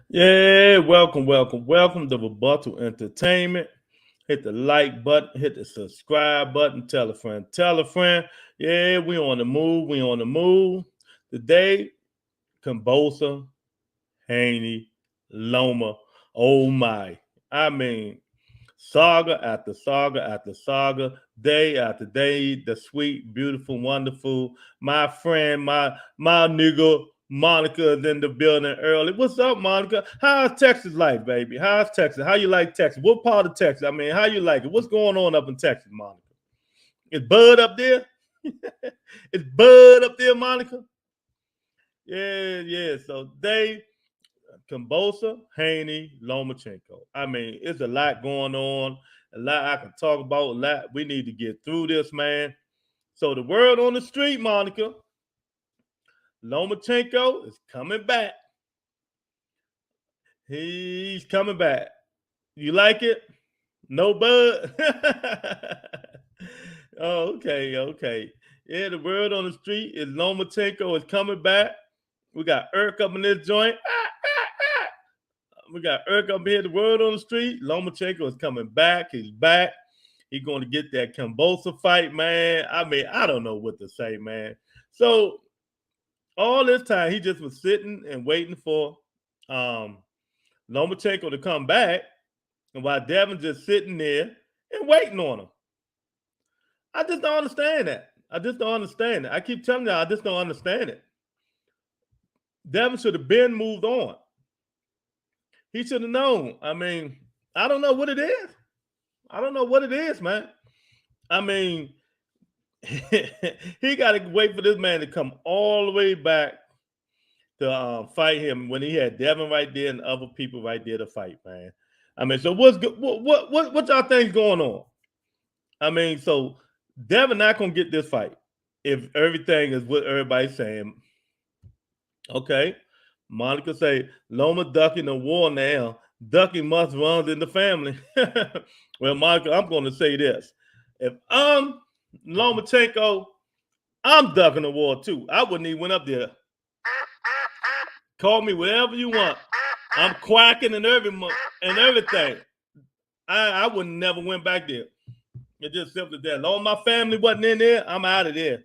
Yeah, welcome to Rebuttal Entertainment. Hit the like button, hit the subscribe button, tell a friend, tell a friend. Yeah, we on the move. Today, Kambosos, Haney, Loma. Oh my. I mean, saga after saga after saga, day after day, the sweet, beautiful, wonderful, my friend, my nigga, Monica is in the building early. What's up, Monica? How's Texas life, baby? How's Texas? How you like Texas? What part of Texas? I mean, how you like it? What's going on up in Texas, Monica? Is Bud up there? Is Bud up there, Monica? Yeah. So they Kambosos, Haney, Lomachenko. I mean, it's a lot going on, a lot I can talk about, a lot we need to get through this, man. So the word on the street, Monica, Lomachenko is coming back. He's coming back. You like it? No, Bud? Oh, okay. Yeah, the word on the street is Lomachenko is coming back. We got Irk up in this joint. We got Irk up here. The word on the street. Lomachenko is coming back. He's back. He's going to get that Kambosos fight, man. I mean, I don't know what to say, man. So all this time, he just was sitting and waiting for Lomachenko to come back, and while Devin just sitting there and waiting on him. I just don't understand that. I keep telling you, I just don't understand it. Devin should have been moved on. He should have known. I mean, I don't know what it is. Man. I mean, he got to wait for this man to come all the way back to fight him when he had Devin right there and other people right there to fight, man. I mean, so what's good? What y'all think going on? I mean, so Devin not gonna get this fight if everything is what everybody's saying. Okay. Monica say Loma ducking the war now. Ducking must run in the family. Well, Monica, I'm going to say this: if I'm Lomachenko, I'm ducking the war too. I wouldn't even went up there. Call me whatever you want. I'm quacking and everything. I would never went back there. It's just simply that. Long my family wasn't in there, I'm out of there.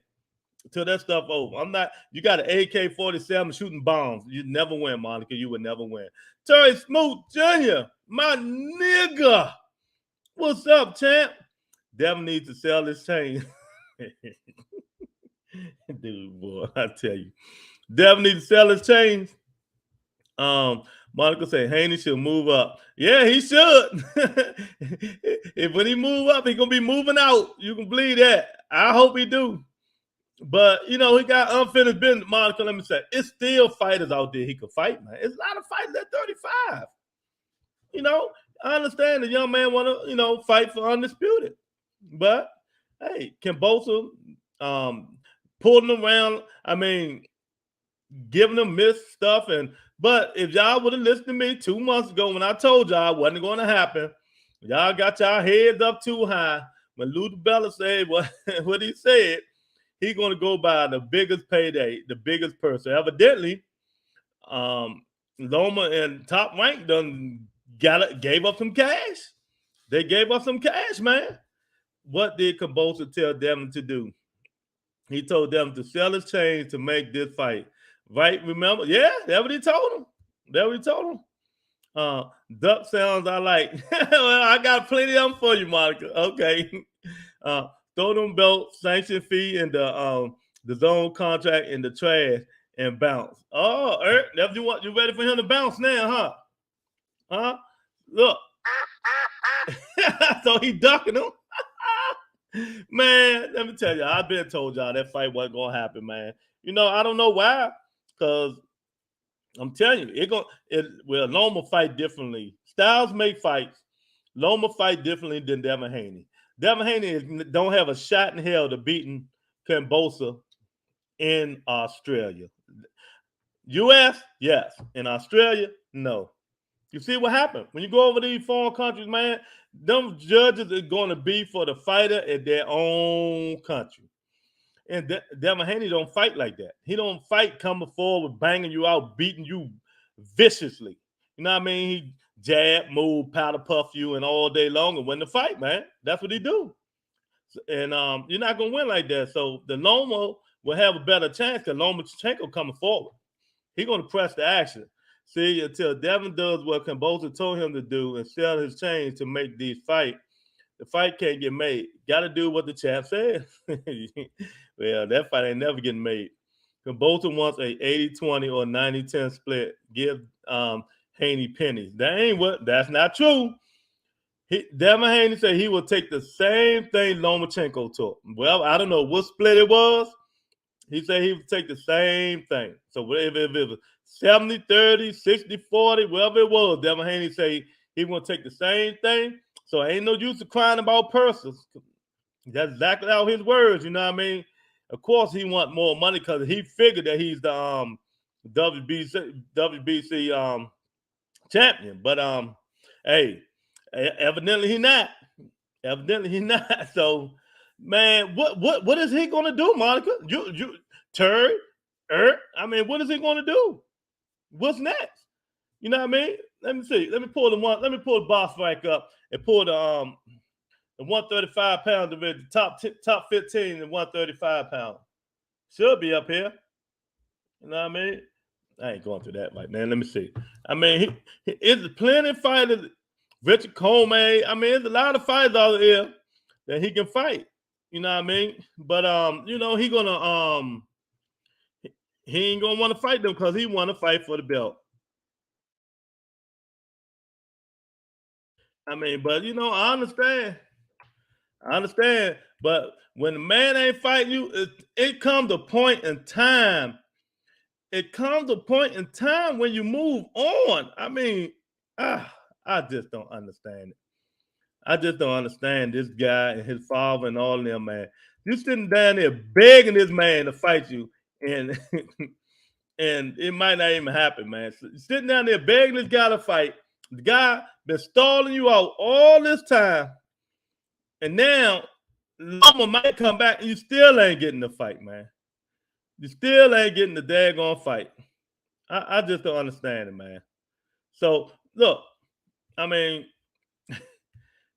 Till that stuff over. I'm not. You got an AK-47 shooting bombs. You never win, Monica. You would never win. Terry Smoot Jr., my nigga. What's up, champ? Devin needs to sell his chain. Dude, boy, I tell you. Devin needs to sell his chains. Monica said Haney should move up. Yeah, he should. If when he move up, he gonna be moving out. You can believe that. I hope he do. But he got unfinished business. Monica, let me say, it's still fighters out there he could fight, man. It's a lot of fighters at 35. I understand the young man want to, fight for undisputed. But hey, Kambosos pulling him around. I mean, giving them missed stuff. But if y'all would have listened to me 2 months ago when I told y'all it wasn't going to happen, y'all got y'all heads up too high. When Lou Bella said what he said, he's going to go by the biggest payday, the biggest person. Evidently, Loma and Top Rank gave up some cash. They gave up some cash, man. What did Kambosos tell them to do? He told them to sell his chains to make this fight. Right? Remember? Yeah, that's what he told him. Duck sounds I like. Well, I got plenty of them for you, Monica. Okay. Throw them belt, sanction fee, and the zone contract in the trash and bounce. Oh, you ready for him to bounce now, huh? Huh? Look. So he ducking him. Man, let me tell you, I've been told y'all that fight wasn't gonna happen, man. I don't know why, because I'm telling you, Loma fight differently. Styles make fights. Loma fight differently than Devin Haney. Devin Haney don't have a shot in hell to beating Kambosos in Australia. U.S., yes. In Australia, no. You see what happened when you go over these foreign countries, man. Them judges are going to be for the fighter in their own country. And Devin Haney don't fight like that. He don't fight coming forward, banging you out, beating you viciously. You know what I mean? He jab, move, powder puff you, and all day long and win the fight, man. That's what he do. And you're not gonna win like that. So the Loma will have a better chance because Lomachenko coming forward. He's gonna press the action. See, until Devin does what Kambosos told him to do and sell his chains to make these fight, the fight can't get made. Got to do what the champ said. Well, that fight ain't never getting made. Kambosos wants a 80-20 or 90-10 split. Give Haney pennies. That's not true. Devin Haney said he will take the same thing Lomachenko took. Well, I don't know what split it was. He said he would take the same thing. So if it was 70-30, 60-40, whatever it was, Devin Haney say he want to take the same thing. So ain't no use of crying about purses. That's exactly how his words, you know what I mean? Of course he want more money because he figured that he's the WBC champion. But hey, evidently he not. Evidently he not. So man, what is he gonna do, Monica? Terry, I mean, what is he gonna do? What's next? You know what I mean? Let me see. Let me pull the box back up and pull the 135 pound division, top 15 and 135 pound. Should be up here. You know what I mean? I ain't going through that right now. Let me see. I mean, there's plenty of fighters. Richard Comey. I mean, there's a lot of fighters out there that he can fight. You know what I mean? But you know, he ain't gonna want to fight them because he want to fight for the belt. I mean, but you know, I understand. But when the man ain't fighting you, it comes a point in time. It comes a point in time when you move on. I mean, I just don't understand it. I just don't understand this guy and his father and all of them, man. You sitting down there begging this man to fight you, and and it might not even happen, man. So sitting down there begging this guy to fight. The guy been stalling you out all this time, and now Loma might come back and you still ain't getting the fight, man. You still ain't getting the daggone fight. I just don't understand it, man. So look, I mean,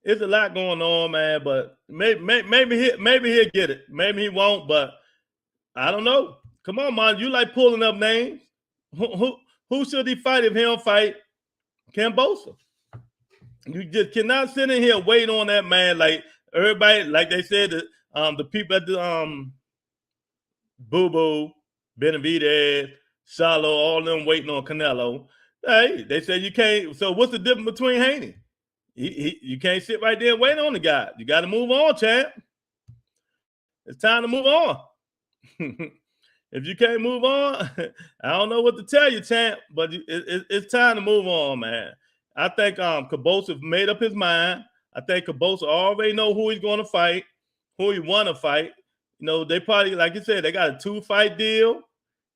it's a lot going on, man. But maybe he'll get it. Maybe he won't. But I don't know. Come on, man. You like pulling up names. Who should he fight if he don't fight Kambosos? You just cannot sit in here waiting on that man like everybody, like they said, the people at the Boo Boo, Benavidez, Charlo, all of them waiting on Canelo. Hey, they said you can't. So what's the difference between Haney? You can't sit right there and wait on the guy. You got to move on, champ. It's time to move on. If you can't move on, I don't know what to tell you, champ, but it's time to move on, man. I think Kambosos made up his mind. I think Kambosos already know who he's going to fight, who he want to fight. You know, they probably, like you said, they got a 2-fight deal,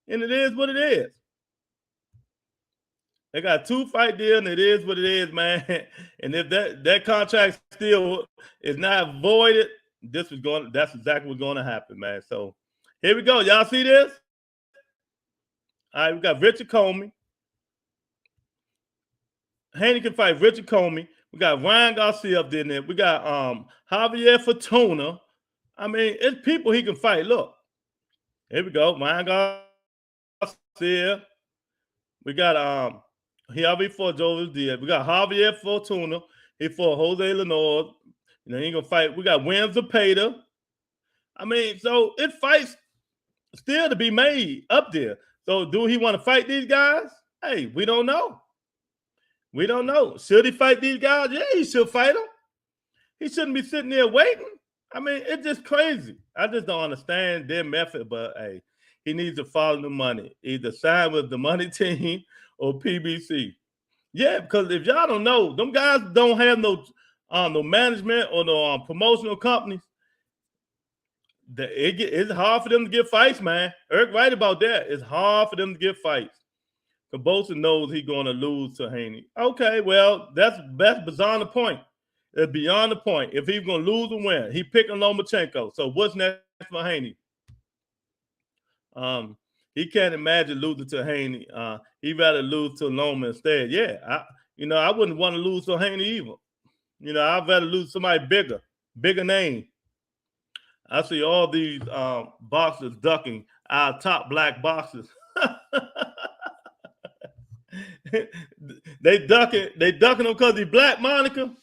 and it is what it is. They got a 2-fight deal, and it is what it is, man. And if that contract still is not voided, that's exactly what's going to happen, man. So here we go. Y'all see this? All right, we got Richard Comey. Haney can fight Richard Comey. We got Ryan Garcia up there. We got Javier Fortuna. I mean, it's people he can fight. Look, here we go. Ryan Garcia. We got Javier Fortuna. We got Javier Fortuna. He fought Jose Lenoir. You know, he gonna fight. We got William Zapata. I mean, so it fights still to be made up there. So do he want to fight these guys? Hey, we don't know. We don't know. Should he fight these guys? Yeah, he should fight them. He shouldn't be sitting there waiting. I mean, it's just crazy. I just don't understand their method, but hey, he needs to follow the money. Either sign with the money team or PBC. Yeah, because if y'all don't know, them guys don't have no management or no promotional companies. It's hard for them to get fights, man. Eric right about that. It's hard for them to get fights. Kambosos knows he's going to lose to Haney. Okay, well, that's beyond the point. It's beyond the point. If he's going to lose or win, he picking Lomachenko. So what's next for Haney? He can't imagine losing to Haney. He'd rather lose to Loma instead. Yeah, I wouldn't want to lose to Haney either. I'd rather lose to somebody bigger name. I see all these boxers ducking our top black boxers. They ducking him because he's black, Monica.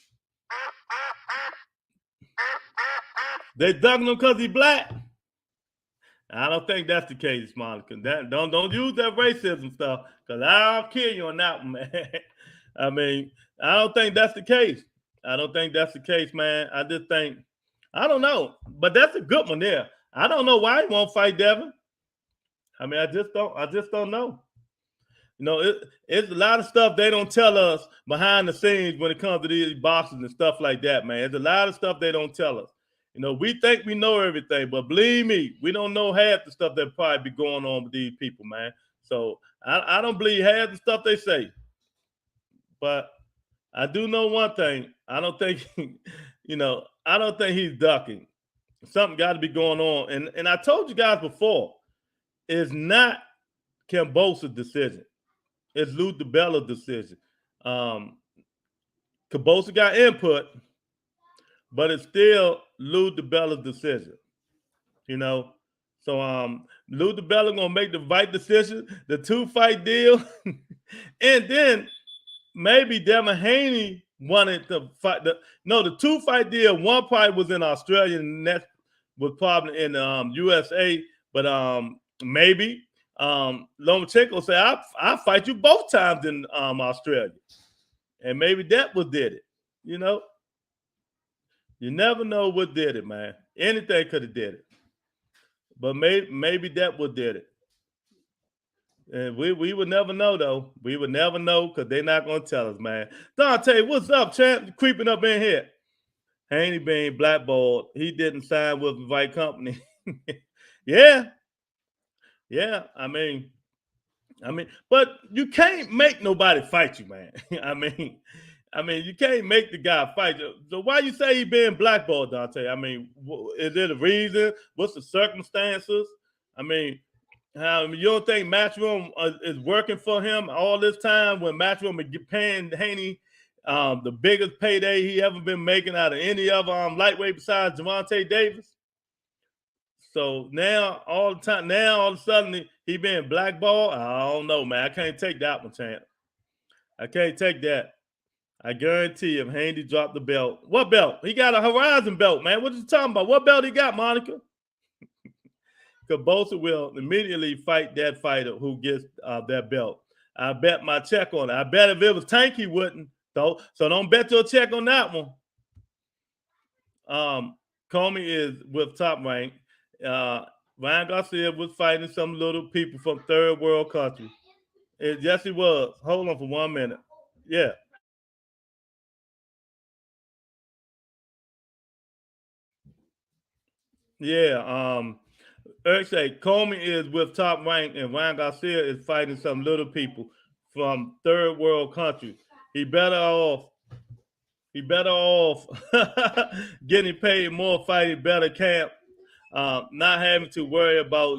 They ducking him because he's black. I don't think that's the case, Monica. Don't use that racism stuff, because I'll kill you on that one, man. I mean, I don't think that's the case. I don't think that's the case, man. I just think, I don't know, but that's a good one there. I don't know why he won't fight Devin. I mean, I just don't know. It's a lot of stuff they don't tell us behind the scenes when it comes to these boxes and stuff like that, man. There's a lot of stuff they don't tell us. We think we know everything, but believe me, we don't know half the stuff that probably be going on with these people, man. So I don't believe half the stuff they say. But I do know one thing. I don't think, I don't think he's ducking. Something got to be going on. And I told you guys before, it's not Kambosos' decision. It's Lou DiBella's decision. Kambosos got input, but it's still Lou DiBella's decision. So Lou DiBella gonna make the right decision, the 2-fight deal, and then maybe Devin Haney wanted to fight. The 2-fight deal. One fight was in Australia, and that was probably in USA. But maybe Lomachenko said, "I'll fight you both times in Australia," and maybe that what did it. You never know what did it, man. Anything could have did it, but maybe that what did it. And we would never know, though. We would never know, because they're not going to tell us, man. Dante, what's up, champ? Creeping up in here. Haney being blackballed. He didn't sign with the right company. Yeah. I mean, but you can't make nobody fight you, man. I mean, you can't make the guy fight you. So why you say he being blackballed, Dante? I mean, is there a reason? What's the circumstances? I mean, you don't think Matchroom is working for him all this time, when Matchroom is paying Haney the biggest payday he ever been making out of any other lightweight besides Gervonta Davis? So now all of a sudden he being blackballed. I don't know, man. I can't take that one, champ. I can't take that. I guarantee if Haney dropped the belt. What belt? He got a Horizon belt, man. What are you talking about? What belt he got, Monica? Kambosos will immediately fight that fighter who gets that belt. I bet my check on it. I bet if it was Tank, he wouldn't, though. So don't bet your check on that one. Comey is with Top Rank. Ryan Garcia was fighting some little people from third world countries. Yes, he was. Hold on for 1 minute. Yeah. Yeah. Eric say Comey is with Top Rank, and Ryan Garcia is fighting some little people from third world countries. He better off getting paid more, fighting better camp, not having to worry about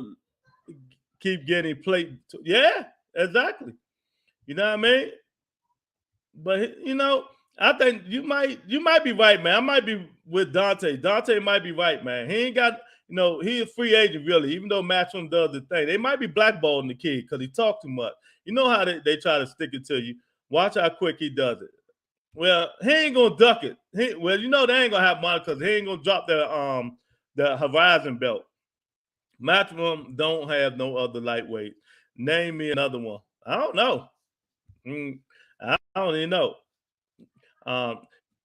keep getting played. Yeah, exactly. You know what I mean? But I think you might be right, man. I might be with Dante. Dante might be right, man. He ain't got, he a free agent, really, even though Matchroom does the thing. They might be blackballing the kid because he talked too much. You know how they try to stick it to you. Watch how quick he does it. Well, he ain't gonna duck it. They ain't gonna have money, because he ain't gonna drop the Horizon belt. Matchroom don't have no other lightweight. Name me another one. I don't know. I don't even know.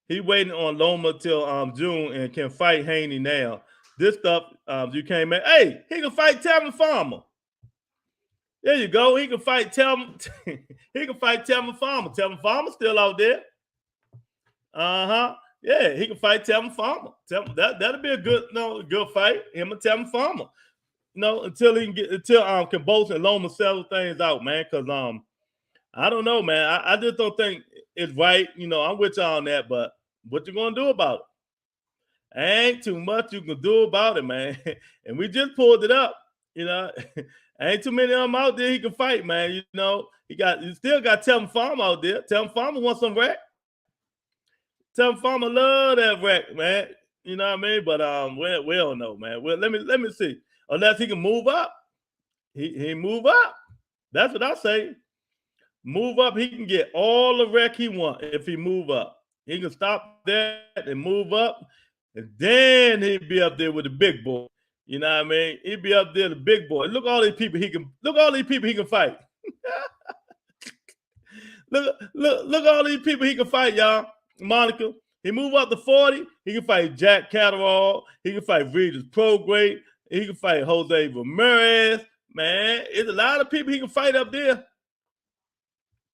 He waiting on Loma till June and can fight Haney now. This stuff you can't make. Hey, he can fight Telvin Farmer. There you go. He can fight Telvin. He can fight Telvin Farmer. Telvin Farmer's still out there. Yeah, he can fight Telvin Farmer. That'll be a good fight. Him and Telvin Farmer. Until Kambosos and Loma settle things out, man. Because I don't know, man. I just don't think it's right. I'm with y'all on that, but what you gonna do about it? Ain't too much you can do about it, man. And we just pulled it up. You know, ain't too many of them out there he can fight, man. He still got Tevin Farmer out there. Tevin Farmer wants some rec. Tevin Farmer love that rec, man. You know what I mean? But we don't know, man. Well, let me see. Unless he can move up, he move up. That's what I say. Move up. He can get all the rec he want if he move up. He can stop that and move up, and then he'd be up there with the big boy. You know what I mean? He'd be up there, the big boy. Look all these people he can fight. look all these people he can fight, y'all. Monica. He move up to 40. He can fight Jack Catterall. He can fight Regis Prograde. He can fight Jose Ramirez. Man, it's a lot of people he can fight up there.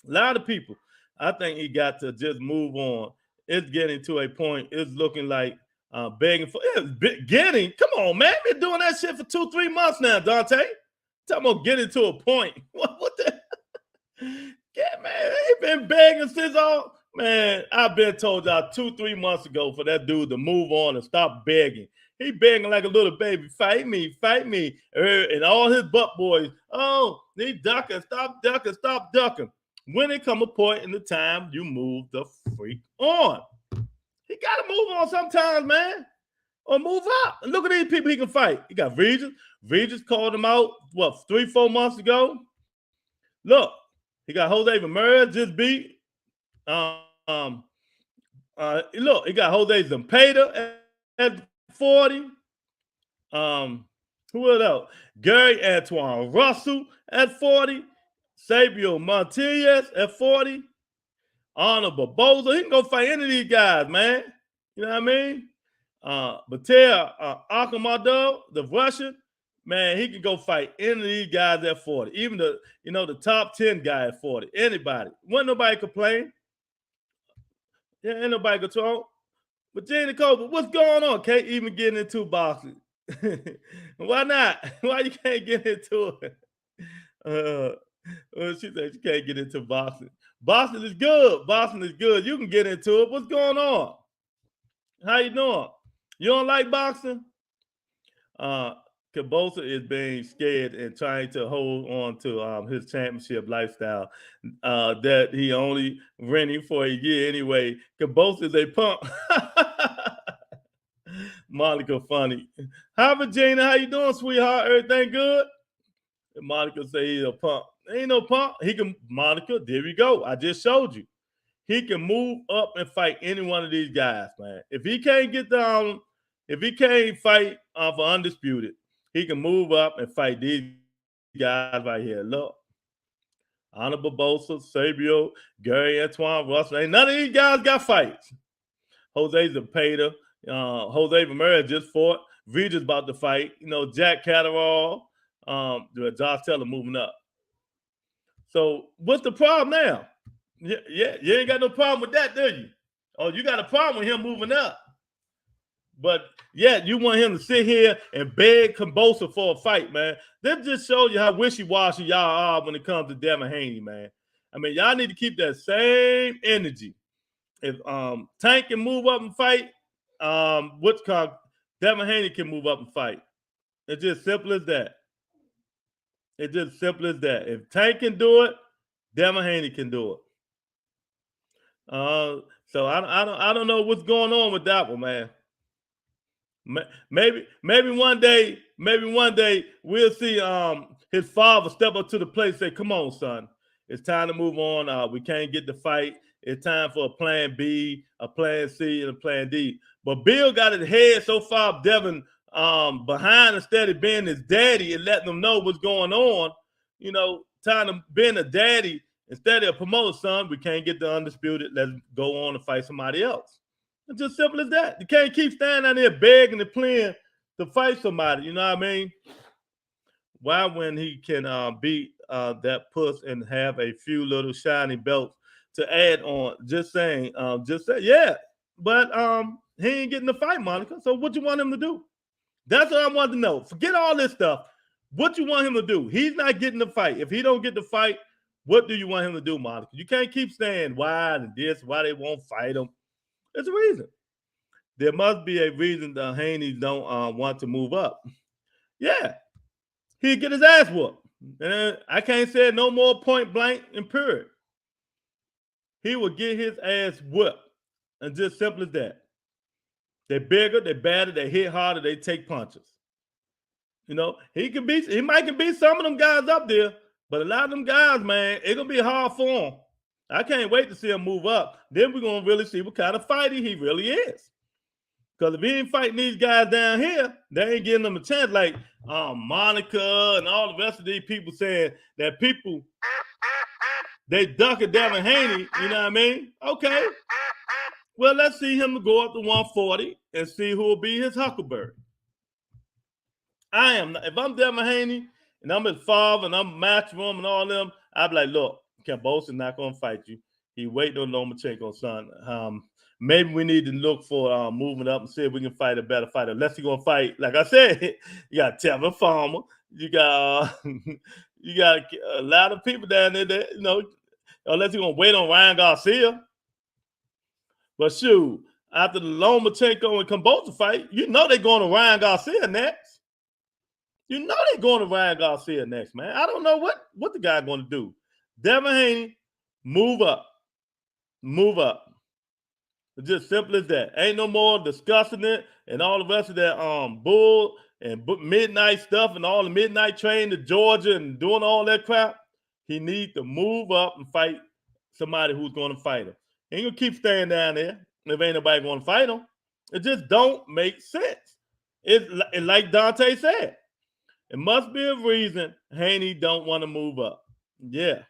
A lot of people. I think he got to just move on. It's getting to a point. It's looking like begging for getting. Come on, man. Been doing that shit for 2-3 months now, Dante. Talking about getting to a point. What the? Yeah, man. He been begging since all. Man, I've been told y'all 2-3 months ago for that dude to move on and stop begging. He begging like a little baby. Fight me. And all his butt boys. Oh, he ducking. Stop ducking. When it come a point in the time, you move the freak on. He got to move on sometimes, man. Or move up. And look at these people he can fight. He got Regis. Regis called him out, 3-4 months ago? Look, he got Jose Ramirez just beat. Look, he got Jose Zepeda at 40. Who else? Gary Antoine Russell at 40. Sabio Montiel at 40. Arnold Barboza. He can go fight any of these guys, man. You know what I mean? Batel Akhmadov, the Russian, man, he can go fight any of these guys at 40. Even the top 10 guy at 40. Anybody. Wasn't nobody complain. Yeah, ain't nobody control. But Jenny Cole, what's going on? Can't even get into boxing. Why not? Why you can't get into it? She said she can't get into boxing. Boxing is good. You can get into it. What's going on? How you doing? You don't like boxing? Kambosos is being scared and trying to hold on to his championship lifestyle that he only renting for a year anyway. Kambosos is a pump. Monica funny. Hi, Virginia. How you doing, sweetheart? Everything good? And Monica say he's a pump. Ain't no pump. He can, Monica, there we go. I just showed you. He can move up and fight any one of these guys, man. If he can't get down, if he can't fight for undisputed, he can move up and fight these guys right here. Look. Honorable Bosa, Sabio, Gary Antoine Russell. Ain't none of these guys got fights. Jose Zepeda, Jose Ramirez just fought. Regis about to fight. Jack Catterall, Josh Taylor moving up. So what's the problem now? Yeah, you ain't got no problem with that, do you? Oh, you got a problem with him moving up. But yeah, you want him to sit here and beg Kambosos for a fight, man. That just shows you how wishy-washy y'all are when it comes to Devin Haney, man. I mean, y'all need to keep that same energy. If Tank can move up and fight, Devin Haney can move up and fight. It's just simple as that. If Tank can do it, Devin Haney can do it. So I don't know what's going on with that one, man. Maybe one day we'll see his father step up to the plate and say, "Come on, son, it's time to move on. We can't get the fight. It's time for a plan B, a plan C, and a plan D." But Bill got his head so far Devin behind instead of being his daddy and letting him know what's going on. Time to being a daddy instead of a promoter, son. We can't get the undisputed. Let's go on and fight somebody else. It's just simple as that. You can't keep standing out there begging and playing to fight somebody. You know what I mean? Why, when he can beat that puss and have a few little shiny belts to add on? Just saying. Yeah. But he ain't getting the fight, Monica. So what you want him to do? That's what I want to know. Forget all this stuff. What you want him to do? He's not getting the fight. If he don't get the fight, What do you want him to do, Monica? You can't keep saying why and this, why they won't fight him. There's a reason. There must be a reason the Haney don't want to move up. Yeah, he'd get his ass whooped. And I can't say it no more point blank and period. He will get his ass whooped. And just simple as that. They're bigger, they're badder, they hit harder, they take punches. You know, he might can beat some of them guys up there, but a lot of them guys, man, it's gonna be hard for him. I can't wait to see him move up. Then we're gonna really see what kind of fighter he really is. Because if he ain't fighting these guys down here, they ain't giving them a chance. Like Monica and all the rest of these people saying that people they duck at Devin Haney. You know what I mean? Okay. Well, let's see him go up to 140 and see who will be his huckleberry. If I'm Devin Haney and I'm his father and I'm Matchroom and all them, I'd be like, look, Kambosos not going to fight you. He waiting on Lomachenko's son. Maybe we need to look for moving up and see if we can fight a better fighter. Unless he's going to fight, like I said, you got Tevin Farmer. You got you got a lot of people down there that, you know, unless he's going to wait on Ryan Garcia. But shoot, after the Lomachenko and Kambosos fight, you know they're going to Ryan Garcia next. You know they're going to Ryan Garcia next, man. I don't know what the guy going to do. Devin Haney, move up. Move up. It's just simple as that. Ain't no more discussing it and all the rest of that bull and midnight stuff and all the midnight train to Georgia and doing all that crap. He needs to move up and fight somebody who's going to fight him. He ain't going to keep staying down there if ain't nobody going to fight him. It just don't make sense. It's like Dante said. It must be a reason Haney don't want to move up. Yeah.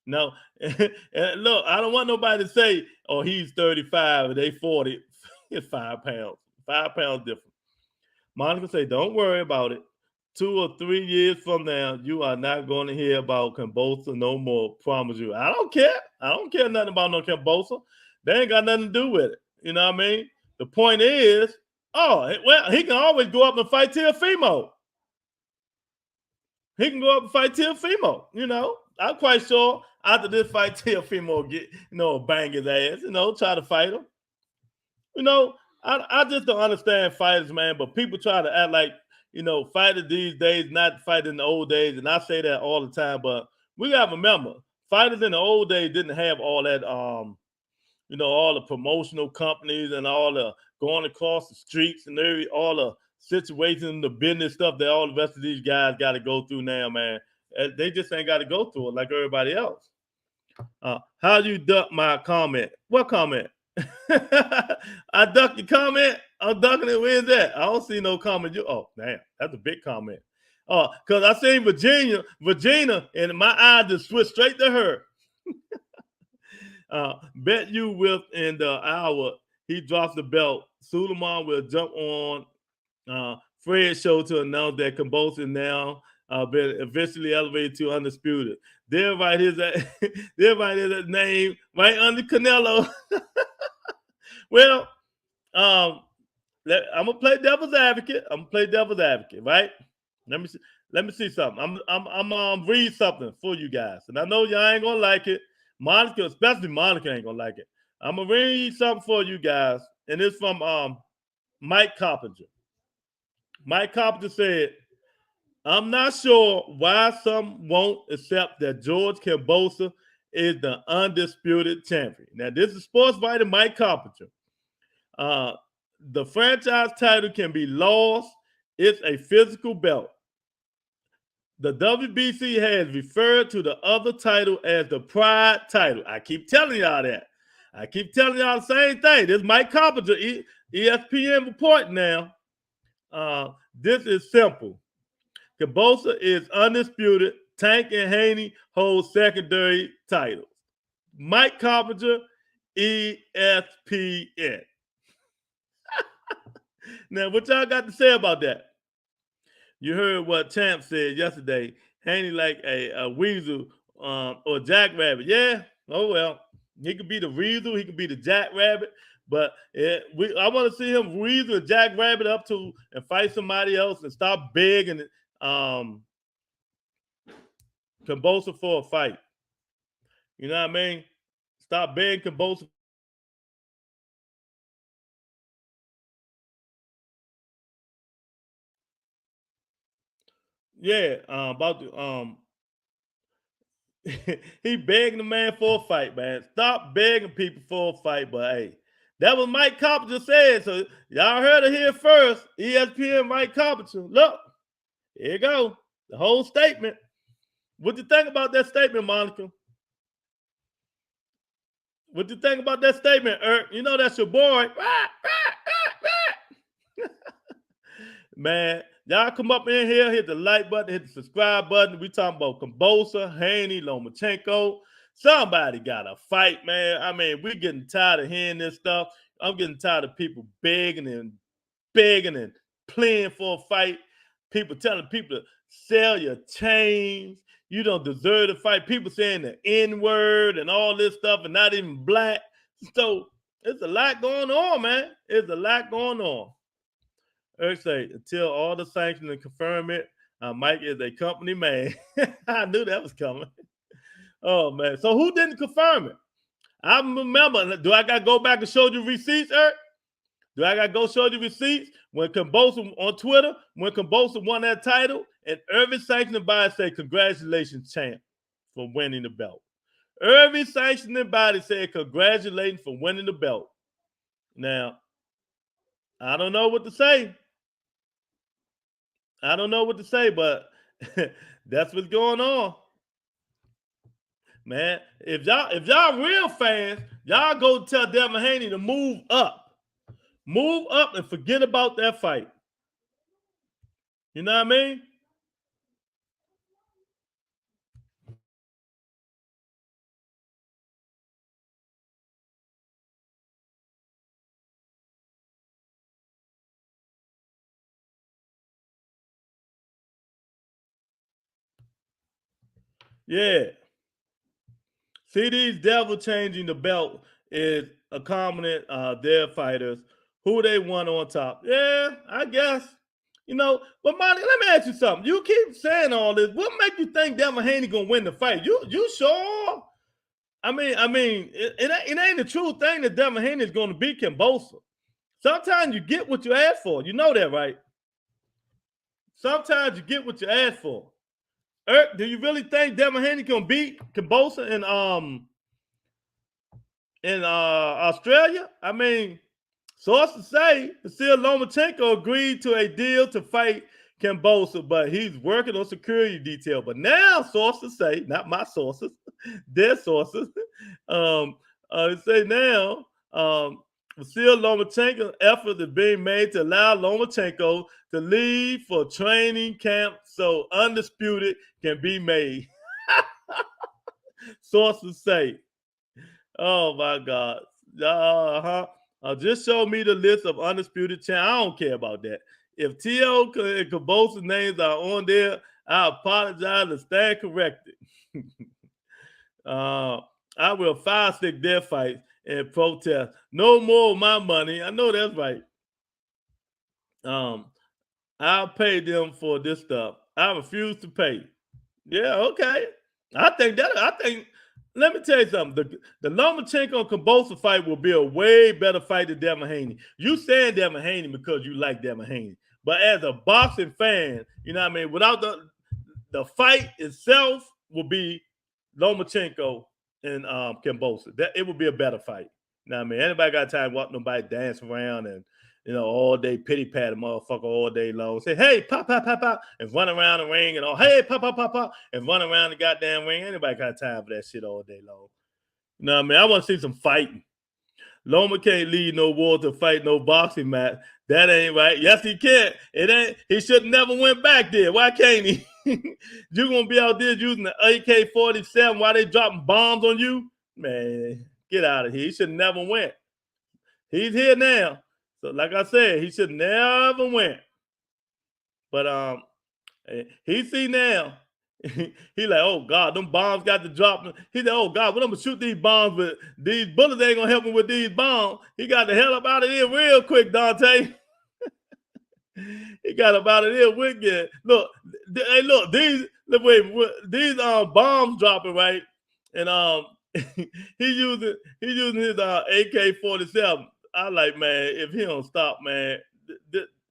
No. And look, I don't want nobody to say, oh, he's 35 and they 40. It's 5 pounds. 5 pounds different. Monica say, don't worry about it. 2 or 3 years from now, you are not going to hear about Kambosos no more. Promise you. I don't care. I don't care nothing about no Kambosos. They ain't got nothing to do with it. You know what I mean? The point is, he can always go up and fight Teofimo. He can go up and fight Teofimo. You know, I'm quite sure after this fight, Teofimo get, bang his ass, try to fight him. I just don't understand fighters, man, but people try to act like, fighters these days, not fighting in the old days. And I say that all the time, but we got to remember, fighters in the old days didn't have all that, all the promotional companies and all the going across the streets and all the situations, the business stuff that all the rest of these guys got to go through now, man. They just ain't got to go through it like everybody else. How do you duck my comment? What comment? I duck your comment. I'm ducking it. Where's that? I don't see no comment. Oh, damn. That's a big comment. Because I seen Virginia, and my eye just switched straight to her. Bet you within the hour he drops the belt, Suleiman will jump on Fred's show to announce that Kambosos now been officially elevated to undisputed. They'll write his name right under Canelo. Well, I'm gonna play devil's advocate. Right? Let me see something. I'm read something for you guys, and I know y'all ain't gonna like it. Monica, especially Monica, ain't gonna like it. I'm gonna read something for you guys, and it's from Mike Coppinger. Mike Coppinger said, I'm not sure why some won't accept that George Kambosos is the undisputed champion. Now, this is sports writer Mike Coppinger. The franchise title can be lost. It's a physical belt. The WBC has referred to the other title as the Pride title. I keep telling y'all that. I keep telling y'all the same thing. This is Mike Coppinger, ESPN report now. This is simple. Kambosos is undisputed. Tank and Haney hold secondary titles. Mike Coppinger, ESPN. Now, what y'all got to say about that? You heard what Champ said yesterday. Haney like a weasel or jackrabbit. Yeah, oh well. He could be the weasel. He could be the jackrabbit. But I want to see him weasel a jackrabbit up to and fight somebody else and stop begging Kambosos for a fight. You know what I mean? Stop begging Kambosos. Yeah, about the he begging the man for a fight, man. Stop begging people for a fight. But hey, that was Mike Carpenter said. So y'all heard it here first. ESPN Mike Carpenter. Look, here you go. The whole statement. What you think about that statement, Monica? What you think about that statement, Eric? You know that's your boy. Man, y'all come up in here, hit the like button, hit the subscribe button. We talking about Kambosos, Haney, Lomachenko. Somebody got to fight, man. I mean, we're getting tired of hearing this stuff. I'm getting tired of people begging and playing for a fight. People telling people to sell your chains. You don't deserve to fight. People saying the N-word and all this stuff and not even black. So it's a lot going on, man. It's a lot going on. Eric say, until all the sanctions and confirm it, Mike is a company man. I knew that was coming. Oh, man. So who didn't confirm it? I remember. Do I got to go back and show you receipts, Eric? Do I got to go show you receipts? When Kambosos on Twitter, when Kambosos won that title, and every sanctioning body say, congratulations, champ, for winning the belt. Every sanctioning body said, congratulations for winning the belt. Now, I don't know what to say. I don't know what to say, but that's what's going on. Man, if y'all real fans, y'all go tell Devin Haney to move up. Move up and forget about that fight. You know what I mean? Yeah. See, these devil changing the belt is accommodating their fighters who they want on top. Yeah, I guess. You know, but Monty, let me ask you something. You keep saying all this. What make you think Devin Haney gonna win the fight? You sure? I mean, it ain't a true thing that Devin Haney is going to beat Kambosos. Sometimes you get what you ask for. You know that, right? Sometimes you get what you ask for. Eric, do you really think Devin Haney can beat Kambosos in Australia? I mean, sources say Vasyl Lomachenko agreed to a deal to fight Kambosos, but he's working on security detail. But now sources say, not my sources, their sources, say now Vasyl Lomachenko's effort is being made to allow Lomachenko to leave for training camp so undisputed can be made. Sources say. Oh my God. Just show me the list of undisputed champs. I don't care about that. If T.O. and Kambosos names are on there, I apologize and stand corrected. I will fire stick their fights and protest. No more of my money. I know that's right. I'll pay them for this stuff. I refuse to pay. Yeah, okay. I think, let me tell you something. The Lomachenko Kambosos fight will be a way better fight than Devin Haney. You saying Devin Haney because you like Devin Haney. But as a boxing fan, you know what I mean? Without the fight itself will be Lomachenko and Kambosos. That it would be a better fight. You know what I mean? Anybody got time to watch nobody dance around and all day pity pat a motherfucker all day long. Say, hey, pop, pop, pop, pop, and run around the ring and all, hey, pop, pop, pop, pop, and run around the goddamn ring. Anybody got time for that shit all day long? You know what I mean? I want to see some fighting. Loma can't lead no war to fight no boxing match. That ain't right. Yes, he can. It ain't. He should never went back there. Why can't he? You gonna be out there using the AK-47 while they dropping bombs on you? Man, get out of here. He should never went. He's here now. So, like I said, he should never went. But he see now. He like, oh God, them bombs got to drop. He said, oh God, what I'm gonna shoot these bombs with? These bullets ain't gonna help him with these bombs. He got the hell up out of here real quick, Dante. He got up out of here wicked. Look, hey, look, these bombs dropping, right? And he using his AK-47. I like, man, if he don't stop, man,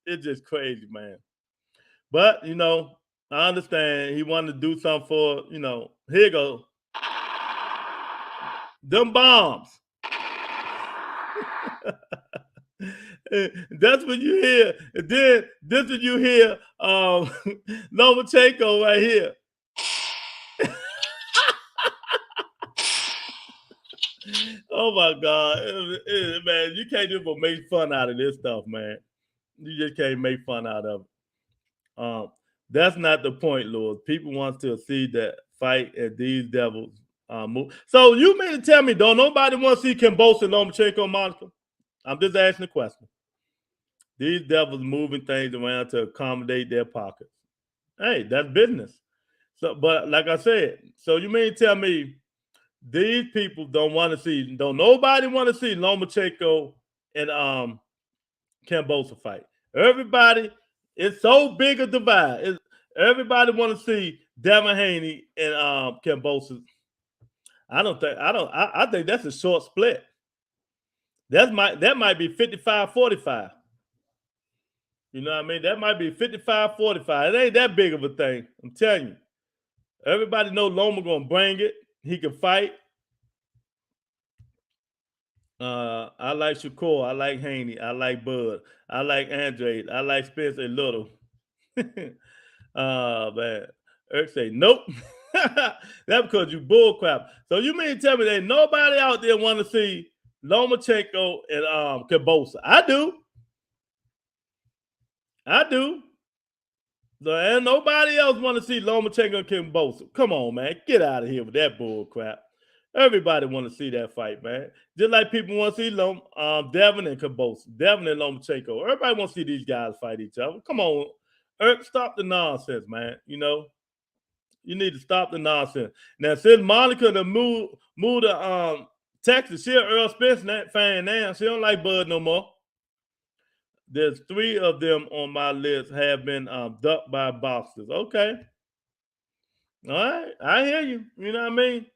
it's just crazy, man. But I understand he wanted to do something for here you go. Them bombs. That's what you hear. And then this is what you hear Lomachenko right here. Oh my God. Man, you can't just make fun out of this stuff, man. You just can't make fun out of it. That's not the point, Lord. People want to see that fight and these devils move. So you mean to tell me, don't nobody want to see Kambosos and Lomachenko, Monica? I'm just asking the question. These devils moving things around to accommodate their pockets. Hey, that's business. So, but like I said, so you mean to tell me these people don't nobody want to see Lomachenko and Kambosos fight. Everybody, it's so big a divide. Everybody want to see Devin Haney and Kambosos. I think that's a short split. That might be 55-45. You know what I mean? That might be 55-45. It ain't that big of a thing. I'm telling you. Everybody know Loma gonna bring it. He can fight. I like Shakur. I like Haney. I like Bud. I like Andre. I like Spencer Little. Man. Eric say, nope. That's because you bullcrap. So you mean to tell me that nobody out there want to see Lomachenko and Kambosos? I do. So, and nobody else want to see Lomachenko and Kambosos. Come on, man. Get out of here with that bull crap. Everybody want to see that fight, man. Just like people want to see Devin and Kambosos, Devin and Lomachenko. Everybody want to see these guys fight each other. Come on, Eric, stop the nonsense, man. You need to stop the nonsense. Now, since Monica to move to Texas, she an Earl Spence fan now. She don't like Bud no more. There's 3 of them on my list have been ducked by boxers. Okay. All right. I hear you. You know what I mean?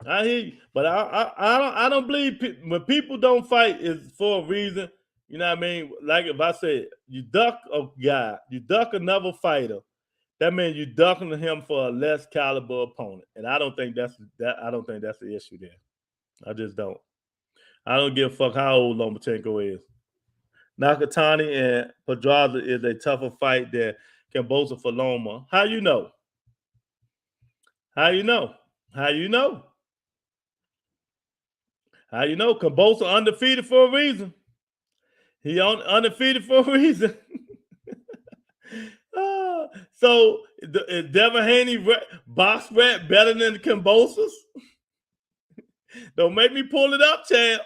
I hear you. But I don't believe when people don't fight is for a reason. You know what I mean? Like if I say you duck a guy, you duck another fighter, that means you're ducking him for a less caliber opponent. And I don't think that's the issue there. I just don't. I don't give a fuck how old Lomachenko is. Nakatani and Pedraza is a tougher fight than Kambosos for Loma. How you know? How you know? Kambosos undefeated for a reason. He undefeated for a reason. So is Devin Haney box rap better than Kambosos? Don't make me pull it up, champ.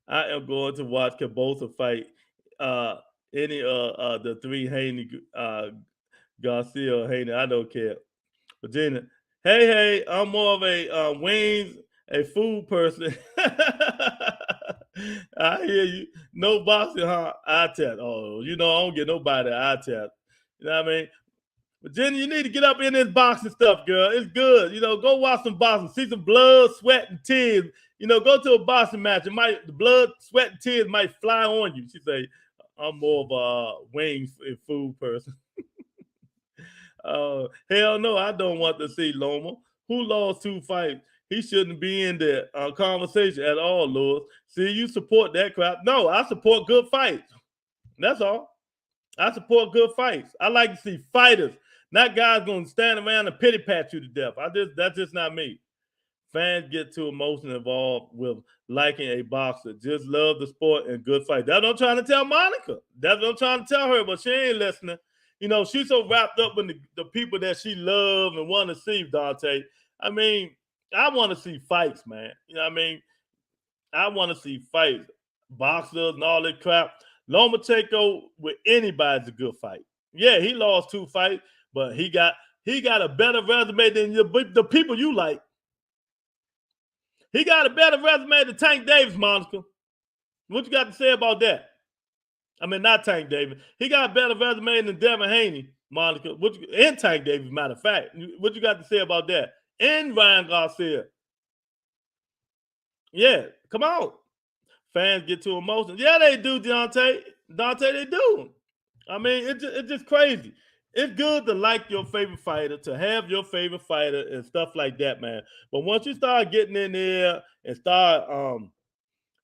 I am going to watch Kambosos fight any the 3 Haney, Garcia or Haney. I don't care. Virginia, hey, I'm more of a wings, a food person. I hear you. No boxing, huh? Eye test. Oh, I don't get nobody eye test. You know what I mean? Virginia, you need to get up in this boxing stuff, girl. It's good. Go watch some boxing. See some blood, sweat, and tears. Go to a boxing match. The blood, sweat, and tears might fly on you. She say, I'm more of a wings and food person. Hell no, I don't want to see Loma. Who lost 2 fights? He shouldn't be in the conversation at all, Lewis. See, you support that crap. No, I support good fights. That's all. I support good fights. I like to see fighters, not guys going to stand around and pity pat you to death. That's just not me. Fans get too emotionally involved with liking a boxer. Just love the sport and good fight. That's what I'm trying to tell Monica. That's what I'm trying to tell her, but she ain't listening. She's so wrapped up in the people that she loves and want to see, Dante. I mean, I want to see fights, man. You know what I mean? I want to see fights. Boxers and all that crap. Lomachenko with anybody's a good fight. Yeah, he lost 2 fights, but he got a better resume than the people you like. He got a better resume than Tank Davis, Monica. What you got to say about that? I mean, not Tank Davis. He got a better resume than Devin Haney, Monica. And Tank Davis, matter of fact. What you got to say about that? And Ryan Garcia. Yeah, come on. Fans get too emotional. Yeah, they do, Dante. They do. I mean, it's just crazy. It's good to like your favorite fighter, to have your favorite fighter and stuff like that, man. But once you start getting in there and start,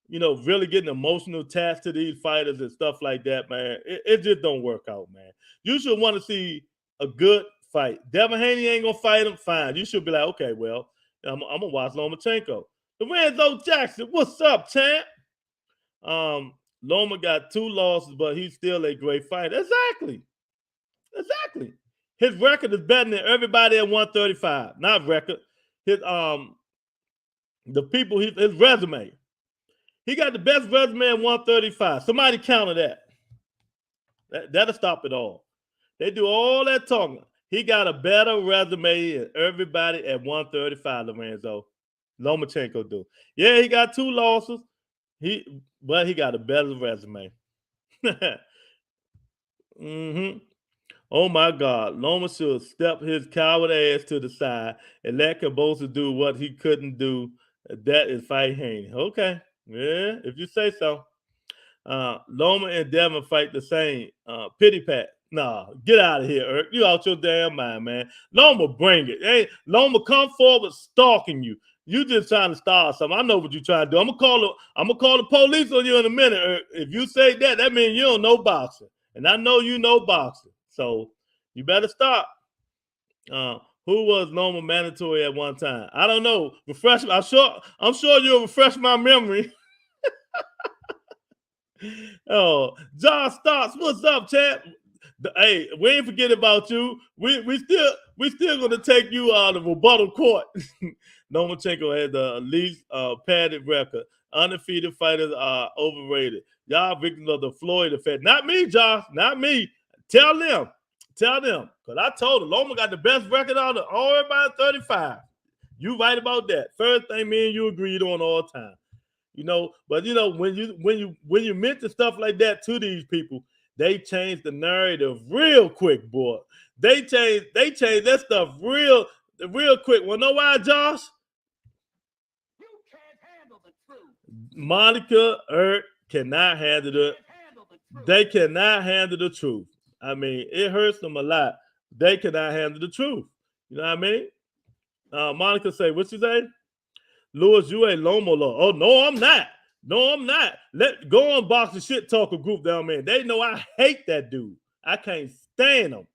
really getting emotional attached to these fighters and stuff like that, man, it just don't work out, man. You should want to see a good fight. Devin Haney ain't gonna fight him, fine. You should be like, okay, well, I'm gonna watch Lomachenko. Lorenzo Jackson, what's up, champ? Loma got 2 losses, but he's still a great fighter. Exactly. His record is better than everybody at 135. Not record. His his resume. He got the best resume at 135. Somebody counter that. That'll stop it all. They do all that talking. He got a better resume than everybody at 135, Lorenzo. Lomachenko do. Yeah, he got 2 losses. But he got a better resume. Mm-hmm. Oh my God. Loma should step his coward ass to the side and let Kambosos do what he couldn't do. That is fight Haney. Okay. Yeah, if you say so. Loma and Devin fight the same. Pity pat. Nah, get out of here, Eric. You out your damn mind, man. Loma, bring it. Hey, Loma, come forward stalking you. You just trying to start something. I know what you're trying to do. I'm gonna call the police on you in a minute, Eric. If you say that means you don't know boxing. And I know you know boxing. So you better stop. Who was Loma mandatory at one time? I don't know. I'm sure you'll refresh my memory. Oh, John Stocks, what's up, champ? Hey, we ain't forget about you. We still gonna take you out of rebuttal court. Lomachenko had the least padded record. Undefeated fighters are overrated. Y'all victims of the Floyd effect. Not me, Josh. Not me. Tell them. Because I told them Loma got the best record out of all everybody 35. You right about that. First thing me and you agreed on all the time. But when you mention stuff like that to these people, they change the narrative real quick, boy. They change that stuff real quick. Well, know why, Josh? You can't handle the truth. Monica cannot handle the truth. They cannot handle the truth. I mean, it hurts them a lot. They cannot handle the truth. You know what I mean? Monica say, what you say? Lewis, you ain't Loma law. Oh, no, I'm not. Let go on boxing shit talker group down there. They know I hate that dude. I can't stand him.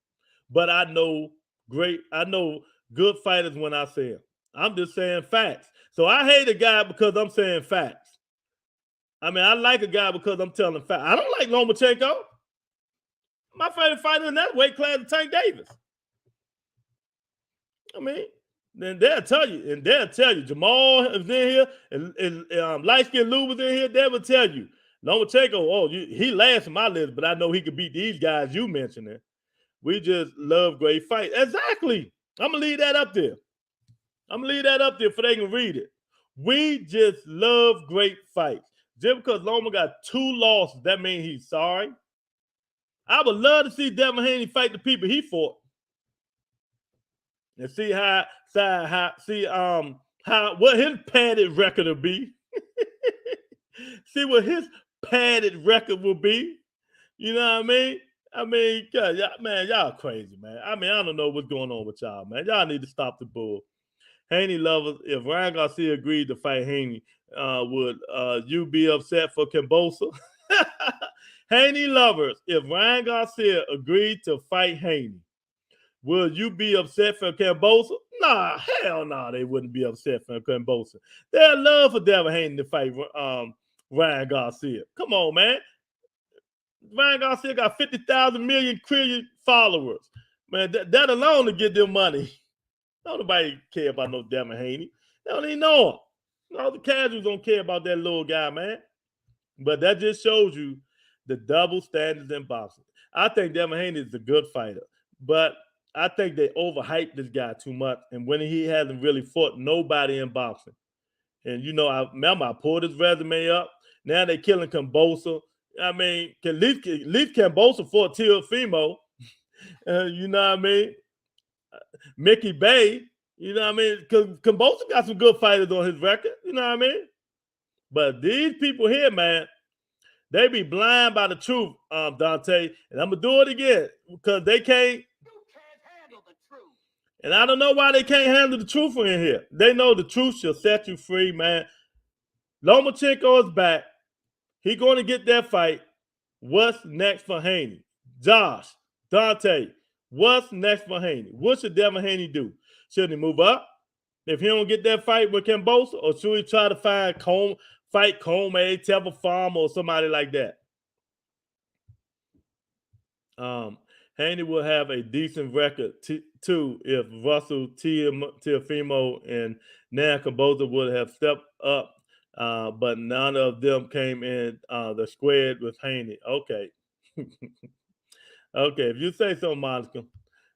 But I know good fighters when I see him. I'm just saying facts. So I hate a guy because I'm saying facts. I mean, I like a guy because I'm telling facts. I don't like Lomachenko. My favorite fighter in that weight class is Tank Davis. I mean, then they'll tell you. Jamal is in here, and light-skinned Lou was in here. They will tell you. Lomachenko, he last on my list, but I know he could beat these guys you mentioned. We just love great fights. Exactly. I'm going to leave that up there. For they can read it. We just love great fights. Just because Loma got 2 losses, that means he's sorry. I would love to see Devin Haney fight the people he fought. And see what his padded record will be. See what his padded record will be. You know what I mean? I mean, man, y'all crazy, man. I mean, I don't know what's going on with y'all, man. Y'all need to stop the bull. Haney lovers, if Ryan Garcia agreed to fight Haney, would you be upset for Kambosos? Haney lovers, if Ryan Garcia agreed to fight Haney, will you be upset for Kambosos? Nah, hell no, they wouldn't be upset for Kambosos. They'd love for Devin Haney to fight Ryan Garcia. Come on, man. Ryan Garcia got 50,000 million followers. Man, that alone to get them money. Nobody care about no Devin Haney. They don't even know him. All the casuals don't care about that little guy, man. But that just shows you the double standards in boxing. I think Devin Haney is a good fighter, but I think they overhyped this guy too much. And when he hasn't really fought nobody in boxing. And, I remember I pulled his resume up. Now they're killing Kambosos. I mean, at least Kambosos fought Teofimo. You know what I mean? Mickey Bay. You know what I mean? Because Kambosos got some good fighters on his record. You know what I mean? But these people here, man, they be blind by the truth, Dante. And I'm gonna do it again because they can't. You can't handle the truth. And I don't know why they can't handle the truth in here. They know the truth shall set you free, man. Lomachenko is back. He going to get that fight. What's next for Haney? Josh, Dante, what's next for Haney? What should Devin Haney do? Should he move up if he don't get that fight with Kambosos, or should he try to fight Comey, Tevin Farmer, or somebody like that? Haney will have a decent record too if Russell, Teofimo, and Nan Kambosos would have stepped up. But none of them came in the squad with Haney. Okay. Okay, if you say so, Monica.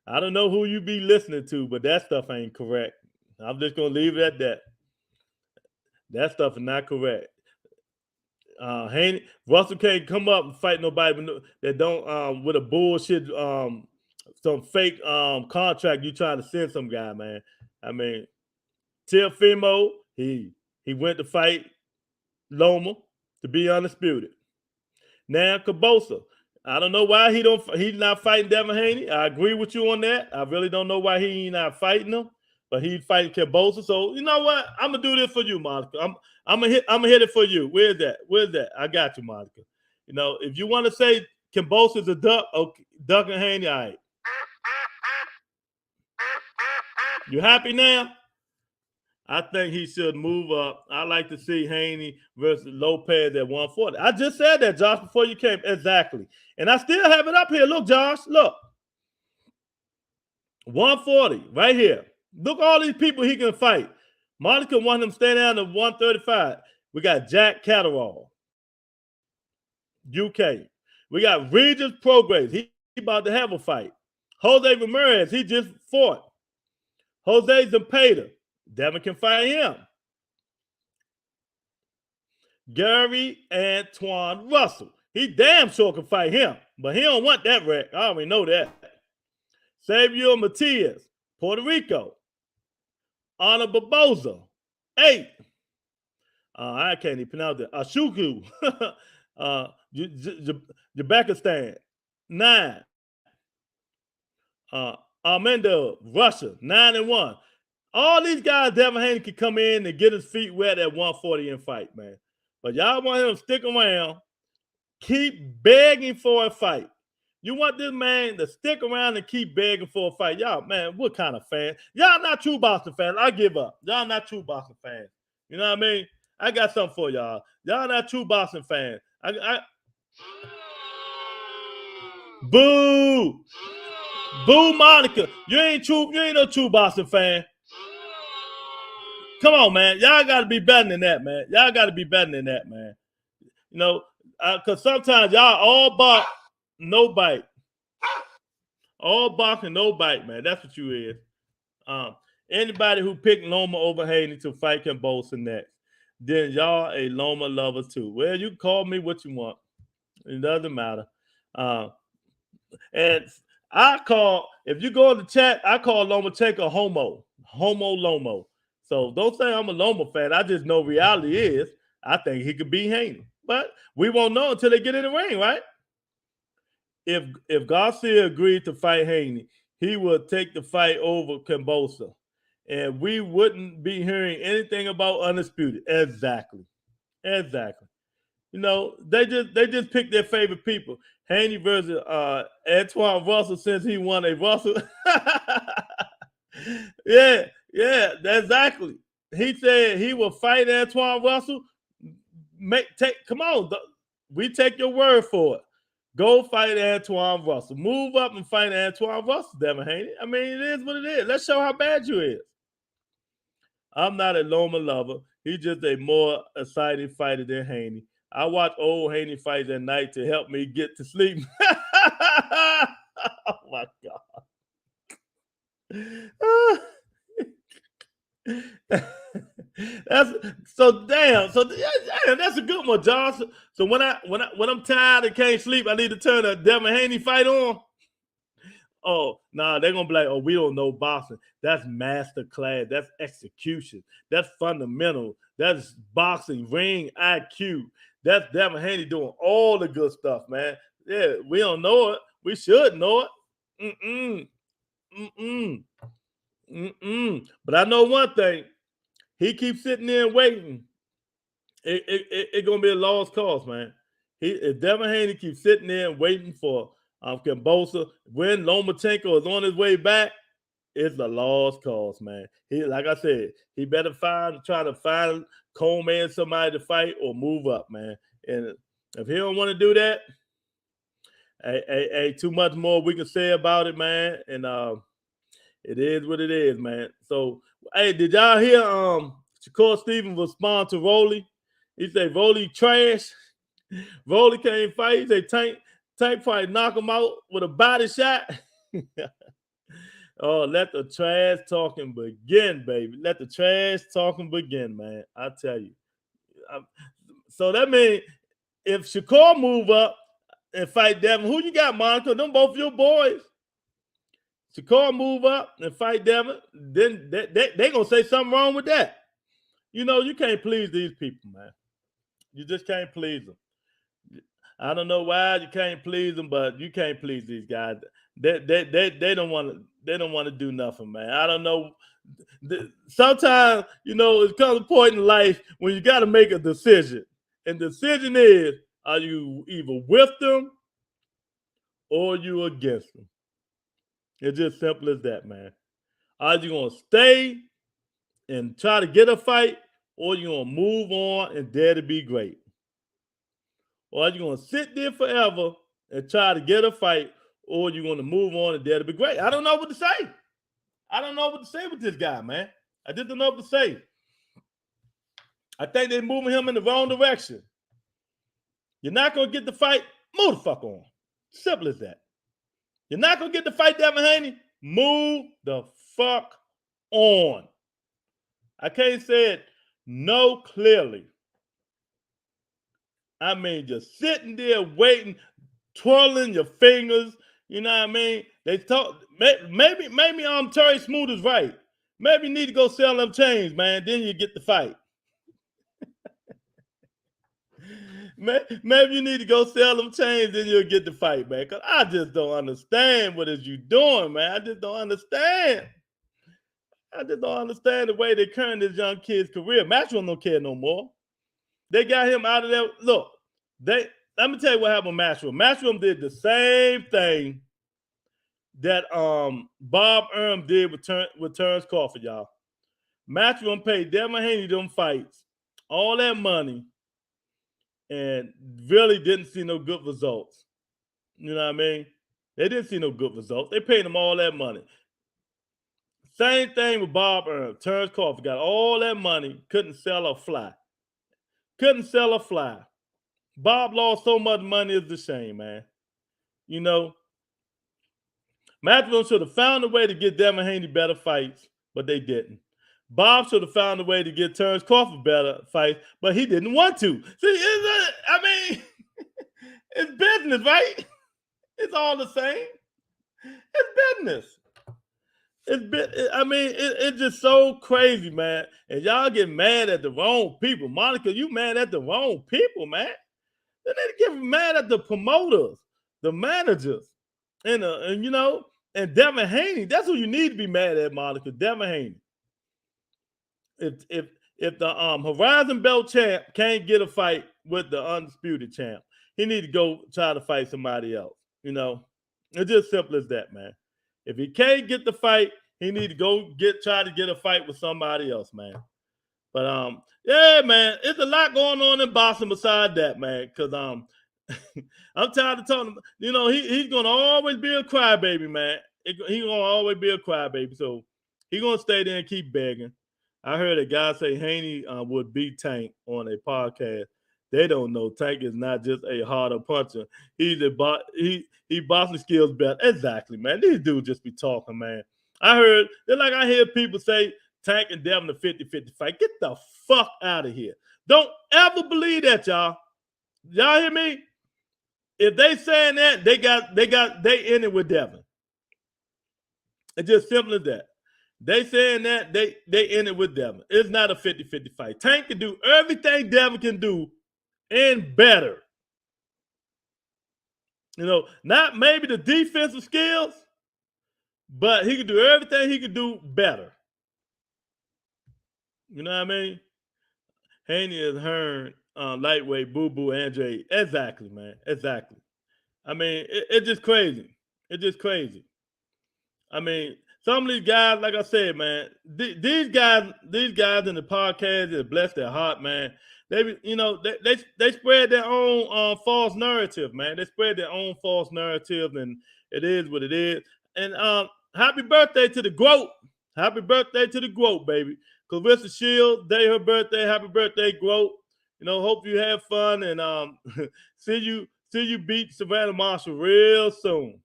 I don't know who you be listening to, but that stuff ain't correct. I'm just going to leave it at that. That stuff is not correct. Haney, Russell can't come up and fight nobody that don't, with a bullshit, some fake contract you trying to send some guy, man. I mean, Teofimo, he went to fight Loma to be undisputed. Now Kambosos, I don't know why he's not fighting Devin Haney. I agree with you on that. I really don't know why he's not fighting him, but he's fighting Kambosos. So you know what? I'm gonna do this for you, Monica. I'm gonna hit it for you. Where's that? I got you, Monica. You know, if you want to say Kambosos is a duck, okay, Duck and Haney, all right. You happy now? I think he should move up. I like to see Haney versus Lopez at 140. I just said that, Josh, before you came. Exactly. And I still have it up here. Look, Josh, look. 140 right here. Look all these people he can fight. Monica want him to stay down to 135. We got Jack Catterall, UK. We got Regis Prograis. He about to have a fight. Jose Ramirez, he just fought. Jose Zepeda. Devin can fight him. Gary Antoine Russell. He damn sure can fight him, but he don't want that wreck. I already know that. Xavier Matias, Puerto Rico. Ana Barboza, 8. I can't even pronounce it. Ashuku, Uzbekistan, 9. Armando, Russia, 9-1. All these guys, Devin Haney can come in and get his feet wet at 140 and fight, man. But y'all want him to stick around, keep begging for a fight. You want this man to stick around and keep begging for a fight. Y'all, man, what kind of fans? Y'all not true Boston fans. I give up. Y'all not true Boston fans. You know what I mean? I got something for y'all. Y'all not true Boston fans. Boo! Boo, Monica. You ain't no true Boston fan. Come on, man. Y'all got to be better than that, man. Y'all got to be better than that, man. You know, because sometimes y'all all bark, no bite. All bark and no bite, man. That's what you is. Anybody who picked Loma over Haney to fight Kambosos next, then y'all a Loma lover too. Well, you can call me what you want. It doesn't matter. And if you go in the chat, I call Lomachenko Homo Lomo. So don't say I'm a Loma fan. I just know reality is I think he could beat Haney. But we won't know until they get in the ring, right? If Garcia agreed to fight Haney, he would take the fight over Kambosos. And we wouldn't be hearing anything about Undisputed. Exactly. You know, they just pick their favorite people. Haney versus Antoine Russell, since he won a Russell. Yeah, exactly. He said he will fight Antoine Russell. Come on, we take your word for it. Go fight Antoine Russell. Move up and fight Antoine Russell, Devin Haney. I mean, it is what it is. Let's show how bad you is. I'm not a Loma lover. He's just a more exciting fighter than Haney. I watch old Haney fights at night to help me get to sleep. Oh, my God. That's a good one, Josh. So when I'm tired and can't sleep, I need to turn a Devin Haney fight on. Oh, nah, they're gonna be like, oh, we don't know boxing. That's master class. That's execution. That's fundamental. That's boxing, ring IQ. That's Devin Haney doing all the good stuff, man. Yeah, we don't know it. We should know it. Mm-mm. Mm-mm. Mm-mm. But I know one thing. He keeps sitting there and waiting. It's gonna be a lost cause, man. If Devin Haney keeps sitting there and waiting for Kambosos, when Lomachenko is on his way back, it's a lost cause, man. He, like I said, he better try to find Coleman somebody to fight or move up, man. And if he don't want to do that, hey, too much more we can say about it, man. And it is what it is, man. So, hey, did y'all hear Shakur Stevens respond to Rolly? He said Rolly trash. Rolly can't fight. He said Tank probably knock him out with a body shot. Oh, let the trash talking begin, baby. Let the trash talking begin, man. I tell you. So that means if Shakur move up and fight Devin, who you got, Monica? Them both your boys. Shakur move up and fight Devin, then they gonna say something wrong with that. You know, you can't please these people, man. You just can't please them. I don't know why you can't please them, but you can't please these guys. They don't want to do nothing, man. I don't know. Sometimes, you know, it comes a point in life when you got to make a decision, and the decision is: are you either with them or you against them? It's just simple as that, man. Are you gonna stay and try to get a fight, or you gonna move on and dare to be great? Or are you gonna sit there forever and try to get a fight, or you gonna move on and dare to be great? I don't know what to say. I don't know what to say with this guy, man. I just don't know what to say. I think they're moving him in the wrong direction. You're not gonna get the fight, move the fuck on. Simple as that. You're not gonna get the fight, Devin Haney. Move the fuck on. I can't say it no clearly. I mean, just sitting there waiting, twirling your fingers. You know what I mean? They talk. Maybe Terry Smooth is right. Maybe you need to go sell them chains, man. Then you get the fight. Maybe you need to go sell them chains, then you'll get the fight, man. Cause I just don't understand what is you doing, man. I just don't understand. I just don't understand the way they're current this young kid's career. Matchroom don't care no more. They got him out of there. Look, let me tell you what happened with Matchroom. Matchroom did the same thing that Bob Erm did with Terrence Crawford, y'all. Matchroom paid Devin Haney them fights, all that money, and really didn't see no good results. You know what I mean? They didn't see no good results. They paid him all that money. Same thing with Bob Erm. Terrence Crawford got all that money, couldn't sell a fly. Couldn't sell a fly. Bob lost so much money, it's a shame, man. You know, Matchroom should have found a way to get Devin Haney better fights, but they didn't. Bob should have found a way to get Terrence Crawford better fights, but he didn't want to. See, I mean, it's business, right? It's all the same. It's business. It's just so crazy, man. And y'all get mad at the wrong people. Monica, you mad at the wrong people, man. They need to get mad at the promoters, the managers, and you know, and Devin Haney. That's who you need to be mad at, Monica. Devin Haney. If the Horizon Belt champ can't get a fight with the undisputed champ, he need to go try to fight somebody else. You know, it's just simple as that, man. If he can't get the fight, he need to go try to get a fight with somebody else, man. But yeah, man, it's a lot going on in boxing beside that, man. Cause I'm tired of talking. You know, he's gonna always be a crybaby, man. He's gonna always be a crybaby. So he's gonna stay there and keep begging. I heard a guy say Haney would beat Tank on a podcast. They don't know Tank is not just a harder puncher. He boxing skills better. Exactly, man. These dudes just be talking, man. I hear people say Tank and Devin a 50-50 fight. Get the fuck out of here. Don't ever believe that, y'all. Y'all hear me? If they saying that, they in it with Devin. It's just simple as that. They saying that they in it with Devin. It's not a 50-50 fight. Tank can do everything Devin can do and better. You know, not maybe the defensive skills, but he can do everything he can do better. You know what I mean? Haney is Hearn, lightweight, Boo Boo, Andre. Exactly, man. Exactly. I mean, it's just crazy. It's just crazy. I mean, some of these guys, like I said, man, these guys in the podcast that bless their heart, man. They spread their own false narrative, man. They spread their own false narrative, and it is what it is. And happy birthday to the GOAT. Happy birthday to the GOAT, baby. Clarissa Shields, day her birthday. Happy birthday, GOAT. You know, hope you have fun, and see you beat Savannah Marshall real soon.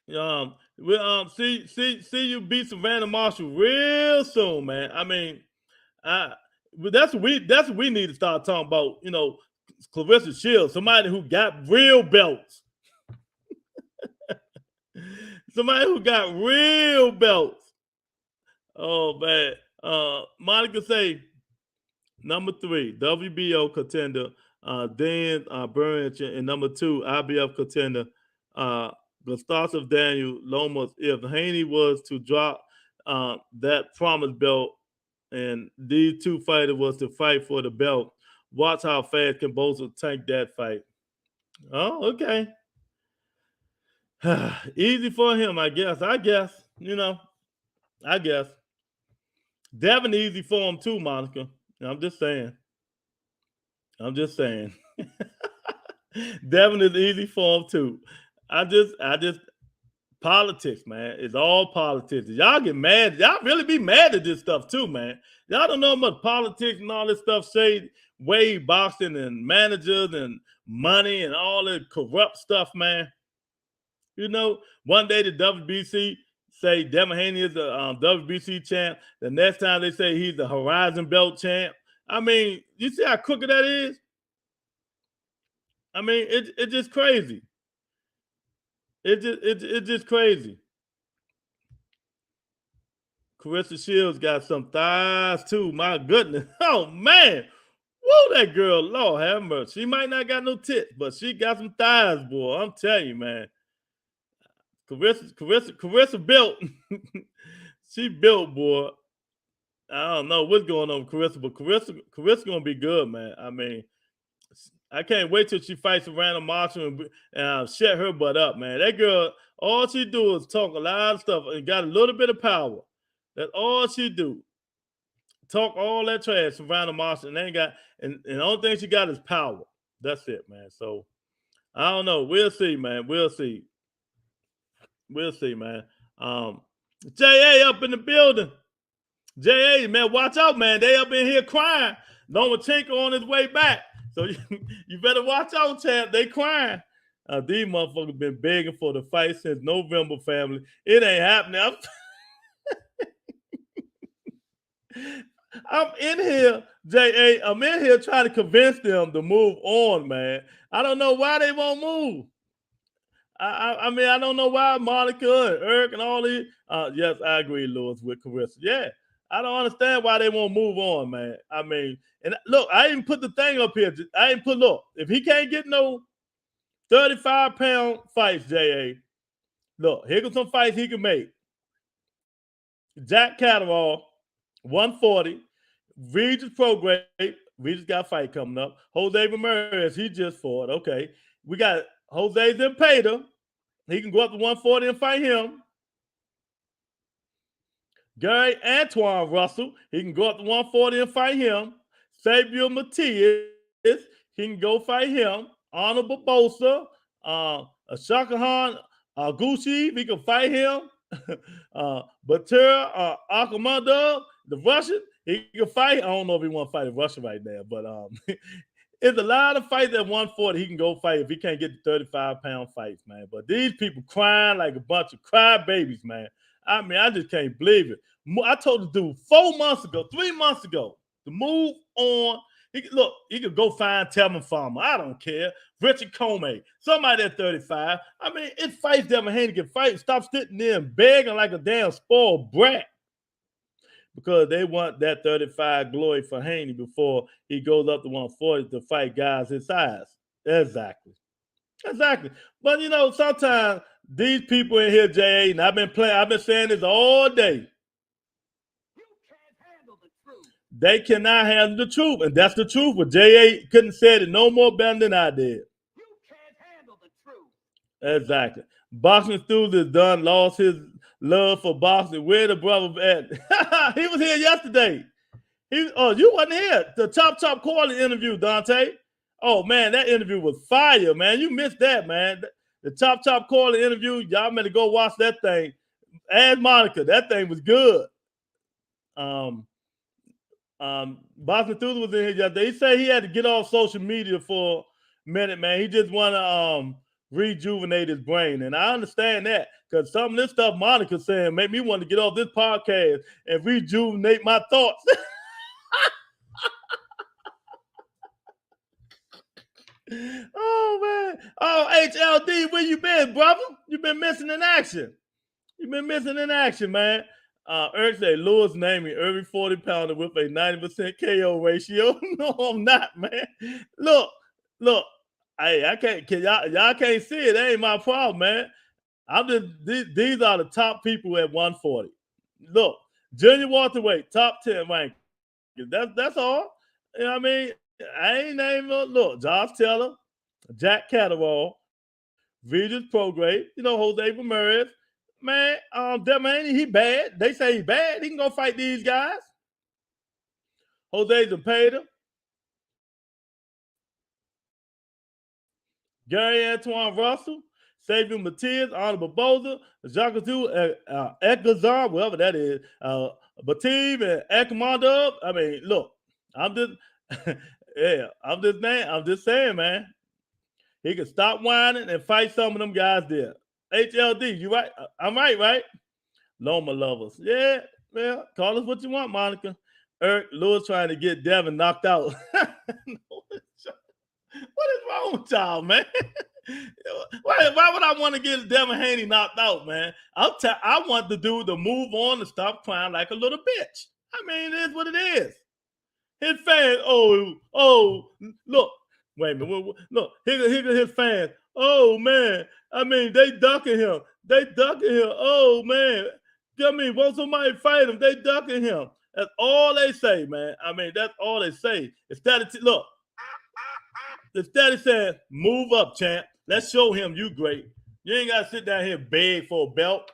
We'll see you beat Savannah Marshall real soon, man. I mean, that's what we need to start talking about. You know, Clarissa Shields, somebody who got real belts, somebody who got real belts. Oh man, Monica say number 3 WBO contender, Dan Burns, and number 2 IBF contender, Gustav Daniel Loma. If Haney was to drop that promised belt and these two fighters was to fight for the belt, watch how fast Kambosos tank that fight. Oh, okay. Easy for him, I guess. You know, I guess. Devin easy for him too, Monica. I'm just saying. Devin is easy for him too. I just politics, man. It's all politics. Y'all get mad. Y'all really be mad at this stuff too, man. Y'all don't know much politics and all this stuff. Say Wade boxing and managers and money and all that corrupt stuff, man. You know, one day the WBC say Devin Haney is a WBC champ. The next time they say he's the Horizon Belt champ. I mean, you see how crooked that is? I mean, it's just crazy. It's just crazy. Clarissa Shields got some thighs too. My goodness. Oh man. Whoa, that girl, Lord have mercy. She might not got no tits, but she got some thighs, boy. I'm telling you, man. Clarissa built. She built, boy. I don't know what's going on with Clarissa, but Clarissa gonna be good, man. I mean, I can't wait till she fights Savannah Marshall and shut her butt up, man. That girl, all she do is talk a lot of stuff and got a little bit of power. That's all she do. Talk all that trash, Savannah Marshall, and ain't got, and the only thing she got is power. That's it, man. So I don't know. We'll see, man. We'll see, man. JA up in the building. JA, man, watch out, man. They up in here crying. Lomachenko on his way back. So you better watch out, champ. They crying. These motherfuckers been begging for the fight since November, family. It ain't happening. I'm in here, JA. I'm in here trying to convince them to move on, man. I don't know why they won't move. I mean, I don't know why Monica and Eric and all these. Yes, I agree, Lewis, with Carissa. Yeah, I don't understand why they won't move on, man. I mean, and look, I didn't put the thing up here. I didn't put, look, if he can't get no 35-pound fights, JA, look, here goes some fights he can make. Jack Catterall, 140. Regis Prograde. Regis got a fight coming up. Jose Ramirez, he just fought. Okay. We got Jose Zepeda. He can go up to 140 and fight him. Gary Antoine Russell, he can go up to 140 and fight him. Samuel Matias, he can go fight him. Arnold Barbosa, Shakahan Agushi, he can fight him. Batura Akamanda, the Russian, he can fight. I don't know if he want to fight a Russian right now, but it's a lot of fights at 140 he can go fight if he can't get the 35-pound fights, man. But these people crying like a bunch of crybabies, man. I mean, I just can't believe it. I told the dude 3 months ago, to move on. He could go find Tevin Farmer. I don't care. Richard Comey, somebody at 35. I mean, it fights Devin Haney can fight. Stop sitting there and begging like a damn spoiled brat. Because they want that 35 glory for Haney before he goes up to 140 to fight guys his size. Exactly. But sometimes these people in here, J.A., and I've been saying this all day. They cannot handle the truth, and that's the truth. But J.A. couldn't say it no more better than I did. You can't handle the truth. Exactly. Boxing enthusiast done lost his love for boxing. Where the brother at? He was here yesterday. You wasn't here. The Top Quality interview, Dante. Oh man, that interview was fire, man. You missed that, man. The Top Quality interview. Y'all better go watch that thing. Ask Monica. That thing was good. Boxing Enthusiast was in here yesterday. He said he had to get off social media for a minute, man. He just want to rejuvenate his brain. And I understand that because some of this stuff Monica's saying made me want to get off this podcast and rejuvenate my thoughts. Oh, man. Oh, HLD, where you been, brother? You've been missing in action. Man. Eric said, Lewis named me every 40-pounder with a 90% KO ratio. No, I'm not, man. Look. Hey, I can't. Y'all can't see it. That ain't my problem, man. I'm just. These are the top people at 140. Look, junior welterweight, top 10 rank. That's all. You know what I mean? I ain't naming. Look, Josh Taylor, Jack Catterall, Regis Prograde. Jose Ramirez. Man, Devin Haney, he bad. They say he bad. He can go fight these guys. Jose Zepeda, Gary Antoine Russell, Xavier Matias, Arnold Barboza, Jacques Ekazar, whatever that is, Batib and Ekmondov. I mean, look, I'm just saying, man. He can stop whining and fight some of them guys there. HLD, you right? I'm right? Loma lovers. Yeah, well, call us what you want, Monica. Eric Lewis trying to get Devin knocked out. What is wrong with y'all, man? Why would I want to get Devin Haney knocked out, man? I want the dude to move on and stop crying like a little bitch. I mean, it is what it is. His fans, look, wait a minute, look, his fans, oh man, I mean, they ducking him. Oh man, I mean, won't somebody fight him? They ducking him. That's all they say, man. I mean, that's all they say. Instead of saying, move up, champ. Let's show him you great. You ain't got to sit down here and beg for a belt.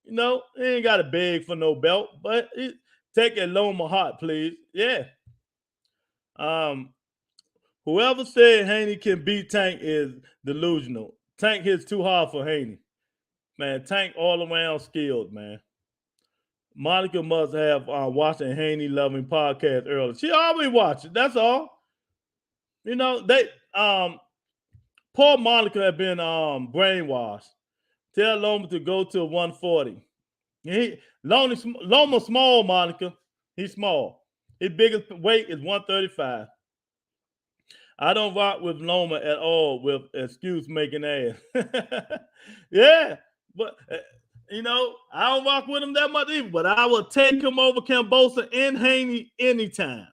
You ain't got to beg for no belt. But take a Loma heart, please. Yeah. Whoever said Haney can beat Tank is delusional. Tank hits too hard for Haney. Man, Tank all around skilled, man. Monica must have watched a Haney loving podcast earlier. She always watches. That's all. Poor Monica had been brainwashed. Tell Loma to go to 140. Loma small, Monica. He's small. His biggest weight is 135. I don't rock with Loma at all with excuse making ass. Yeah, but I don't rock with him that much either. But I will take him over Kambosos and Haney anytime,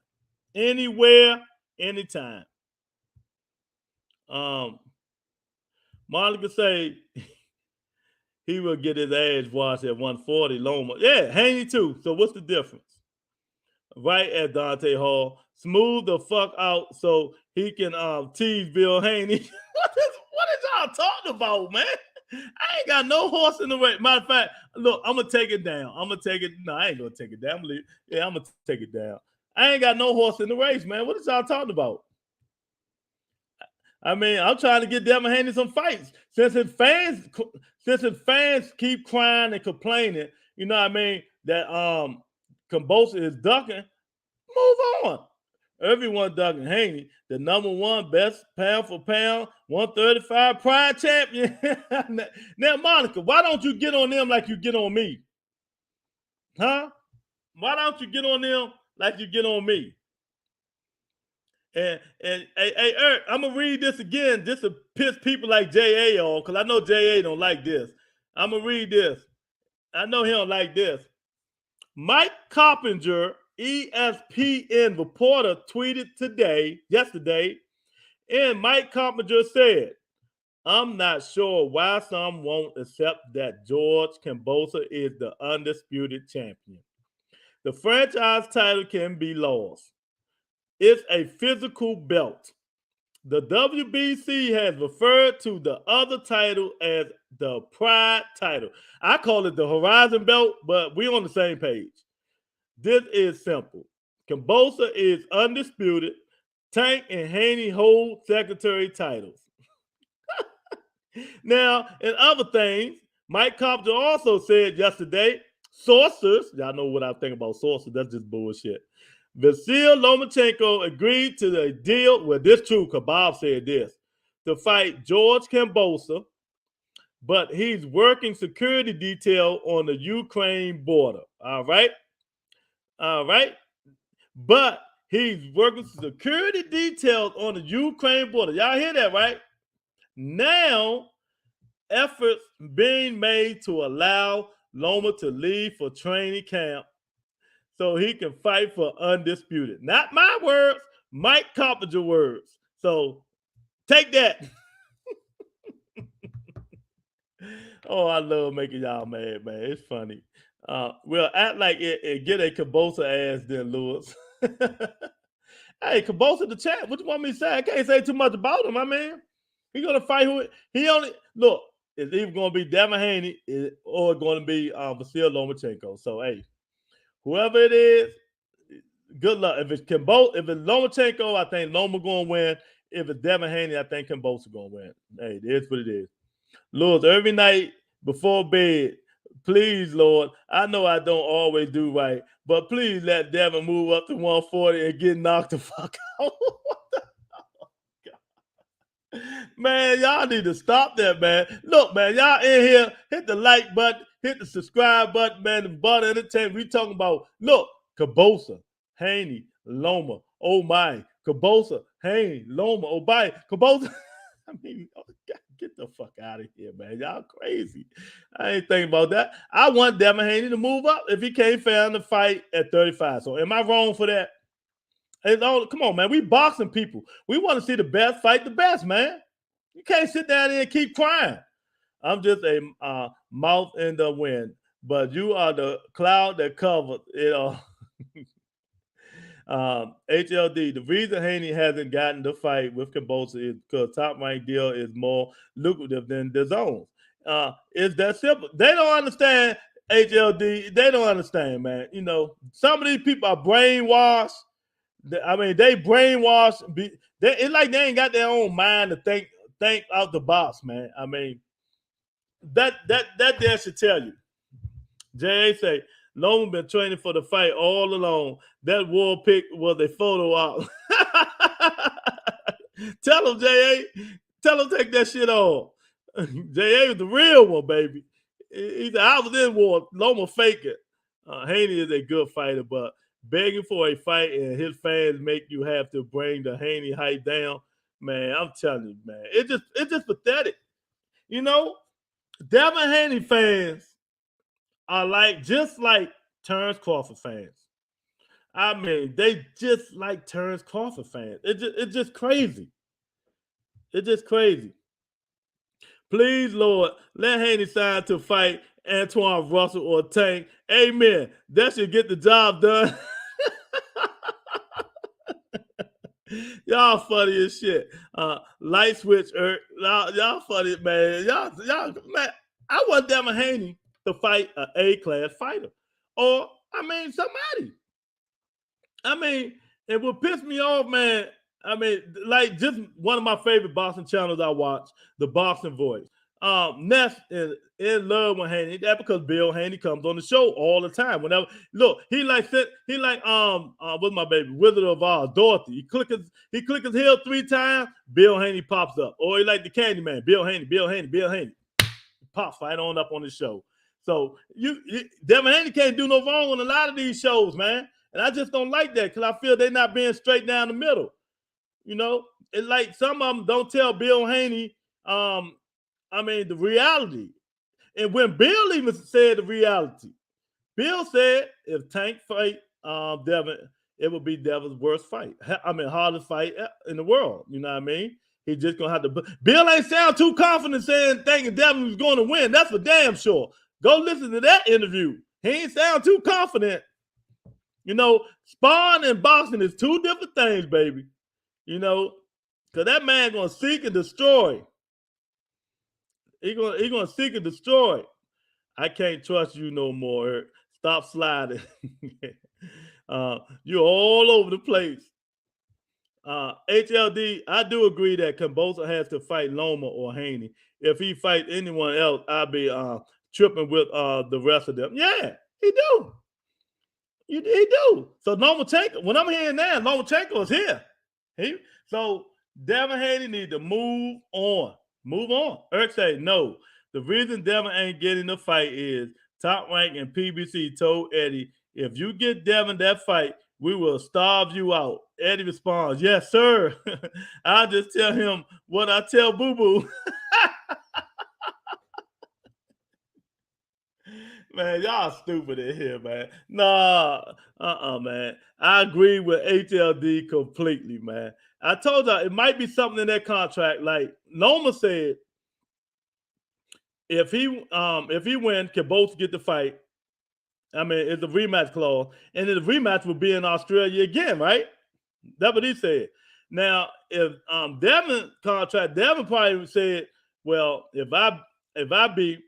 anywhere, anytime. Monica say he will get his ass washed at 140. Loma, yeah, Haney too. So what's the difference? Right at Dante Hall, smooth the fuck out so he can tease Bill Haney. What is y'all talking about, man? I ain't got no horse in the race. Matter of fact, look, I'm gonna take it down. No, I ain't gonna take it down. I'm gonna take it down. I ain't got no horse in the race, man. What is y'all talking about? I mean, I'm trying to get Devin Haney some fights. Since his fans keep crying and complaining, you know what I mean, that Kambosos is ducking, move on. Everyone ducking Haney, the number one best pound for pound, 135 pride champion. Now, Monica, why don't you get on them like you get on me? Huh? Why don't you get on them like you get on me? And hey, Eric, I'm gonna read this again just to piss people like JA off, because I know JA don't like this. I'm gonna read this. I know he don't like this. Mike Coppinger, ESPN reporter, tweeted yesterday, and Mike Coppinger said, I'm not sure why some won't accept that George Kambosos is the undisputed champion. The franchise title can be lost. It's a physical belt. The WBC has referred to the other title as the Pride title. I call it the Horizon belt, but we're on the same page. This is simple. Kambosos is undisputed. Tank and Haney hold secretary titles. Now, in other things, Mike Coppinger also said yesterday, sources, y'all know what I think about sources, that's just bullshit. Vasyl Lomachenko agreed to the deal, well, this true, because Bob said this, to fight George Kambosos, but he's working security detail on the Ukraine border. All right? But he's working security details on the Ukraine border. Y'all hear that, right? Now, efforts being made to allow Loma to leave for training camp so he can fight for undisputed. Not my words, Mike Coppinger words. So take that. Oh, I love making y'all mad, man. It's funny. Well, act like it get a Kambosos ass then, Lewis. Hey, Kambosos the champ. What you want me to say? I can't say too much about him, my man. He gonna fight who he only look. It's either gonna be Devin Haney or going to be Vasyl Lomachenko. So hey, whoever it is, good luck. If it's Lomachenko, I think Loma gonna win. If it's Devin Haney, I think Kambosos gonna win. Hey, it is what it is. Lord, every night before bed, please, Lord, I know I don't always do right, but please let Devin move up to 140 and get knocked the fuck out. Man, y'all need to stop that, man. Look, man, y'all in here, hit the like button, hit the subscribe button, man. The Butter Entertainment. We talking about, look, Kambosos, Haney, Loma, oh my, Kambosos, Haney, Loma, oh my, Kambosos. I mean, oh God, get the fuck out of here, man. Y'all crazy. I ain't thinking about that. I want Devin Haney to move up if he can't find the fight at 35. So am I wrong for that? Come on, man. We boxing people. We want to see the best fight the best, man. You can't sit down there and keep crying. I'm just a mouth in the wind, but you are the cloud that covered it all. HLD, the reason Haney hasn't gotten the fight with Kambosos is because Top Rank deal is more lucrative than the zones. It's that simple. They don't understand, HLD. They don't understand, man. You know, some of these people are brainwashed. I mean, they brainwashed. It's like they ain't got their own mind to think out the box, man. I mean, that there should tell you. J.A. say, Loma been training for the fight all along. That war pick was a photo op. Tell him, J.A. Tell him take that shit off. J.A. was the real one, baby. He said, I was in war. Loma fake it. Haney is a good fighter, but begging for a fight and his fans make you have to bring the Haney hype down. Man, I'm telling you, man. It's just pathetic. You know, Devin Haney fans are just like Terrence Crawford fans. I mean, they just like Terrence Crawford fans. It's just crazy. It's just crazy. Please, Lord, let Haney sign to fight Antoine Russell or Tank. Amen. That should get the job done. Y'all funny as shit. Light switch, y'all funny, man. Y'all, man. I want Devin Haney to fight an A-class fighter, or I mean somebody. I mean, it would piss me off, man. I mean, like just one of my favorite boxing channels I watch, The Boxing Voice. Ness is in love with Haney. That's because Bill Haney comes on the show all the time. Whenever what's my baby, Wizard of Oz, Dorothy. He click his heel 3 times, Bill Haney pops up. Or he like the Candyman, Bill Haney. Pops right on up on the show. So Devin Haney can't do no wrong on a lot of these shows, man. And I just don't like that because I feel they're not being straight down the middle. You know, it's like some of them don't tell Bill Haney, the reality. And when Bill even said the reality, Bill said if Tank fight Devin, it would be Devin's worst fight. Hardest fight in the world. You know what I mean? He's just gonna have to. Bill ain't sound too confident thinking Devin was going to win. That's for damn sure. Go listen to that interview. He ain't sound too confident. You know, sparring and boxing is two different things, baby. You know, because that man gonna seek and destroy. He gonna seek and destroy. I can't trust you no more, Eric. Stop sliding. You're all over the place. HLD, I do agree that Kambosos has to fight Loma or Haney. If he fight anyone else, I'll be tripping with the rest of them. Yeah, he do. He do. So Lomachenko, when I'm hearing that, Lomachenko is here. So Devin Haney need to move on. Move on. Eric say no. The reason Devin ain't getting the fight is Top Rank and PBC told Eddie, if you get Devin that fight, we will starve you out. Eddie responds, yes, sir. I'll just tell him what I tell Boo Boo. Man, y'all stupid in here, man. Nah, man. I agree with HLD completely, man. I told y'all it might be something in that contract. Like Loma said, if he wins, can both get the fight. It's a rematch clause, and then the rematch will be in Australia again, right? That's what he said. Now, if Devin contract, Devin probably said, well, if I beat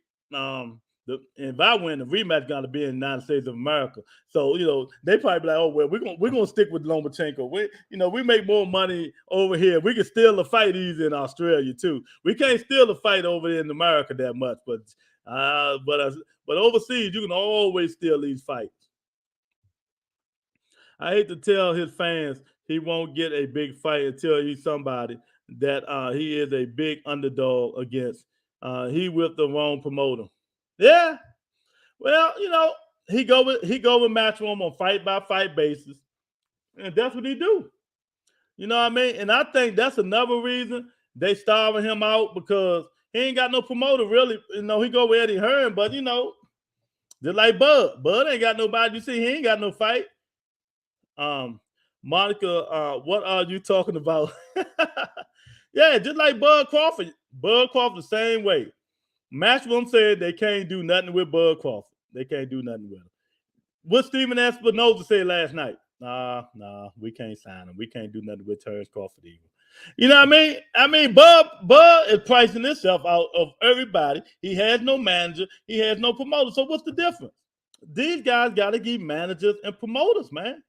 if I win, the rematch got to be in the United States of America. So they probably be like, oh well, we're gonna stick with Lomachenko. We make more money over here. We can steal a fight easy in Australia too. We can't steal a fight over in America that much, but overseas you can always steal these fights. I hate to tell his fans he won't get a big fight until he's somebody that he is a big underdog against. He with the wrong promoter. Yeah. Well, he go with Matchroom on fight by fight basis, and that's what he do. You know what I mean? And I think that's another reason they starving him out, because he ain't got no promoter really. He go with Eddie Hearn, but just like Bud. Bud ain't got nobody. You see, he ain't got no fight. Monica, what are you talking about? Yeah, just like Bud Crawford. Bud Crawford the same way. Matchroom said they can't do nothing with Bud Crawford. They can't do nothing with him. What Steven Espinoza said last night? Nah, we can't sign him. We can't do nothing with Terrence Crawford either. You know what I mean? Bud is pricing himself out of everybody. He has no manager. He has no promoter. So what's the difference? These guys got to give managers and promoters, man.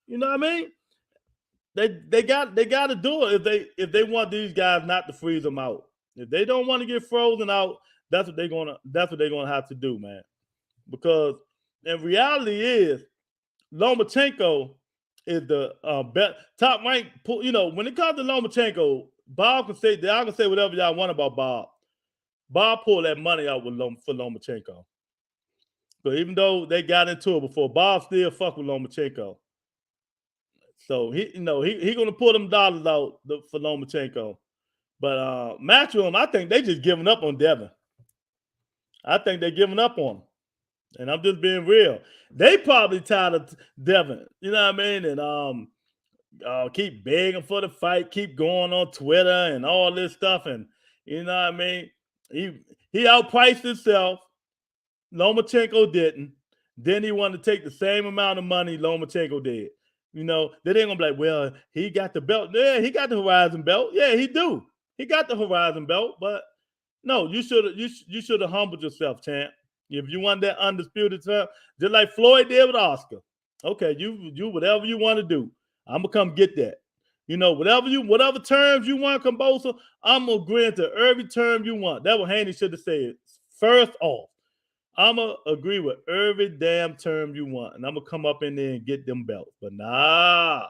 You know what I mean? They got to do it if they want these guys not to freeze them out. If they don't want to get frozen out, that's what they're gonna have to do, man. Because in reality is Lomachenko is the top rank. When it comes to Lomachenko, Bob can say y'all can say whatever y'all want about Bob. Bob pulled that money out for Lomachenko. So even though they got into it before, Bob still fuck with Lomachenko. So he gonna pull them dollars out for Lomachenko. But Matchroom, I think they just giving up on Devin. I think they're giving up on him. And I'm just being real. They probably tired of Devin. You know what I mean? And keep begging for the fight, keep going on Twitter and all this stuff. And you know what I mean? He outpriced himself. Lomachenko didn't. Then he wanted to take the same amount of money Lomachenko did. They ain't gonna be like, well, he got the belt. Yeah, he got the Horizon belt. Yeah, he do. He got the Horizon belt, but no, you should have humbled yourself, champ. If you want that undisputed champ, just like Floyd did with Oscar. Okay, you whatever you want to do. I'm gonna come get that. Whatever terms you want, Kambosos, I'm agreeing to every term you want. That's what Haney should have said. First off, I'm going to agree with every damn term you want, and I'm going to come up in there and get them belts. But nah,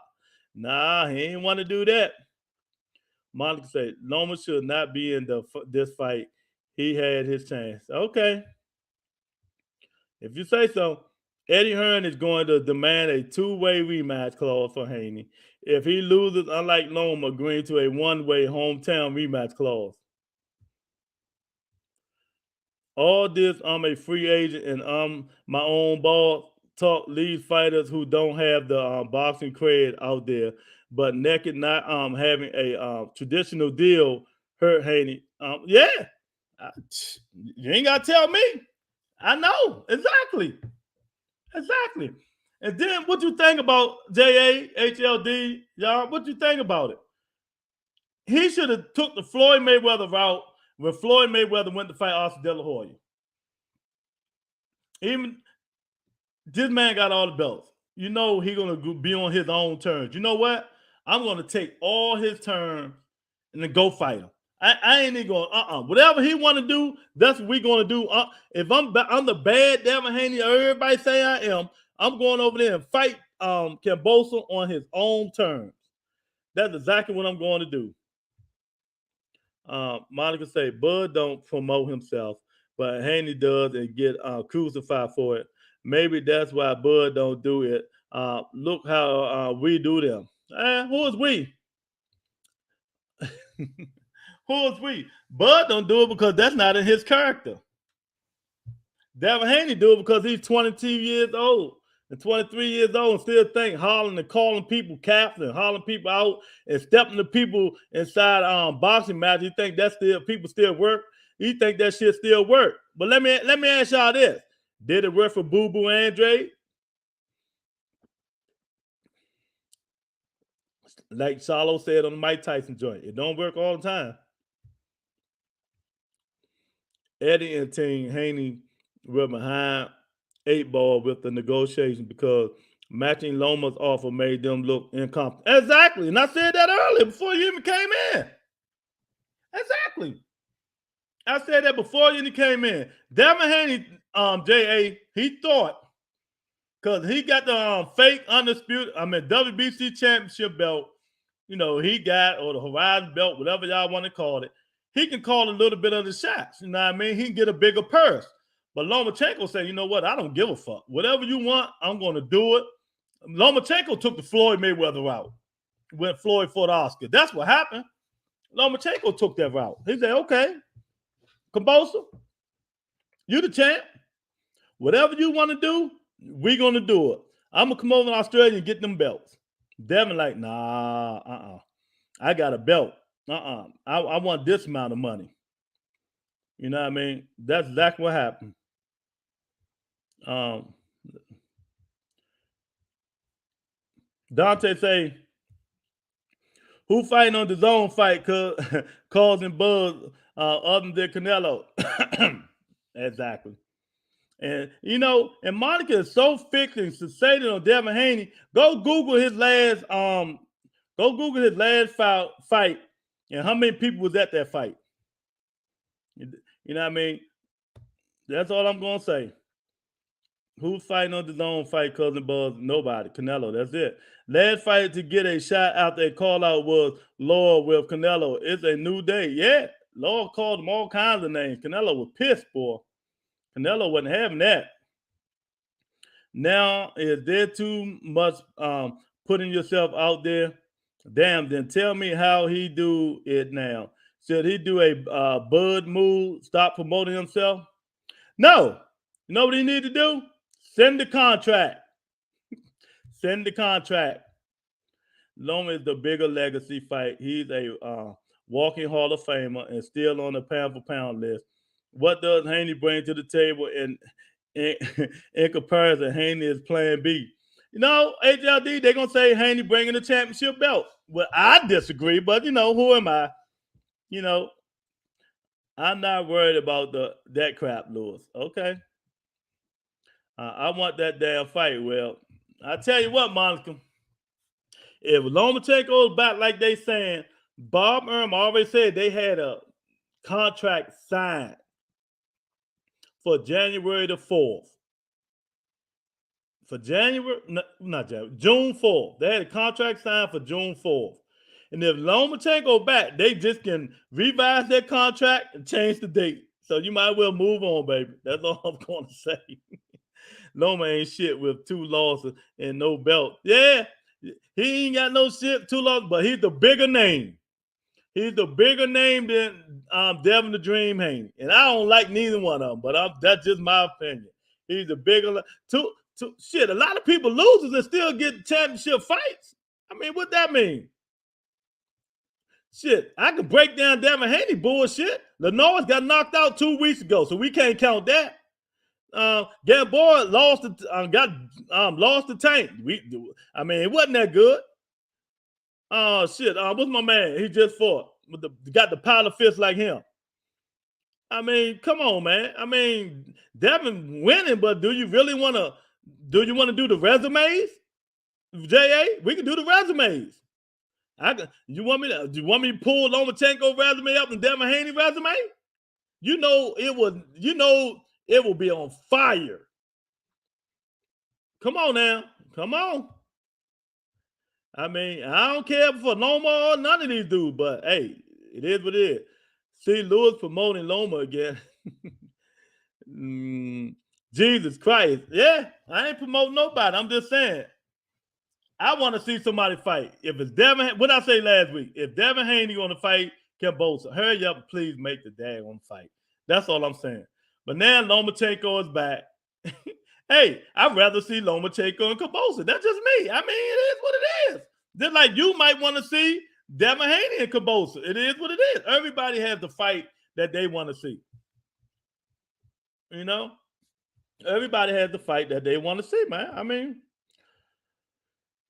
he ain't want to do that. Monica said, Loma should not be in this fight. He had his chance. Okay. If you say so, Eddie Hearn is going to demand a two-way rematch clause for Haney. if he loses, unlike Loma, agreeing to a one-way hometown rematch clause. All this, I'm a free agent and I'm my own ball talk leads fighters who don't have the boxing cred out there, but naked not having a traditional deal hurt Haney. Yeah, I, you ain't gotta tell me. I know exactly. And then what you think about JAHLD, y'all? What you think about it? He should have took the Floyd Mayweather route when Floyd Mayweather went to fight Oscar De La Hoya. Even this man got all the belts. You know he gonna be on his own terms. You know what? I'm gonna take all his terms and then go fight him. I ain't even going. Whatever he want to do, that's what we gonna do. If I'm the bad Devin Haney, everybody say I am. I'm going over there and fight Kambosos on his own terms. That's exactly what I'm going to do. Monica say Bud don't promote himself, but Haney does and get crucified for it. Maybe that's why Bud don't do it. Look how we do them. Who is we? Who is we? Bud don't do it because that's not in his character. Devin Haney do it because he's 22 years old and 23 years old and still think hollering and calling people caps and hollering people out and stepping to people inside boxing matches. You think that people still work? You think that shit still work? But let me ask y'all this: did it work for Boo Boo Andre? Like Charlo said on the Mike Tyson joint, it don't work all the time. Eddie and Team Haney were behind 8 Ball with the negotiation because matching Loma's offer made them look incompetent. Exactly. And I said that earlier before you even came in. Exactly. I said that before you even came in. Devin Haney, J.A., he thought, because he got the fake undisputed, WBC championship belt, he got, or the Horizon belt, whatever y'all want to call it. He can call a little bit of the shots. You know what I mean? He can get a bigger purse. But Lomachenko said, you know what? I don't give a fuck. Whatever you want, I'm going to do it. Lomachenko took the Floyd Mayweather route when Floyd fought Oscar. That's what happened. Lomachenko took that route. He said, okay, Kambosos, you the champ. Whatever you want to do, we're going to do it. I'm going to come over to Australia and get them belts. Devin like, nah, I got a belt. I want this amount of money. You know what I mean? That's exactly what happened. Dante say, who fighting on the zone fight causing buzz other than Canelo? Exactly. And and Monica is so fixing to say on Devin Haney. Go Google his last fight and how many people was at that fight. You know what I mean? That's all I'm gonna say. Who's fighting on the zone fight causing buzz? Nobody. Canelo. That's it. Last fight to get a shot after a call out was Law with Canelo. It's a new day. Yeah. Law called him all kinds of names. Canelo was pissed, boy. Canelo wasn't having that. Now, is there too much putting yourself out there? Damn, then tell me how he do it now. Should he do a Bud move, stop promoting himself? No. You know what he need to do? Send the contract. Send the contract. Loma is the bigger legacy fight. He's a walking Hall of Famer and still on the pound for pound list. What does Haney bring to the table in comparison? Haney is plan B. HLD, they're going to say Haney bringing the championship belt. Well, I disagree, but, who am I? I'm not worried about that crap, Lewis. Okay. I want that damn fight. Well, I tell you what, Monica. If Lomachenko is back like they saying, Bob Erm already said they had a contract signed for January the 4th. For January, no, not January, June 4th. They had a contract signed for June 4th. And if Lomachenko back, they just can revise their contract and change the date. So you might well move on, baby. That's all I'm going to say. Loma ain't shit with 2 losses and no belt. Yeah, He ain't got no shit too long, but he's the bigger name. He's the bigger name than Devin the Dream Haney. And I don't like neither one of them, but that's just my opinion. He's the bigger. Shit, a lot of people loses and still get championship fights. I mean, what that mean? Shit, I can break down Devin Haney bullshit. Lenore's got knocked out 2 weeks ago, so we can't count that. Gamboa lost the tank. I mean, it wasn't that good. Oh shit! What's my man? He just fought got the powder fist like him. I mean, come on, man. I mean, Devin winning, but do you really want to? Do you want to do the resumes? JA, we can do the resumes. Do you want me to pull Lomachenko resume up and Devin Haney resume? You know it will be on fire. Come on now. Come on. I mean, I don't care for Loma or none of these dudes, but hey, it is what it is. See Lewis promoting Loma again. Jesus Christ. Yeah, I ain't promoting nobody. I'm just saying. I want to see somebody fight. If it's Devin, what I say last week, if Devin Haney going to fight Kambosos, hurry up and please make the daggone fight. That's all I'm saying. But now Lomachenko is back. Hey, I'd rather see Lomachenko and Kambosos. That's just me. I mean, it is what it is. Just like you might want to see Devin Haney and Kambosos. It is what it is. Everybody has the fight that they want to see. You know? Everybody has the fight that they want to see, man. I mean,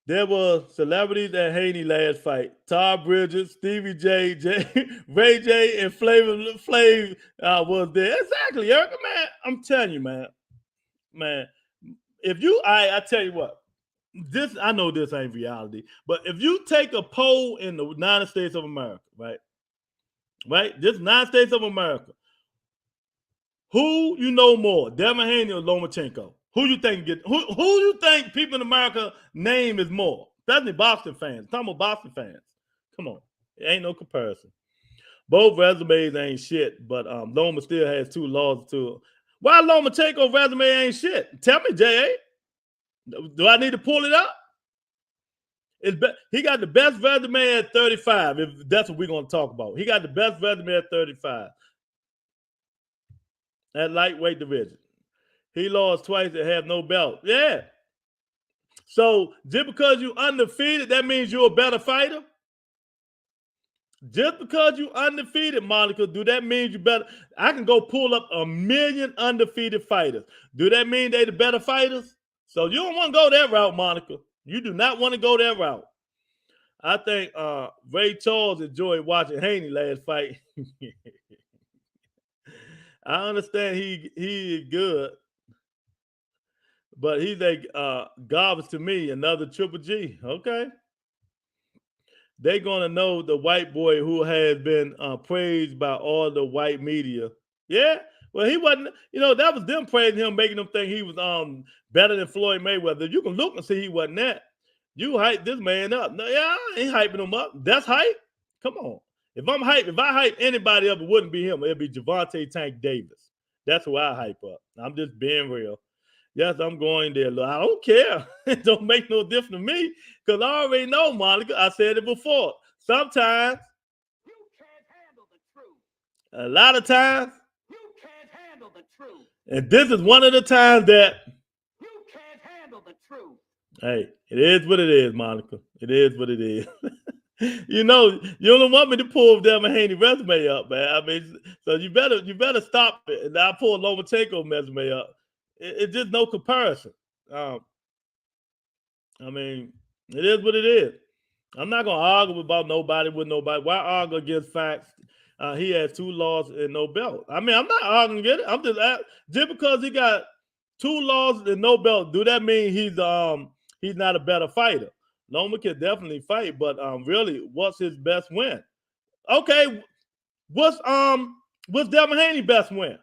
there were celebrities at Haney last fight. Todd Bridges, Stevie J, Ray J, and Flavor Flav was there. Exactly, Erica, man. I'm telling you, man. If you, I tell you what, I know this ain't reality, but if you take a poll in the United States of America, right, this United States of America, who you know more, Devin Haney or Lomachenko? Who you think who you think people in America name is more? Especially Boston fans. I'm talking about Boston fans. Come on, it ain't no comparison. Both resumes ain't shit, but Loma still has 2 losses to. Why Lomachenko resume ain't shit? Tell me, J.A. Do I need to pull it up? He got the best resume at 35, if that's what we're going to talk about. He got the best resume at 35. At lightweight division. He lost twice and have no belt. Yeah. So just because you undefeated, that means you're a better fighter? Just because you undefeated, Monica, do that mean you better? I can go pull up 1 million undefeated fighters. Do that mean they the better fighters? So you don't want to go that route, Monica. You do not want to go that route. I think Ray Charles enjoyed watching Haney last fight. I understand he is good, but he's a garbage to me, another Triple G. Okay. They're going to know the white boy who has been praised by all the white media. Yeah. Well, he wasn't, that was them praising him, making them think he was better than Floyd Mayweather. You can look and see he wasn't that. You hype this man up. No, yeah, I ain't hyping him up. That's hype. Come on. If I hype anybody up, it wouldn't be him. It'd be Javante Tank Davis. That's who I hype up. I'm just being real. Yes, I'm going there. I don't care. It don't make no difference to me because I already know, Monica. I said it before. Sometimes you can't handle the truth. A lot of times you can't handle the truth. And this is one of the times that you can't handle the truth. Hey, it is what it is, Monica. It is what it is. You don't want me to pull Devin Haney resume up, man. I mean, so you better stop it. And I'll pull Lomachenko resume up. It's just no comparison. I mean, it is what it is. I'm not gonna argue about nobody with nobody. Why argue against facts? He has 2 losses and no belt. I mean, I'm not arguing against it. I'm just because he got 2 losses and no belt. Do that mean he's not a better fighter? Loma can definitely fight, but really, what's his best win? Okay, what's Devin Haney's best win?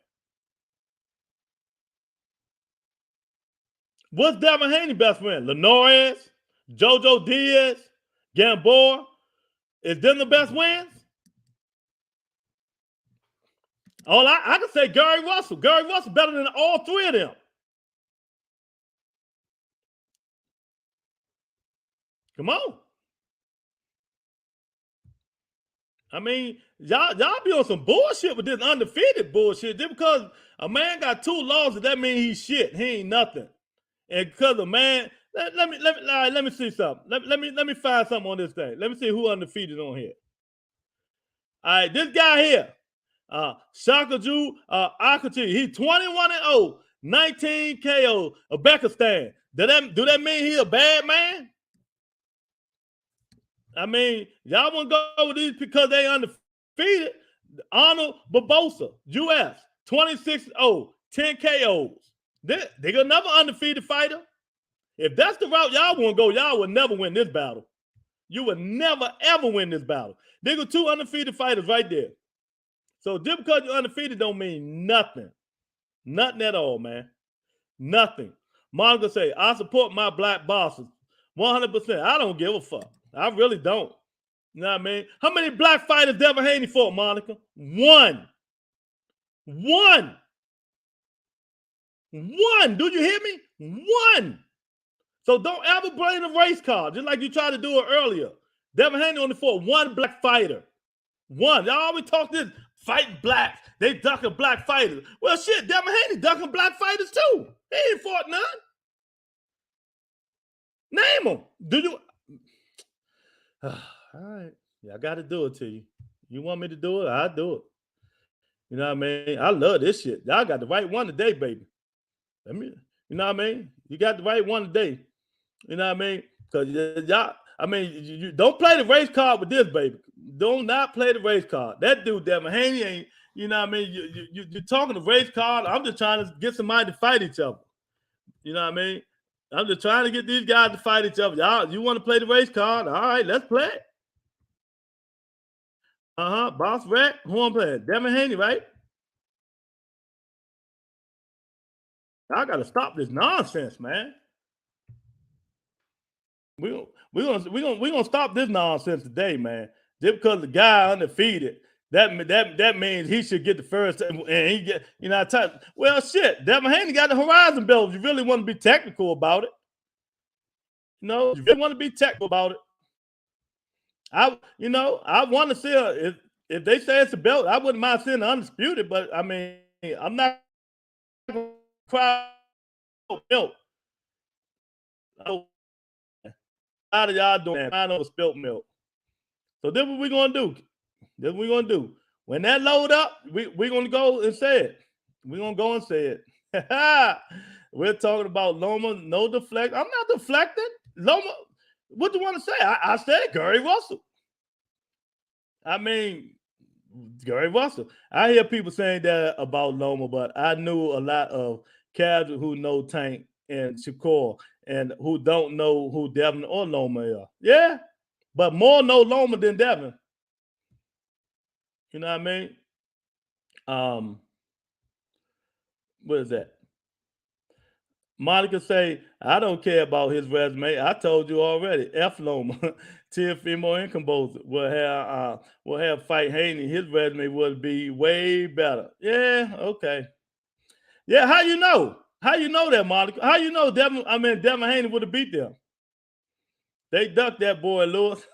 What's Devin Haney's best win? Linares, JoJo Diaz, Gamboa. Is them the best wins? All I can say Gary Russell. Gary Russell better than all 3 of them. Come on. I mean, y'all be on some bullshit with this undefeated bullshit. Just because a man got 2 losses, that means he's shit. He ain't nothing. And because a man, let me see something. Let me find something on this thing. Let me see who undefeated on here. All right, this guy here, Shakaju Akachi, he's 21-0, 19 KO, Uzbekistan. Do that mean he a bad man? I mean, y'all want to go with these because they undefeated. Arnold Barbosa, US, 26-0, 10 KOs. They got another undefeated fighter. If that's the route y'all want to go, y'all would never win this battle. You would never, ever win this battle. They got 2 undefeated fighters right there. So just because you're undefeated don't mean nothing. Nothing at all, man. Nothing. Monica say, I support my black bosses. 100%. I don't give a fuck. I really don't. You know what I mean? How many black fighters Devin Haney fought, Monica? 1. 1. 1. Do you hear me? 1. So don't ever blame the race card, just like you tried to do it earlier. Devin Haney only fought 1 black fighter. 1. Y'all always talk this fighting blacks. They ducking black fighters. Well, shit, Devin Haney ducking black fighters too. He ain't fought none. Name them. Do you? All right. Yeah, I got to do it to you. You want me to do it? I'll do it. You know what I mean? I love this shit. Y'all got the right one today, baby. You know what I mean? You got the right one today. You know what I mean? Because y'all, I mean, you don't play the race card with this, baby. Do not play the race card. That dude, Devin Haney, ain't, you know what I mean? You're talking the race card. I'm just trying to get somebody to fight each other. You know what I mean? I'm just trying to get these guys to fight each other. Y'all, you want to play the race card? All right, let's play it. Boss Rat, who I'm playing? Devin Haney, right? I got to stop this nonsense, man. We're gonna stop this nonsense today, man. Just because the guy undefeated, that means he should get the first, and he get, you know, well, shit, Devin Haney got the Horizon belt. If you really want to be technical about it, you know, if you really want to be technical about it, I want to see if they say it's a belt, I wouldn't mind seeing the undisputed, but I mean, I'm not gonna cry milk. A lot of y'all doing that, crying over spilt milk. So this is what we're gonna do. This is what we're gonna do. When that load up, we're gonna go and say it. We're gonna go and say it. We're talking about Loma, no deflect. I'm not deflecting. Loma, what do you want to say? I said Gary Russell. I mean, Gary Russell. I hear people saying that about Loma, but I knew a lot of casuals who know Tank and Shakur and who don't know who Devin or Loma are. Yeah, but more know Loma than Devin. You know what I mean? What is that? Monica say, I don't care about his resume. I told you already. F Loma, Teofimo and Kambosos will have fight Haney. His resume would be way better. Yeah, okay. Yeah, how you know? How you know that, Monica? How you know Devin Haney would have beat them? They ducked that boy, Lewis.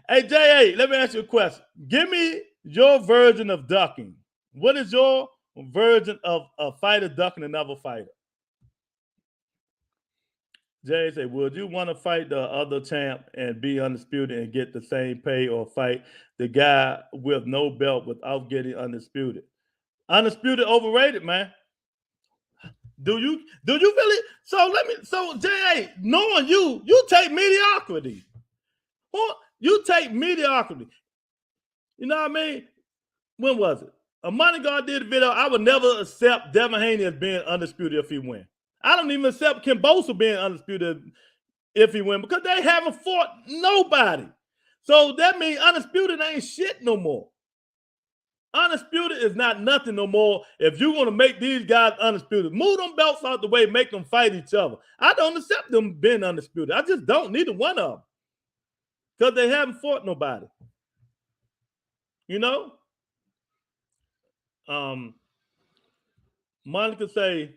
Hey, J.A., let me ask you a question. Give me your version of ducking. What is your version of a fighter ducking another fighter? Jay say, would you want to fight the other champ and be undisputed and get the same pay, or fight the guy with no belt without getting undisputed? Undisputed overrated, man. Do you really? So Jay, knowing you take mediocrity. You take mediocrity. You know what I mean? When was it? A Money Guard did a video. I would never accept Devin Haney as being undisputed if he win. I don't even accept Kambosos being undisputed if he win, because they haven't fought nobody. So that means undisputed ain't shit no more. Undisputed is not nothing no more. If you want to make these guys undisputed, move them belts out the way, make them fight each other. I don't accept them being undisputed. I just don't. Neither one of them, because they haven't fought nobody. You know? Monica say,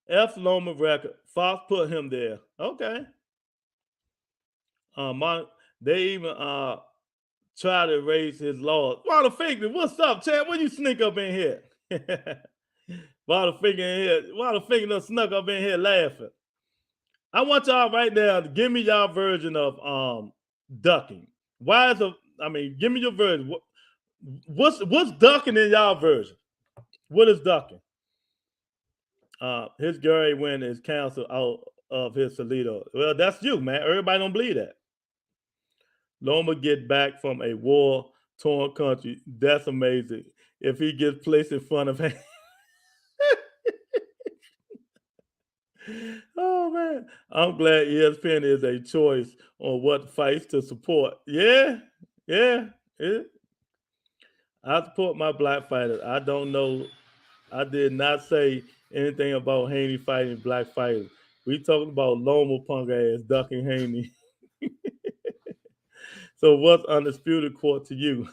F Loma record. Fox put him there. Okay. They even try to erase his laws. Walter Finkman, what's up, Chad? When you sneak up in here? Walter Finkman snuck up in here laughing. I want y'all right now to give me y'all version of ducking. Why is give me your version. What's ducking in y'all version? What is ducking? His Gary win is canceled out of his Toledo. Well, that's you, man. Everybody don't believe that. Loma get back from a war-torn country. That's amazing. If he gets placed in front of him. Oh, man. I'm glad ESPN is a choice on what fights to support. Yeah. I support my black fighters. I don't know. I did not say anything about Haney fighting black fighters. We talking about Loma punk ass ducking Haney. So what's undisputed court to you?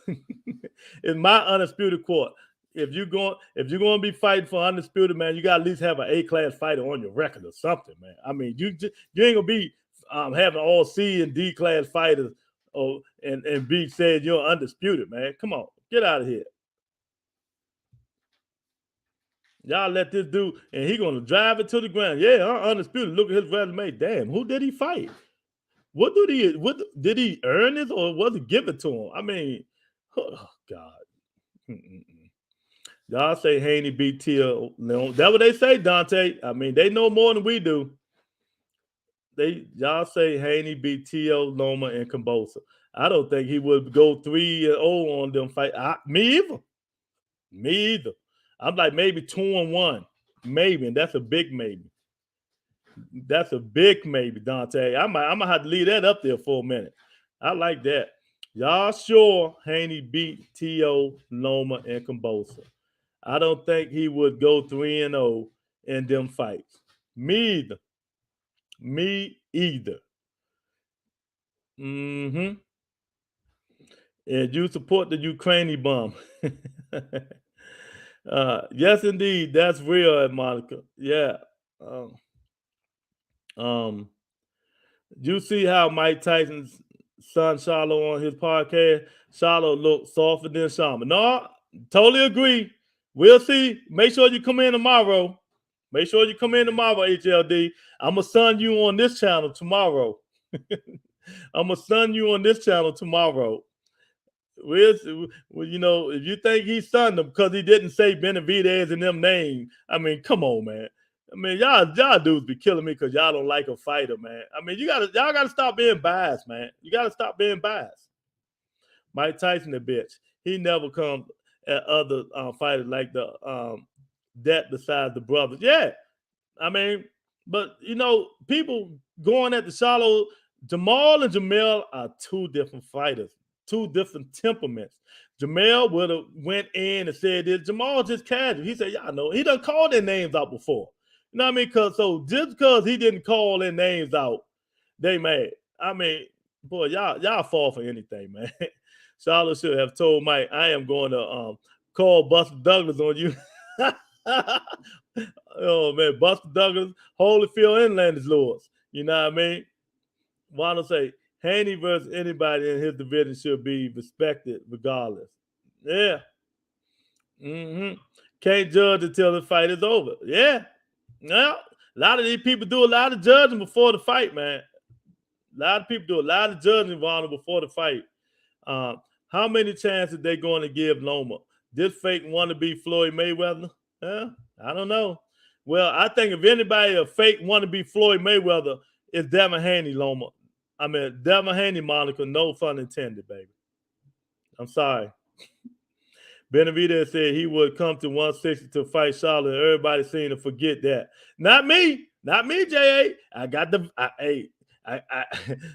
It's my undisputed court. If you're going to be fighting for undisputed, man, you got to at least have an A-class fighter on your record or something, man. I mean, you ain't gonna be having all C and D class fighters, and be saying you're undisputed, man. Come on, get out of here. Y'all let this dude, and he gonna drive it to the ground. Yeah, undisputed. Look at his resume. Damn, who did he fight? What did he earn this, or was it given to him? I mean, oh God. Y'all say Haney beat T.O. No, that's what they say, Dante. I mean, they know more than we do. Y'all say Haney beat T.O., Loma, and Kambosos. I don't think he would go 3-0 on them fight. Me either. I'm like maybe 2-1. Maybe, and that's a big maybe. That's a big maybe, Dante. I'm gonna have to leave that up there for a minute. I like that. Y'all sure Haney beat T.O., Loma, and Kambosos? I don't think he would go 3-0 in them fights. Me either. And you support the Ukrainian bomb. Yes, indeed. That's real, Monica. Yeah. You see how Mike Tyson's son Charlo on his podcast? Charlo looked softer than Shaman. No, totally agree. We'll see. Make sure you come in tomorrow. HLD. I'm going to son you on this channel tomorrow. Well, you know, if you think he sunned him because he didn't say Benavidez and them names, I mean, come on, man. I mean, y'all dudes be killing me because y'all don't like a fighter, man. I mean, y'all gotta stop being biased, man. You gotta stop being biased. Mike Tyson, the bitch, he never comes at other fighters like that besides the brothers. Yeah, I mean, but you know, people going at the Charlo, Jamal and Jamel are two different fighters, two different temperaments. Jamel would have went in and said this. Jamal just casual. He said, y'all know, he done called their names out before. You know what I mean? So just because he didn't call their names out, they mad. I mean, boy, y'all fall for anything, man. Charlotte should have told Mike, I am going to call Buster Douglas on you. Oh, man, Buster Douglas, Holyfield, and Landis Lewis. You know what I mean? Want to say, Haney versus anybody in his division should be respected regardless. Yeah. Can't judge until the fight is over. Yeah. Well, a lot of these people do a lot of judging before the fight, man. A lot of people do a lot of judging, Vaughn, before the fight. How many chances they going to give Loma? This fake wannabe Floyd Mayweather? I don't know. Well, I think if anybody a fake wannabe Floyd Mayweather, it's Devin Haney, Loma. I mean, Devin Haney, Monica, no fun intended, baby. I'm sorry. Benavidez said he would come to 160 to fight Charlotte. Everybody seemed to forget that. Not me, J.A. I got the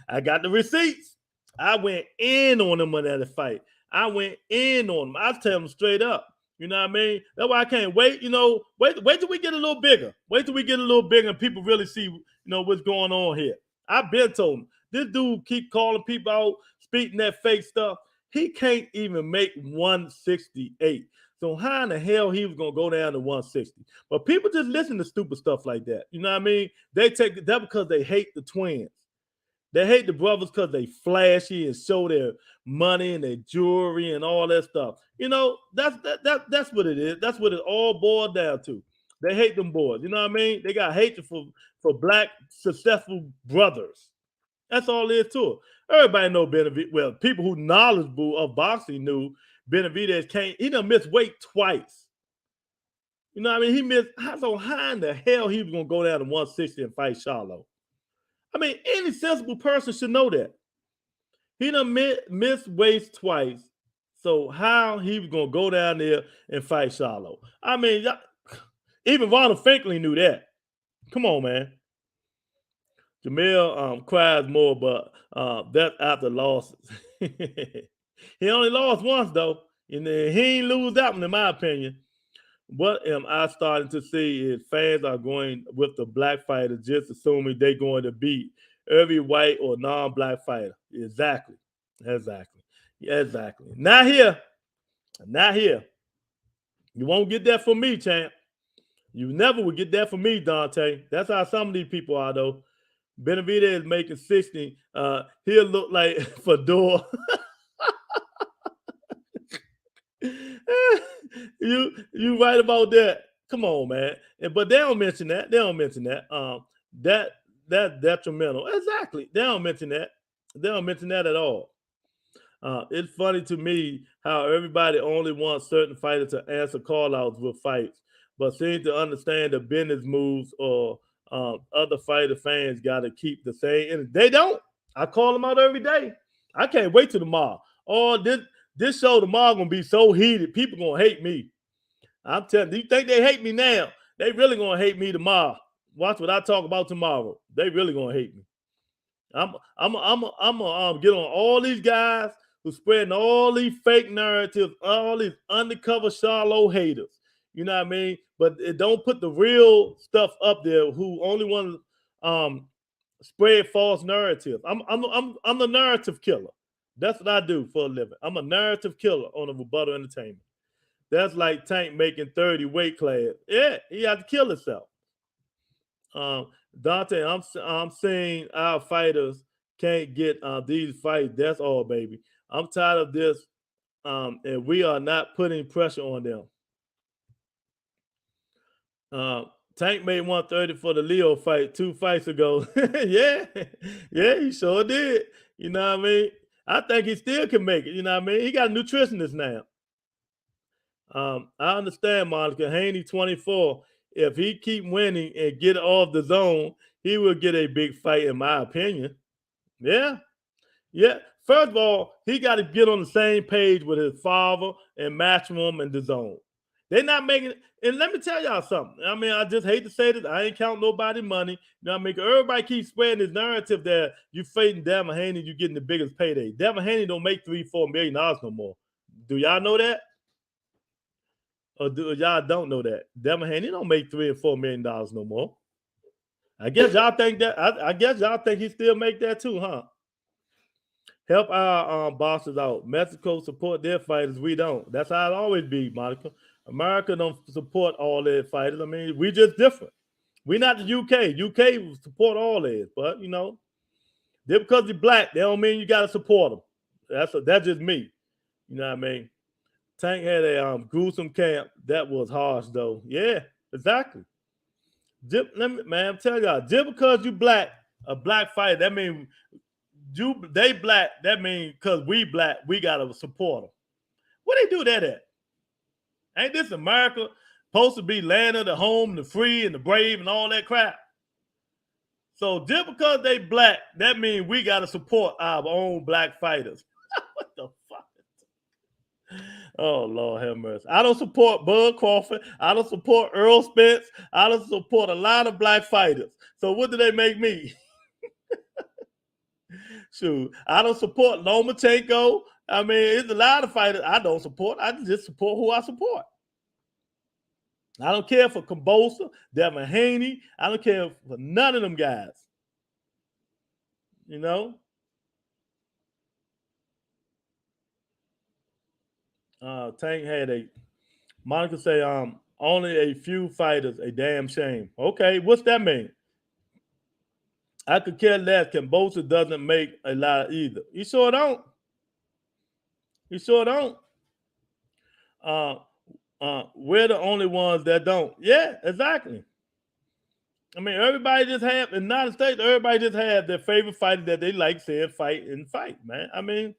I got the receipts. I went in on him in that fight. I went in on him. I tell him straight up. You know what I mean? That's why I can't wait. You know, wait till we get a little bigger. Wait till we get a little bigger and people really see, you know, what's going on here. I've been told him. This dude keep calling people out, speaking that fake stuff. He can't even make 168. So how in the hell he was gonna go down to 160? But people just listen to stupid stuff like that. You know what I mean? They take that because they hate the twins. They hate the brothers because they flashy and show their money and their jewelry and all that stuff. You know, that's what it is. That's what it all boiled down to. They hate them boys. You know what I mean? They got hatred for black successful brothers. That's all there is to it. Everybody know Benavidez. Well, people who knowledgeable of boxing knew Benavidez can't. He done missed weight twice. You know what I mean? He missed. So how in the hell he was gonna go down to 160 and fight Charlo? I mean, any sensible person should know that. He done missed weights twice. So how he was gonna go down there and fight Charlo? I mean, even Ronald Finkley knew that. Come on, man. Jamel cries more, but that's after losses. He only lost once though, and he ain't lose that one, in my opinion. What am I starting to see is fans are going with the black fighter, just assuming they're going to beat every white or non-black fighter. Exactly. Not here. You won't get that from me, champ. You never would get that from me, Dante. That's how some of these people are, though. Benavidez is making 60. He'll look like Fedor. you right about that. Come on, man. But they don't mention that. That's detrimental. Exactly. They don't mention that at all. It's funny to me how everybody only wants certain fighters to answer call-outs with fights, but seem to understand the business moves or other fighter fans got to keep the same. And they don't. I call them out every day. I can't wait till tomorrow. Oh, this show tomorrow gonna be so heated. People gonna hate me. I'm telling you, think they hate me now? They really gonna hate me tomorrow. Watch what I talk about tomorrow. They really gonna hate me. I'm gonna get on all these guys who spreading all these fake narratives, all these undercover Charlo haters. You know what I mean? But it don't put the real stuff up there. Who only want to spread false narratives. I'm the narrative killer. That's what I do for a living. I'm a narrative killer on a rebuttal entertainment. That's like Tank making 30 weight class. Yeah, he had to kill himself. Dante, I'm saying our fighters can't get these fights. That's all, baby. I'm tired of this, and we are not putting pressure on them. Tank made 130 for the Leo fight 2 fights ago. yeah, he sure did. You know what I mean? I think he still can make it. You know what I mean? He got a nutritionist now. I understand, Monica. Haney 24. If he keep winning and get off the zone, he will get a big fight, in my opinion. Yeah. First of all, he got to get on the same page with his father and Matchroom and the zone. They're not making it. And let me tell y'all something. I mean, I just hate to say this. I ain't counting nobody money. You know what I mean? Everybody keeps spreading this narrative that you fighting Devin Haney, you getting the biggest payday. Devin Haney don't make $3-4 million no more. Do y'all know that? Or do y'all don't know that? Devin Haney don't make $3 or $4 million no more. I guess y'all think that. I guess y'all think he still make that too, huh? Help our bosses out. Mexico support their fighters. We don't. That's how it always be, Monica. America don't support all their fighters. I mean, we just different. We not the UK. UK support all theirs, but you know, just because you're black, they don't mean you got to support them. That's just me. You know what I mean? Tank had a gruesome camp. That was harsh, though. Yeah, exactly. I'm telling y'all, just because you black, a black fighter, that means they black. That means because we black, we gotta support them. Where they do that at? Ain't this America supposed to be land of the home, the free, and the brave, and all that crap? So just because they black, that means we gotta support our own black fighters. What the fuck? Oh, Lord have mercy. I don't support Bud Crawford. I don't support Earl Spence. I don't support a lot of black fighters. So what do they make me? Shoot, I don't support Lomachenko. I mean, it's a lot of fighters I don't support. I just support who I support. I don't care for Kambosos, Devin Haney. I don't care for none of them guys. You know? Tank had a Monica say, only a few fighters, a damn shame. Okay, what's that mean? I could care less. Kambosos doesn't make a lot either. You sure don't. You sure don't. Uh, we're the only ones that don't. Yeah, exactly. I mean, everybody just have in the United States. Everybody just have their favorite fighter that they like saying fight and fight, man. I mean,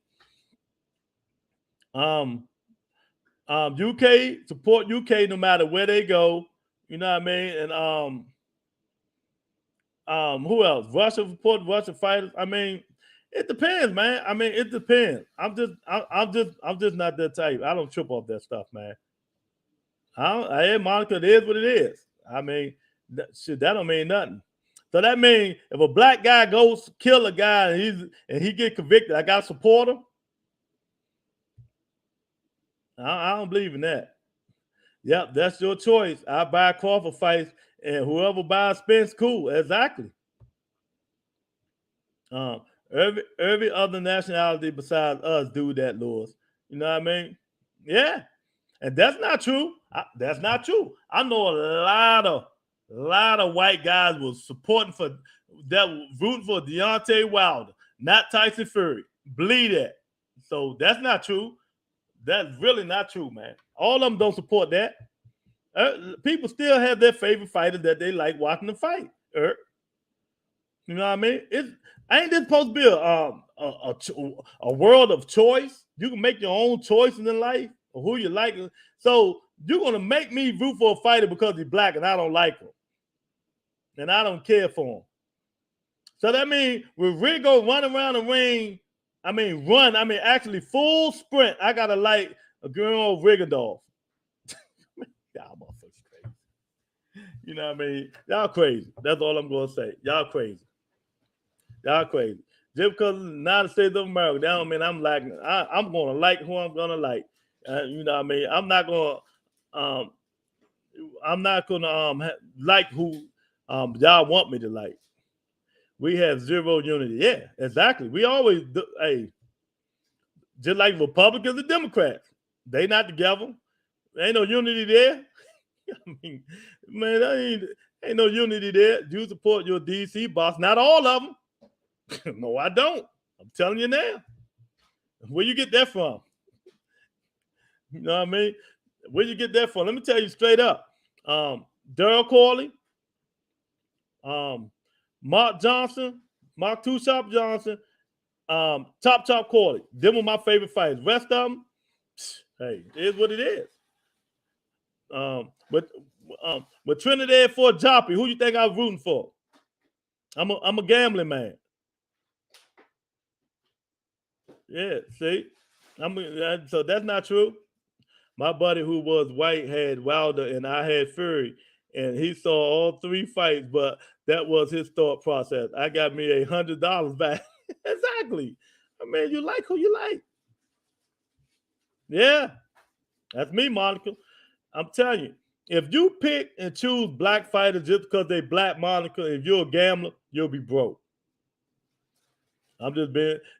um, UK support UK no matter where they go. You know what I mean? And who else? Russia support Russian fighters. I mean, it depends, man. I mean, it depends. I'm just not that type. I don't trip off that stuff, man. Hey, Monica, it is what it is. I mean, shit, that don't mean nothing. So that means if a black guy goes kill a guy and he get convicted, I gotta support him. I don't believe in that. Yep, that's your choice. I buy Crawford fights, and whoever buys Spence, cool. Exactly. Um, every other nationality besides us do that, Lewis. You know what I mean? Yeah, and that's not true. That's not true. I know a lot of white guys was supporting for that, rooting for Deontay Wilder, not Tyson Fury. Believe that. So that's not true. That's really not true, man. All of them don't support that. People still have their favorite fighters that they like watching them fight. You know what I mean? Ain't this supposed to be a world of choice? You can make your own choices in life of who you like. So you're gonna make me root for a fighter because he's black and I don't like him, and I don't care for him. So that means when Rick go run around the ring, actually full sprint, I gotta like a girl Riggerdorf. Y'all motherfuckers crazy. You know what I mean? Y'all crazy. That's all I'm gonna say. Y'all crazy. Y'all crazy. Just because of the United States of America, that don't mean I'm like I'm gonna like who I'm gonna like. You know what I mean? I'm not gonna like who y'all want me to like. We have zero unity. Yeah, exactly. We always do. Hey, just like Republicans and Democrats, they not together. There ain't no unity there. I mean, man, ain't no unity there. You support your DC boss. Not all of them. No, I don't. I'm telling you now. Where you get that from? You know what I mean? Where you get that from? Let me tell you straight up. Daryl Corley, Mark Johnson, Mark Two Shop Johnson, Chop Corley. Them were my favorite fighters. Rest of them, hey, it is what it is. With Trinidad Fort Joppy, who you think I was rooting for? I'm a gambling man. Yeah, see, so that's not true. My buddy who was white had Wilder and I had Fury, and he saw all three fights, but that was his thought process. I got me $100 back. Exactly. I mean, you like who you like. Yeah, that's me, Monica. I'm telling you, if you pick and choose black fighters just because they black, Monica, if you're a gambler, you'll be broke.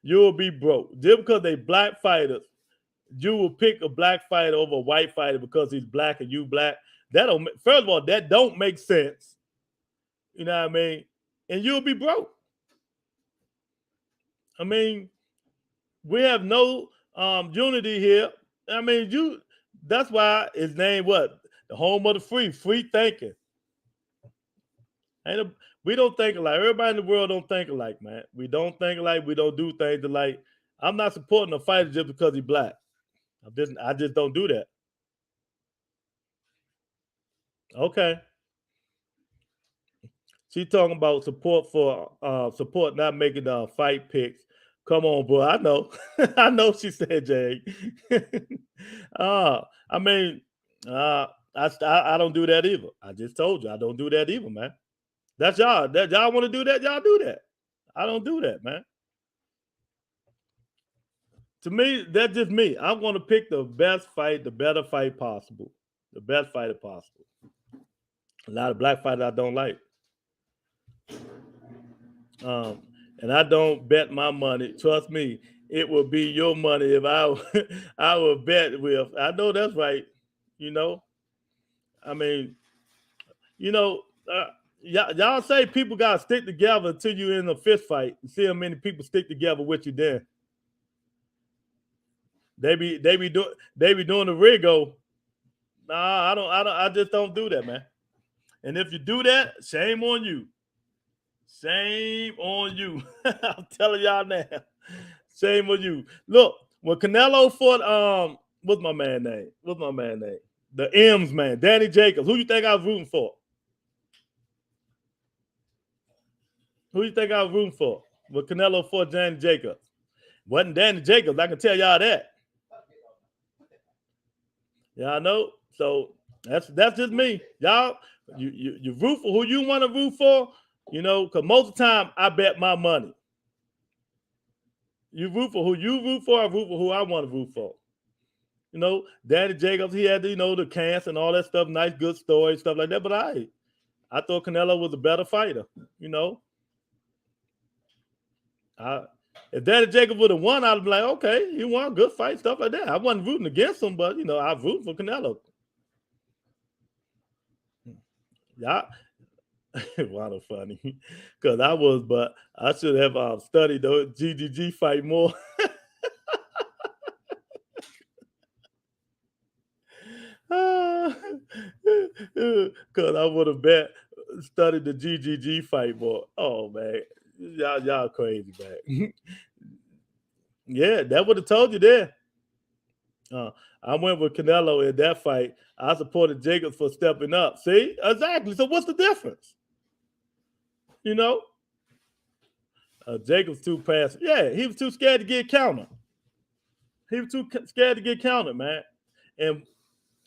You'll be broke. Just because they black fighters, you will pick a black fighter over a white fighter because he's black and you black. First of all, that don't make sense. You know what I mean? And you'll be broke. I mean, we have no unity here. I mean, that's why his name what? The home of the free thinking. We don't think alike. Everybody in the world don't think alike, man. We don't think alike. We don't do things alike. I'm not supporting a fighter just because he's black. I just don't do that. Okay. She talking about support not making fight picks. Come on, bro. I know. I know she said Jay. I mean, I don't do that either. I just told you I don't do that either, man. That's y'all. That y'all want to do that, y'all do that. I don't do that, man. To me, that's just me. I'm going to pick the best fight, the better fight possible, the best fighter possible. A lot of black fighters I don't like. And I don't bet my money. Trust me, it will be your money if I I will bet with. I know that's right. You know, I mean, you know, y'all say people gotta stick together until you're in a fist fight. And see how many people stick together with you then. They be doing the Rigo. Nah, I just don't do that, man. And if you do that, shame on you. Shame on you. I'm telling y'all now. Shame on you. Look, when Canelo fought what's my man name? The M's man, Danny Jacobs. Who you think I was rooting for? Who you think I was rooting for? When Canelo fought Danny Jacobs. Wasn't Danny Jacobs, I can tell y'all that. Y'all know. So that's just me. Y'all, you root for who you want to root for, you know, because most of the time I bet my money. You root for who you root for, I root for who I want to root for. You know, Danny Jacobs, he had, the cancer and all that stuff, nice, good story, stuff like that. But I thought Canelo was a better fighter, you know. If Danny Jacobs would have won, I'd be like, okay, he won, good fight, stuff like that. I wasn't rooting against him, but, I root for Canelo. Yeah. Wow, funny. Because but I should have studied the GGG fight more. Because I would have studied the GGG fight more. Oh, man. Y'all crazy, man. Yeah, that would have told you there. I went with Canelo in that fight. I supported Jacobs for stepping up. See? Exactly. So what's the difference? You know? Jacobs too passive. Yeah, he was too scared to get countered. He was too scared to get countered, man. And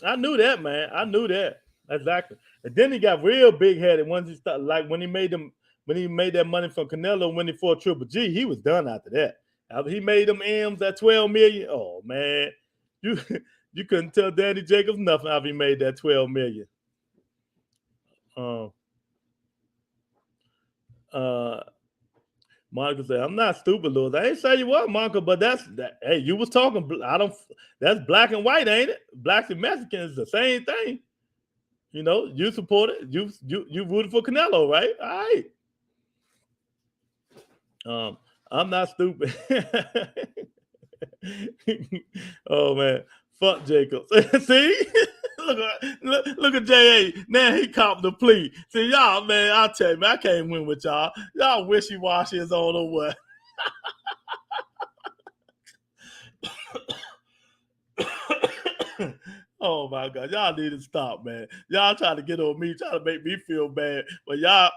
I knew that, man. I knew that. Exactly. And then he got real big headed once he started, like when he made that money from Canelo when he fought Triple G, he was done after that. After he made them M's at 12 million. Oh man. You couldn't tell Danny Jacobs nothing after he made that 12 million. Monica said, "I'm not stupid, Lewis. I ain't say you were, Monica, but hey, you was talking. That's black and white, ain't it? Blacks and Mexicans, the same thing. You know, you support it. You rooted for Canelo, right? All right. I'm not stupid. Oh man, fuck Jacobs. See, look at JA. Now he copped the plea. See y'all, man. I'll tell you, man, I can't win with y'all. Y'all wishy washy is on or what? Oh my God, y'all need to stop, man. Y'all trying to get on me, trying to make me feel bad, but y'all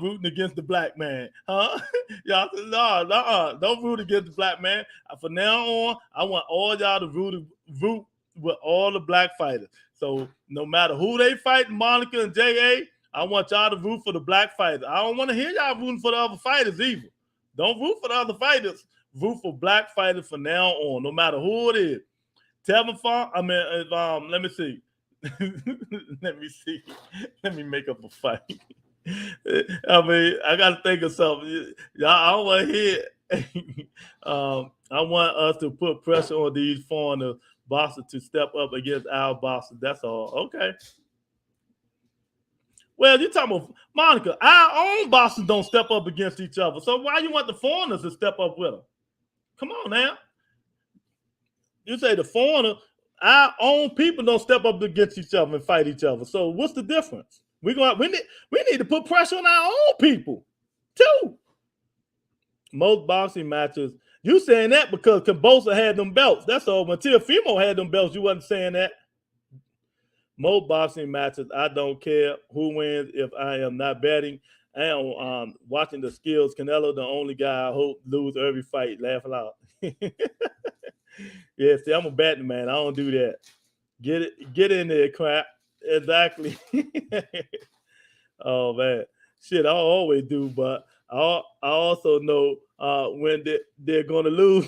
rooting against the black man, huh? Y'all no, don't root against the black man. From now on, I want all y'all to root with all the black fighters. So no matter who they fight, Monica and JA, I want y'all to root for the black fighters. I don't want to hear y'all rooting for the other fighters either. Don't root for the other fighters. Root for black fighters from now on, no matter who it is. Tevin Farm. I mean, let me see. Let me see. Let me make up a fight. I mean, I got to think of something. Y'all, I don't want to hear. I want us to put pressure on these foreigner boxers to step up against our boxers. That's all. Okay. Well, you're talking about Monica. Our own boxers don't step up against each other. So why you want the foreigners to step up with them? Come on now. You say the foreigner, our own people don't step up against each other and fight each other. So what's the difference? We need to put pressure on our own people too. Most boxing matches, you saying that because Kambosos had them belts. That's all. When Teofimo had them belts, you wasn't saying that. Most boxing matches, I don't care who wins if I am not betting. I am watching the skills. Canelo, the only guy I hope lose every fight. Laugh loud. Yeah, see, I'm a betting man. I don't do that. Get in there, crap. Exactly. Oh man, shit, I always do, but I also know when they're gonna lose.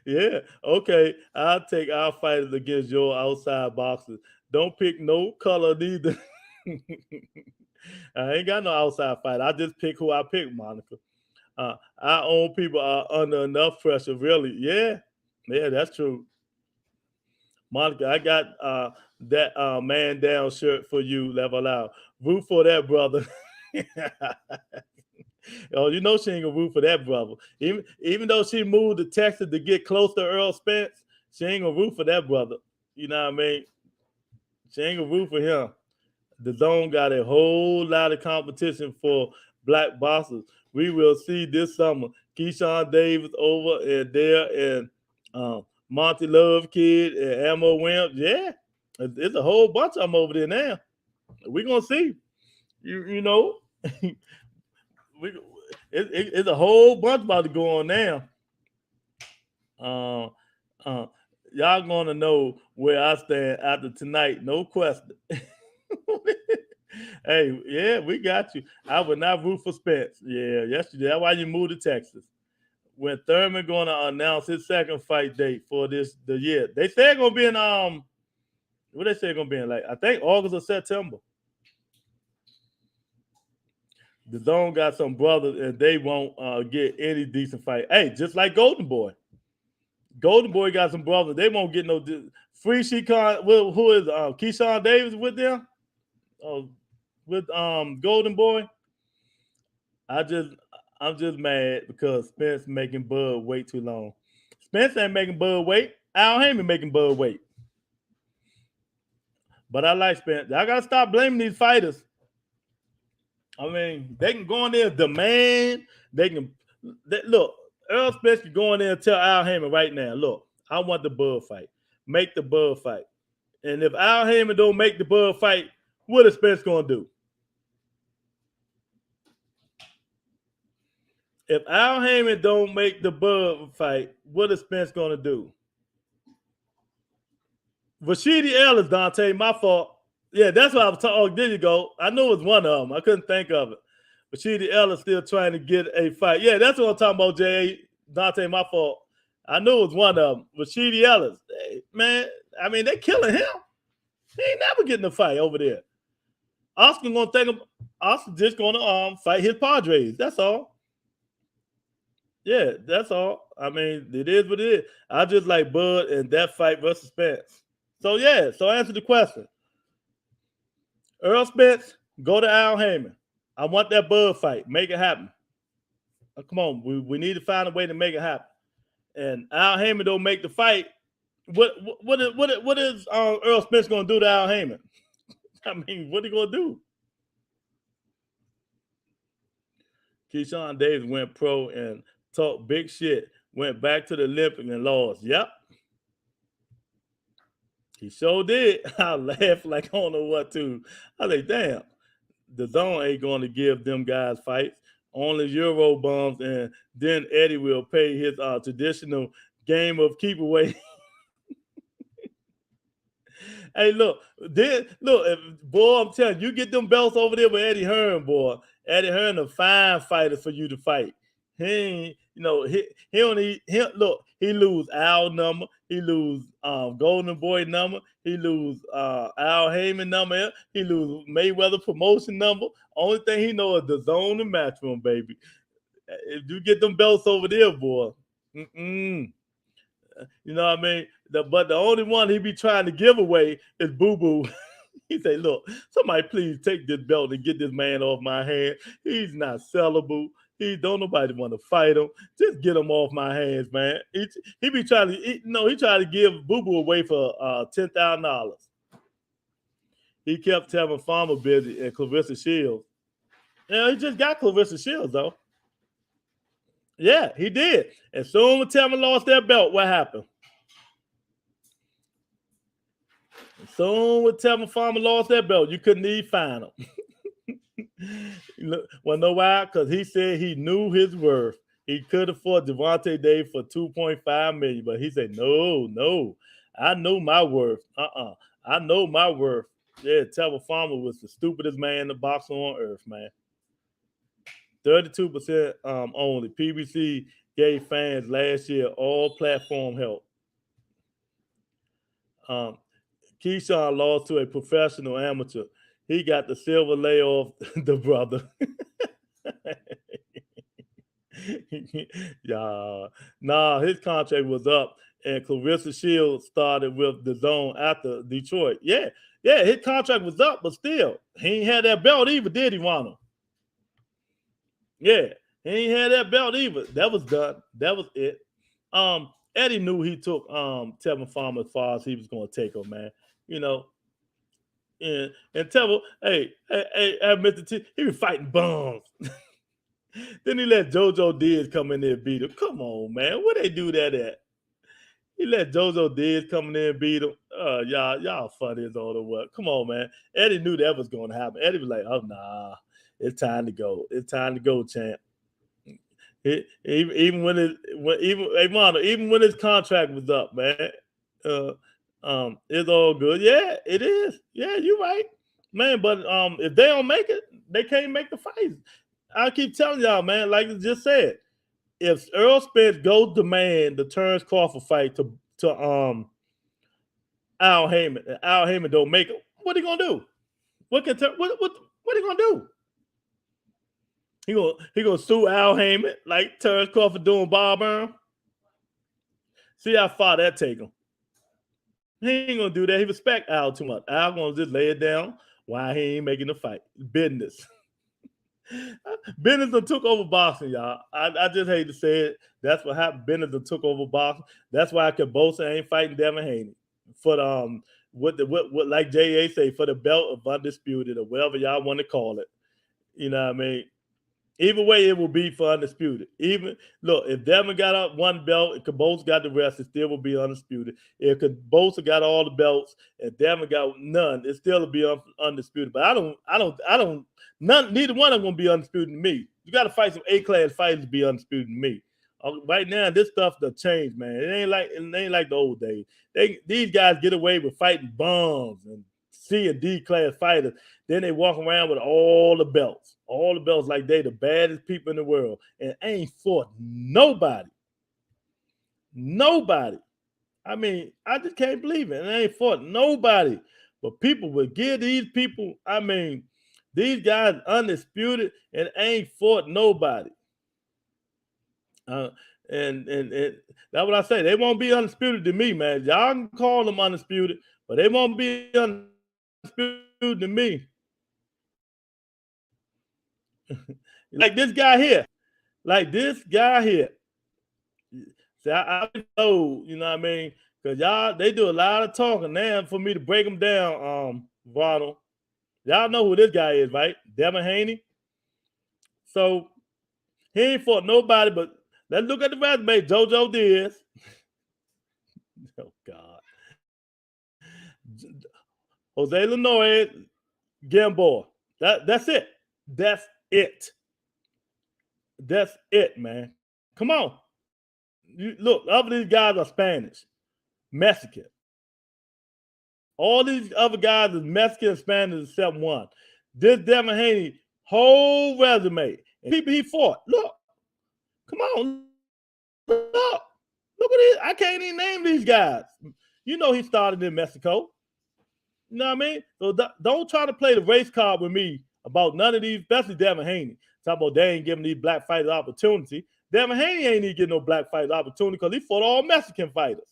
Yeah, okay. I'll take our fighters against your outside boxers. Don't pick no color neither. I ain't got no outside fight. I just pick who I pick, Monica. Our own people are under enough pressure, really. Yeah. Yeah, that's true. Monica, I got that man down shirt for you, level out. Root for that brother. Oh, you know she ain't gonna root for that brother. Even though she moved to Texas to get close to Earl Spence, she ain't gonna root for that brother. You know what I mean? She ain't gonna root for him. The zone got a whole lot of competition for black boxers. We will see this summer. Keyshawn Davis over and there, and Monty Love Kid and Ammo Wimp. Yeah, it's a whole bunch of them over there now. We're gonna see. You know, it's a whole bunch about to go on now. Uh, uh, y'all gonna know where I stand after tonight, no question. Hey, yeah, we got you. I would not root for Spence. Yeah, yesterday. That's why you moved to Texas. When Thurman gonna announce his second fight date for the year. They say it's gonna be in what they say it's gonna be in, like, I think August or September. The Zone got some brothers and they won't get any decent fight. Hey, just like Golden Boy. Golden Boy got some brothers. They won't get no free Shekon. Who is Keyshawn Davis with them? With Golden Boy. I'm just mad because Spence making Bud wait too long. Spence ain't making Bud wait. Al Heyman making Bud wait. But I like Spence. I gotta stop blaming these fighters. I mean, they can go in there, demand. Look. Earl Spence can go in there and tell Al Heyman right now, look, I want the Bud fight. Make the Bud fight. And if Al Heyman don't make the Bud fight, what is Spence gonna do? If Al Heyman don't make the Bud fight, what is Spence gonna do? Rashidi Ellis, Dante, my fault. Yeah, that's what I was talking. Oh, there you go. I knew it was one of them. I couldn't think of it. Rashidi Ellis still trying to get a fight. Yeah, that's what I'm talking about, Jay. Dante, my fault. I knew it was one of them. Rashidi Ellis. Hey, man, I mean, they killing him. He ain't never getting a fight over there. Oscar gonna think Oscar just gonna fight his Padres. That's all. Yeah, that's all. I mean, it is what it is. I just like Bud and that fight versus Spence. So yeah, so answer the question. Earl Spence, go to Al Heyman. I want that Bud fight. Make it happen. Come on, we need to find a way to make it happen. And Al Heyman don't make the fight. What is Earl Spence gonna do to Al Heyman? I mean, what are you gonna do? Keyshawn Davis went pro and talked big shit. Went back to the Olympics and lost. Yep. He sure did. I laughed like I don't know what to. I like, damn, the Zone ain't going to give them guys fights. Only Euro bums, and then Eddie will pay his traditional game of keep away. Hey, look, boy, I'm telling you, get them belts over there with Eddie Hearn, boy. Eddie Hearn, a fine fighter for you to fight. He ain't, look, he lose Al number, he lose Golden Boy number, he lose Al Heyman number, he lose Mayweather promotion number. Only thing he know is the Zone and Matchroom, baby. If you get them belts over there, boy, you know what I mean? But the only one he be trying to give away is Boo Boo. He say, look, somebody please take this belt and get this man off my hand. He's not sellable. He don't nobody want to fight him. Just get him off my hands, man. He be trying to, he tried to give Boo Boo away for $10,000. He kept telling Farmer busy and Clarissa Shields. He just got Clarissa Shields though. Yeah, he did. And soon when Tevin lost that belt, what happened? Soon when Tevin Farmer lost that belt, you couldn't even find him. Well, know why? Because he said he knew his worth. He could afford Devontae Davis for $2.5 million, but he said, no, I know my worth. I know my worth. Yeah, Tevin Farmer was the stupidest man in the boxing on earth, man. 32% only. PBC gave fans last year all platform help. Keyshawn lost to a professional amateur. He got the silver layoff, the brother. Yeah. Nah, his contract was up and Clarissa Shields started with the Zone after Detroit. Yeah, his contract was up, but still, he ain't had that belt either, did he, Ronald? Yeah, he ain't had that belt either. That was done. That was it. Eddie knew he took Tevin Farmer as far as he was going to take him, man. You know, and Tevin, hey, Mr. T, he was fighting bums. Then he let JoJo Diaz come in there and beat him. Come on, man, where they do that at? He let JoJo Diaz come in there and beat him. Y'all funny as all the what. Come on, man. Eddie knew that was going to happen. Eddie was like, oh nah, it's time to go. It's time to go, champ. Even when his contract was up, man, it's all good. Yeah, it is. Yeah, you're right, man. But if they don't make it, they can't make the fight. I keep telling y'all, man. Like I just said, if Earl Spence goes demand the Terrence Crawford fight to Al Heyman, and Al Heyman don't make it, what are he gonna do? What are he gonna do? He gonna sue Al Heyman like Terrence Crawford doing Bob Byrne? See how far that take him. He ain't gonna do that. He respect Al too much. Al gonna just lay it down while he ain't making the fight. Business. Business done took over boxing, y'all. I just hate to say it. That's what happened. Business done took over boxing. That's why Kambosos ain't fighting Devin Haney for the what like JA say, for the belt of undisputed or whatever y'all want to call it. You know what I mean? Either way, it will be for undisputed. Even look, if Devin got up one belt and Kambosos got the rest, it still will be undisputed. If Kambosos got all the belts and Devin got none, it still will be undisputed. But neither one of them gonna be undisputed to me. You got to fight some A-class fighters to be undisputed to me. Right now, this stuff done changed, man. It ain't like the old days. These guys get away with fighting bums and C and D class fighters. Then they walk around with all the belts like they the baddest people in the world, and ain't fought nobody. I mean, I just can't believe it. And they ain't fought nobody. But people would give these people, I mean, these guys undisputed and ain't fought nobody. And that's what I say. They won't be undisputed to me, man. Y'all can call them undisputed, but they won't be undisputed to me. Like this guy here. See, I know, you know what I mean? Because y'all, they do a lot of talking now for me to break them down, Ronald. Y'all know who this guy is, right? Devin Haney. So he ain't fought nobody, but let's look at the resume. JoJo Diaz. Oh, God. Jose Lenoir, Gamboa. That's it. That's it, man. Come on. Look, all of these guys are Spanish, Mexican. All these other guys is Mexican and Spanish except one. This Devin Haney whole resume and people he fought. Look, come on, look at this. I can't even name these guys. You know he started in Mexico. You know what I mean? So don't try to play the race card with me about none of these, especially Devin Haney. Talk about they ain't giving these black fighters opportunity. Devin Haney ain't even getting no black fighters opportunity because he fought all Mexican fighters.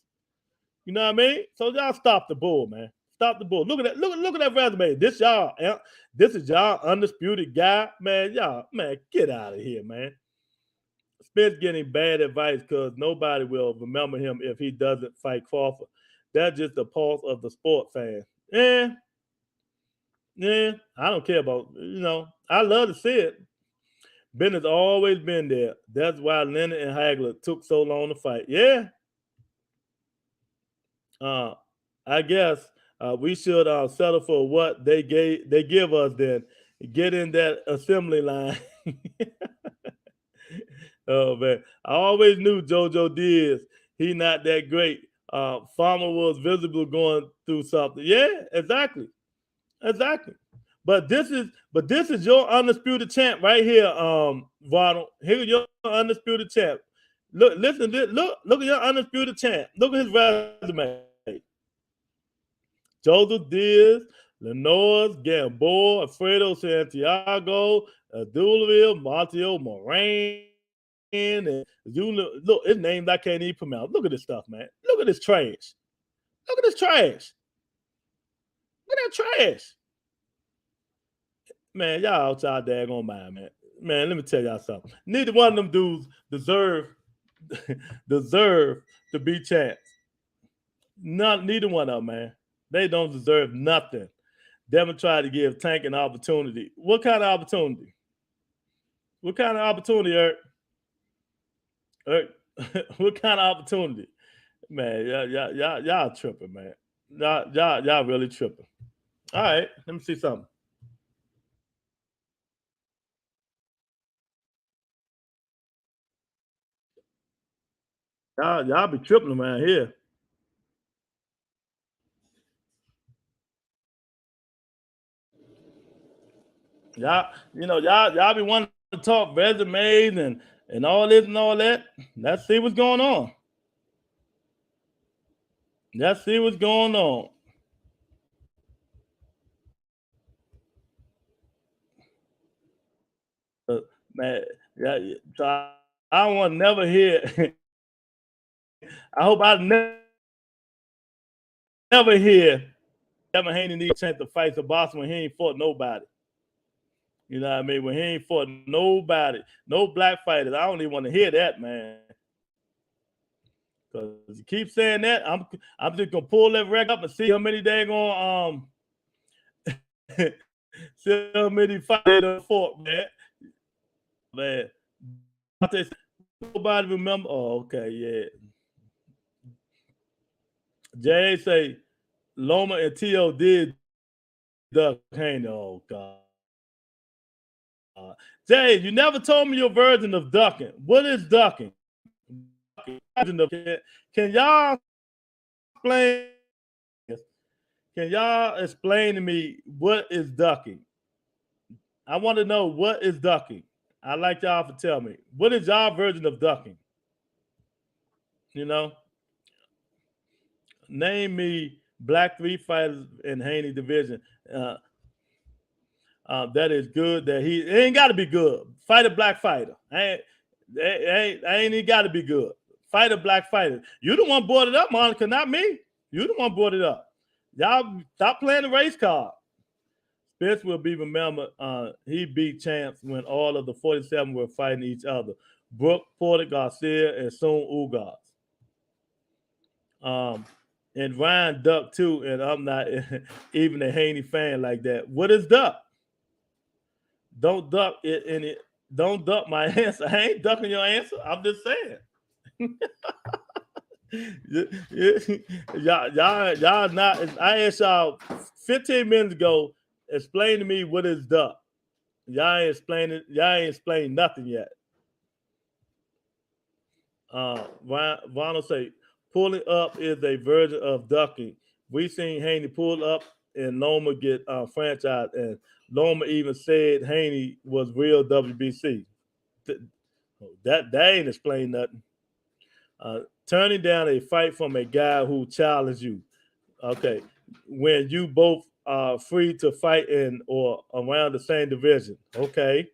You know what I mean? So y'all stop the bull, man. Stop the bull. Look at that. Look at that resume. This is y'all undisputed guy, man. Y'all, man, get out of here, man. Spence getting bad advice because nobody will remember him if he doesn't fight Crawford. That's just the pulse of the sport fan. Yeah, I don't care about, I love to see it. Ben has always been there. That's why Leonard and Hagler took so long to fight. Yeah. I guess we should settle for what they give us then. Get in that assembly line. Oh, man. I always knew JoJo Diaz. He not that great. Farmer was visibly going through something. Yeah, exactly. But this is your undisputed champ right here, Ronald. Here's your undisputed champ. Look at your undisputed champ. Look at his resume. Joseph Diaz, Lenoir, Gamboa, Alfredo Santiago, Abdulville, Monteo Moraine, and Zulu. Look, it's names I can't even pronounce. Look at this stuff, man. Look at this trash. Look at this trash. Look at that trash. Man, y'all out y'all daggone mind, man. Man, let me tell y'all something. Neither one of them dudes deserve to be champs. Neither one of them, man. They don't deserve nothing. Devin tried to give Tank an opportunity. What kind of opportunity? What kind of opportunity, Eric? What kind of opportunity? Man, y'all tripping, man. Y'all really tripping. All right, let me see something. Y'all be tripping around here. Y'all be wanting to talk resumes and all this and all that. Let's see what's going on. Let's see what's going on. Man, yeah, so I want to never hear. I hope I never hear Kevin Haney need a chance to fight the boss when he ain't fought nobody. You know what I mean? When he ain't fought nobody, no black fighters. I don't even want to hear that, man. Because you keep saying that, I'm just gonna pull that record up and see how many they gonna see how many fights they done fought, man. Man, nobody remember. Oh, okay, yeah. Jay say Loma and T.O. did duck Haney. Oh God. Jay, you never told me your version of ducking. What is ducking? Can y'all explain? Can y'all explain to me what is ducking? I want to know what is ducking. I'd like y'all to tell me. What is y'all version of ducking? You know? Name me black three fighters in Haney division. That is good. That it ain't got to be good. Fight a black fighter. I ain't even got to be good. Fight a black fighter. You the one brought it up, Monica, not me. You the one brought it up. Y'all stop playing the race card. Spence will be remembered. He beat champs when all of the 47 were fighting each other. Brooke, Porter, Garcia, and soon Ugas. And Ryan ducked too, and I'm not even a Haney fan like that. What is duck? Don't duck it in it. Don't duck my answer. I ain't ducking your answer. I'm just saying. y'all not. I asked y'all 15 minutes ago. Explain to me what is duck. Y'all ain't explaining. Y'all ain't explained nothing yet. Ronald say pulling up is a version of ducking. We seen Haney pull up and Loma get franchised, and Loma even said Haney was real WBC. That ain't explain nothing. Turning down a fight from a guy who challenged you. Okay, when you both are free to fight in or around the same division. Okay.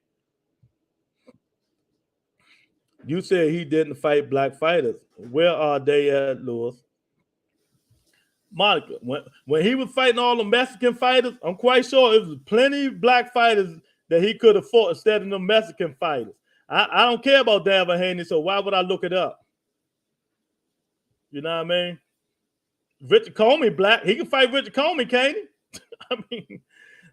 You said he didn't fight black fighters. Where are they at, Lewis? Monica, when he was fighting all the Mexican fighters, I'm quite sure it was plenty of black fighters that he could have fought instead of the Mexican fighters. I don't care about Devin Haney, so why would I look it up? You know what I mean? Richard Comey black. He can fight Richard Comey, can't he? I mean,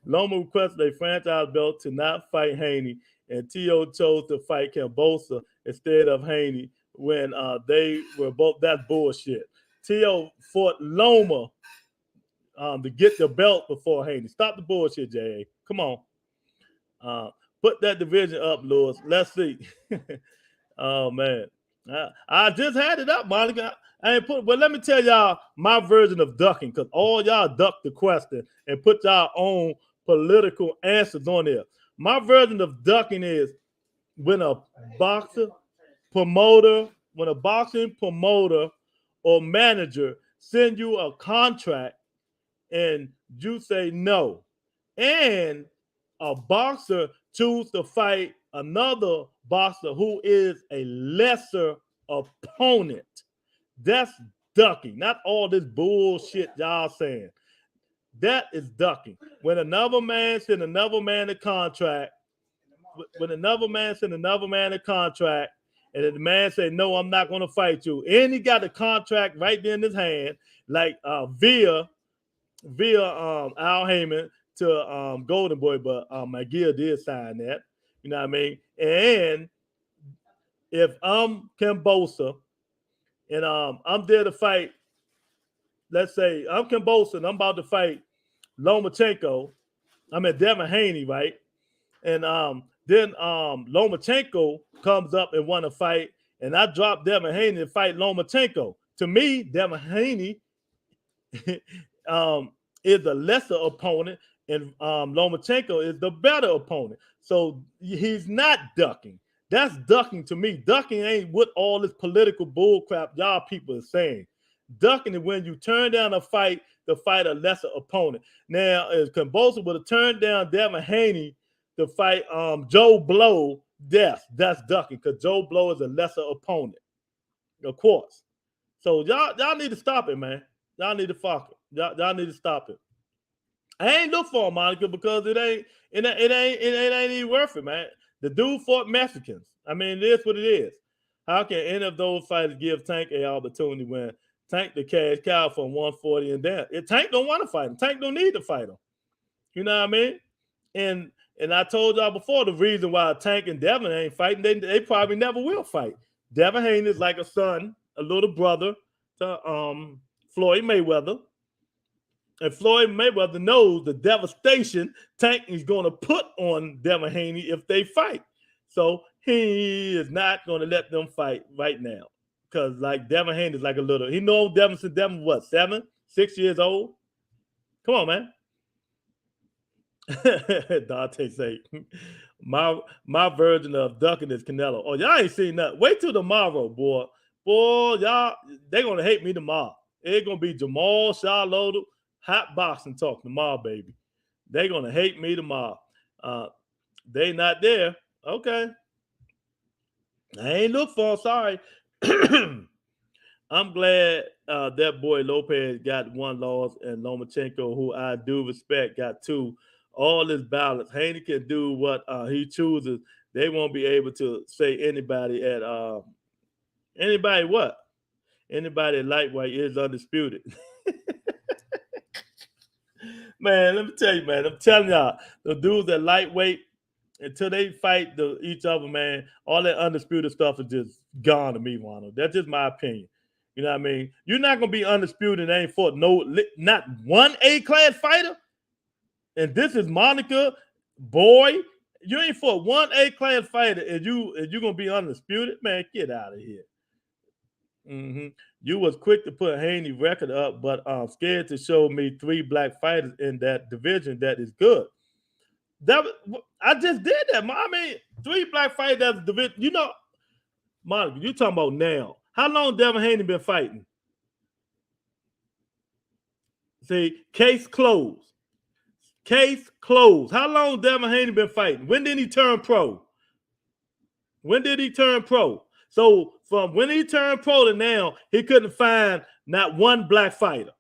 Loma requested a franchise belt to not fight Haney, and T.O. chose to fight Kambosos instead of Haney when they were both. That's bullshit. T.O. fought Loma to get the belt before Haney. Stop the bullshit, J.A. Come on. Put that division up, Lewis. Let's see. Oh, man. I just had it up, Monica. I ain't put, but let me tell y'all my version of ducking, because all y'all duck the question and put y'all own political answers on there. My version of ducking is when a boxer, promoter, when a boxing promoter or manager send you a contract and you say no, and a boxer choose to fight another boxer who is a lesser opponent. That's ducking, not all this bullshit y'all saying. That is ducking. When another man send another man a contract, when another man send another man a contract, and the man say, "No, I'm not going to fight you," and he got the contract right there in his hand, like via Al Heyman to Golden Boy, but McGill did sign that. You know what I mean? And if I'm Kambosos and I'm there to fight, let's say I'm Kambosos and I'm about to fight Lomachenko. I'm at Devin Haney, right? And then Lomachenko comes up and want to fight, and I drop Devin Haney to fight Lomachenko. To me, Devin Haney is a lesser opponent, and Lomachenko is the better opponent. So he's not ducking. That's ducking to me. Ducking ain't what all this political bullcrap y'all people are saying. Ducking is when you turn down a fight to fight a lesser opponent. Now, if Kambosos would have turned down Devin Haney to fight Joe Blow, that's ducking, because Joe Blow is a lesser opponent, of course. So y'all need to stop it, man. Y'all need to fuck it. Y'all need to stop it. I ain't look for him, Monica, because it ain't even worth it, man. The dude fought Mexicans. I mean, it is what it is. How can any of those fighters give Tank an opportunity when Tank the cash cow from 140 and down? If Tank don't want to fight him, Tank don't need to fight him. You know what I mean? And I told y'all before the reason why Tank and Devin ain't fighting, they probably never will fight. Devin Haney is like a son, a little brother to Floyd Mayweather. And Floyd Mayweather knows the devastation Tank is going to put on Devin Haney if they fight. So he is not going to let them fight right now. Because like Devin Haney is like a little, he knows Devin since Devin what, 7, 6 years old? Come on, man. Dante say, my version of ducking is Canelo. Oh, y'all ain't seen that. Wait till tomorrow, boy. Boy, y'all, they going to hate me tomorrow. It's going to be Jamal Charlotte, hot boxing talk tomorrow, baby. They going to hate me tomorrow. They not there. Okay. I ain't look for them. Sorry. I'm glad that boy Lopez got 1 loss and Lomachenko, who I do respect, got 2. All this balance. Haney can do what he chooses. They won't be able to say anybody at anybody what? Anybody lightweight is undisputed. Man, let me tell you, man. I'm telling y'all, the dudes that lightweight, until they fight each other, man, all that undisputed stuff is just gone to me, Ronald. That's just my opinion. You know what I mean? You're not gonna be undisputed and ain't fought not one A-class fighter. And this is Monica, boy. You ain't fought one A-class fighter, and you gonna be undisputed, man. Get out of here. Mm-hmm. You was quick to put Haney record up, but scared to show me 3 black fighters in that division. That is good. I just did that. I mean, 3 black fighters that division. You know, Monica, you talking about now? How long Devin Haney been fighting? See, case closed. Case closed. How long Devin Haney been fighting? When did he turn pro? When did he turn pro? So from when he turned pro to now, he couldn't find not one black fighter.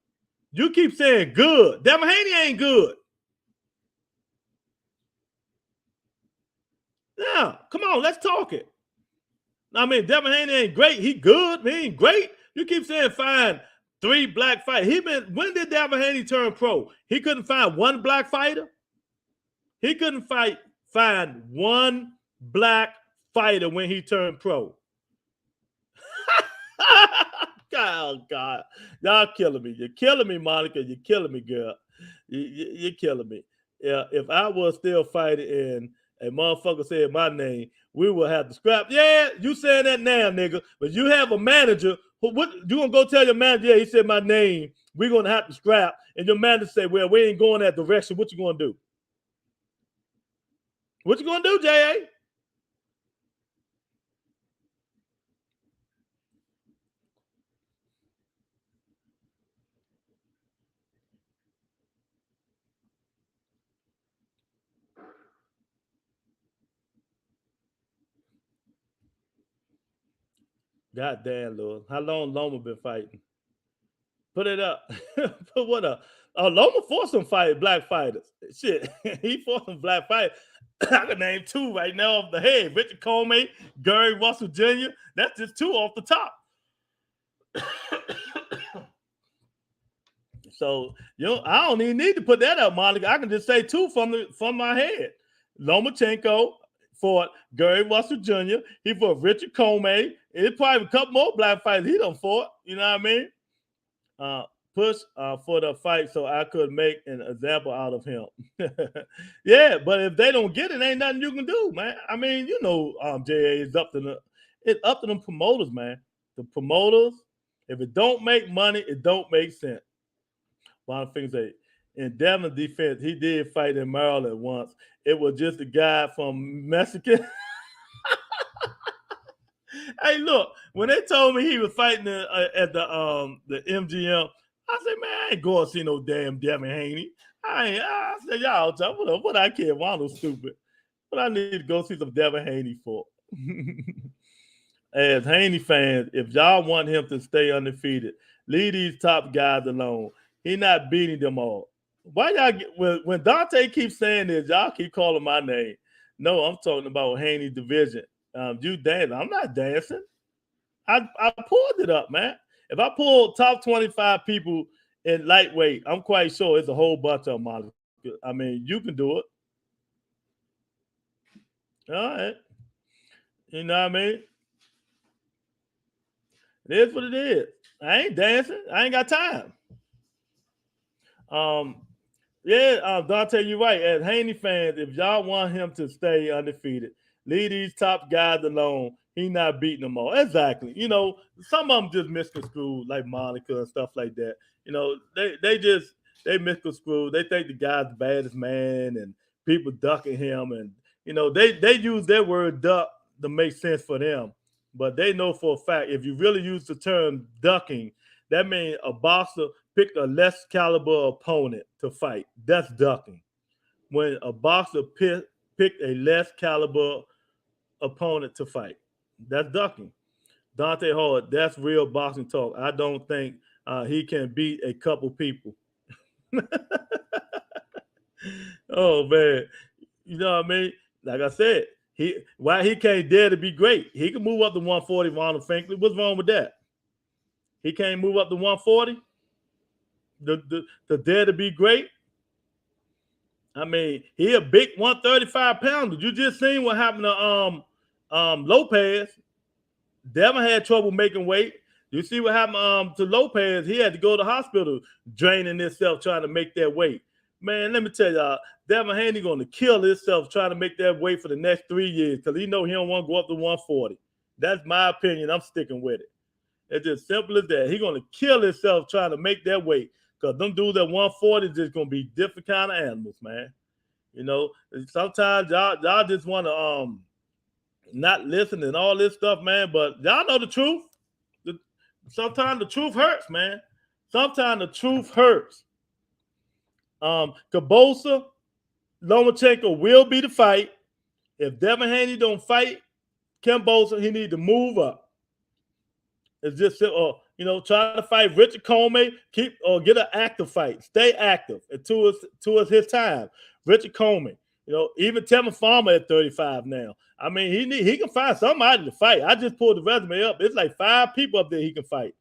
You keep saying good. Devin Haney ain't good. Yeah, come on, let's talk it. I mean, Devin Haney ain't great. He good. He ain't great. You keep saying find 3 black fighters. When did Devin Haney turn pro? He couldn't find one black fighter. He couldn't find one black fighter when he turned pro. Oh, God. Y'all killing me. You're killing me, Monica. You're killing me, girl. You're killing me. Yeah, if I was still fighting and a motherfucker said my name, we will have to scrap. Yeah, you saying that now, nigga. But you have a manager. What you gonna go tell your manager? Yeah, he said my name. We're gonna have to scrap. And your manager say, well, we ain't going that direction. What you gonna do? What you gonna do, J.A.? God damn, Lord. How long Loma been fighting? Put it up. Put what up? Loma fought some black fighters. Shit, he fought some black fighters. I can name two right now off the head. Richard Comey, Gary Russell Jr. That's just two off the top. So I don't even need to put that up, Monica. I can just say two from my head. Lomachenko fought Gary Russell Jr. He fought Richard Comey. It's probably a couple more black fighters he done fought. You know what I mean? Push for the fight so I could make an example out of him. Yeah, but if they don't get it, ain't nothing you can do, man. I mean, JA is up to them promoters, man. The promoters, if it don't make money, it don't make sense. One of the things that in Devin's defense, he did fight in Maryland once. It was just a guy from Mexican. Hey, look, when they told me he was fighting at the MGM, I said, man, I ain't going to see no damn Devin Haney. I said, y'all, what I care? Wando stupid. But I need to go see some Devin Haney for. As Haney fans, if y'all want him to stay undefeated, leave these top guys alone. He not beating them all. Why y'all when Dante keeps saying this, y'all keep calling my name. No, I'm talking about Haney's division. You dancing. I'm not dancing. I pulled it up, man. If I pull top 25 people in lightweight, I'm quite sure it's a whole bunch of them. I mean, you can do it. All right. You know what I mean? It is what it is. I ain't dancing. I ain't got time. Dante, you're right. As Haney fans, if y'all want him to stay undefeated, leave these top guys alone. He not beating them all. Exactly. Some of them just misconstrued, like Monica and stuff like that. They misconstrued. They think the guy's the baddest man, and people ducking him, and they use their word duck to make sense for them. But they know for a fact if you really use the term ducking, that means a boxer picked a less caliber opponent to fight. That's ducking. When a boxer picked a less caliber opponent to fight, that's ducking. Dante Hall, that's real boxing talk. I don't think he can beat a couple people. Oh man, you know what I mean? Like I said, why he can't dare to be great? He can move up to 140, Ronald Finkley. What's wrong with that? He can't move up to 140. The dare to be great. I mean, he a big 135 pounder. You just seen what happened to Lopez. Devin had trouble making weight. You see what happened to Lopez? He had to go to the hospital, draining himself trying to make that weight. Man, let me tell y'all, Devin Haney going to kill himself trying to make that weight for the next 3 years because he know he don't want to go up to 140. That's my opinion. I'm sticking with it. It's just simple as that. He's going to kill himself trying to make that weight because them dudes at 140 is just going to be different kind of animals, man. Sometimes y'all just want to not listen and all this stuff, man. But y'all know the truth. Sometimes the truth hurts, man. Sometimes the truth hurts. Kambosos, Lomachenko will be the fight. If Devin Haney don't fight Kambosos, he need to move up. It's just try to fight Richard Comey, get an active fight. Stay active until it's his time. Richard Comey, even Tevin Farmer at 35 now. I mean, he can find somebody to fight. I just pulled the resume up. It's like 5 people up there he can fight.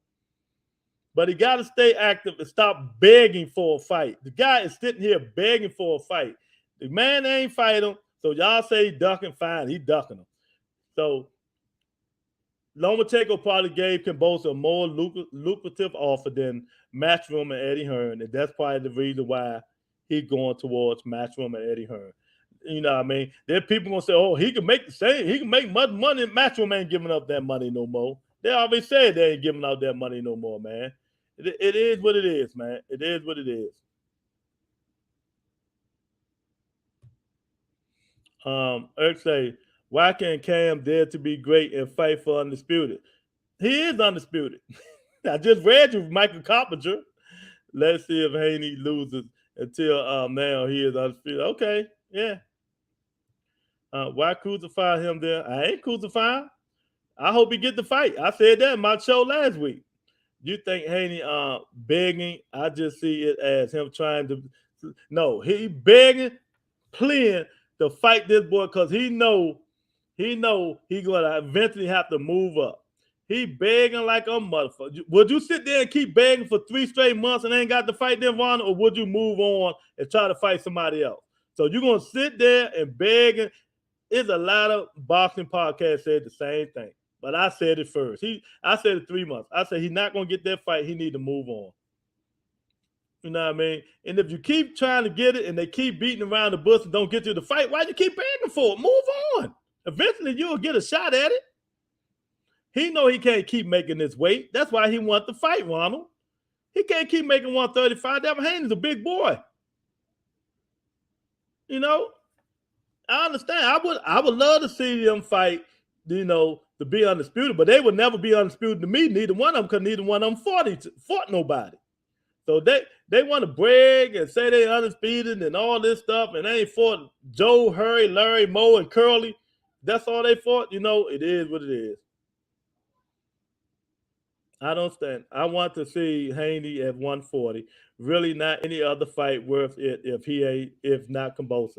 But he got to stay active and stop begging for a fight. The guy is sitting here begging for a fight. The man ain't fight him. So y'all say he ducking, fine. He ducking him. So Lomachenko probably gave Kambosos a more lucrative offer than Matchroom and Eddie Hearn. And that's probably the reason why he's going towards Matchroom and Eddie Hearn. You know what I mean? There are people going to say, oh, he can make the same. He can make much money. Matchroom ain't giving up that money no more. They already said they ain't giving out that money no more, man. It is what it is, man. It is what it is. Eric say, why can't Cam dare to be great and fight for undisputed? He is undisputed. I just read you Michael Coppinger. Let's see if Haney loses until now he is undisputed. Okay, yeah. Why crucify him there? I ain't crucifying. I hope he get the fight. I said that in my show last week. You think Haney begging? I just see it as him trying to. No, he begging, pleading to fight this boy because he gonna eventually have to move up. He begging like a motherfucker. Would you sit there and keep begging for 3 straight months and ain't got to fight them, Ron, or would you move on and try to fight somebody else? So you're gonna sit there and begging. There's a lot of boxing podcasts said the same thing. But I said it first. I said it 3 months. I said he's not gonna get that fight. He need to move on. You know what I mean? And if you keep trying to get it and they keep beating around the bush and don't get you the fight, why you keep begging for it? Move on. Eventually you'll get a shot at it. He know he can't keep making this weight. That's why he wants to fight, Ronald. He can't keep making 135. Devin Haney's a big boy. You know, I understand. I would love to see them fight, you know, to be undisputed, but they would never be undisputed to me, neither one of them, because neither one of them fought nobody. So they want to brag and say they undisputed and all this stuff, and they ain't fought Joe, Harry, Larry, Mo, and Curly. That's all they fought. You know, it is what it is. I don't stand. I want to see Haney at 140. Really not any other fight worth it if not Kambosos.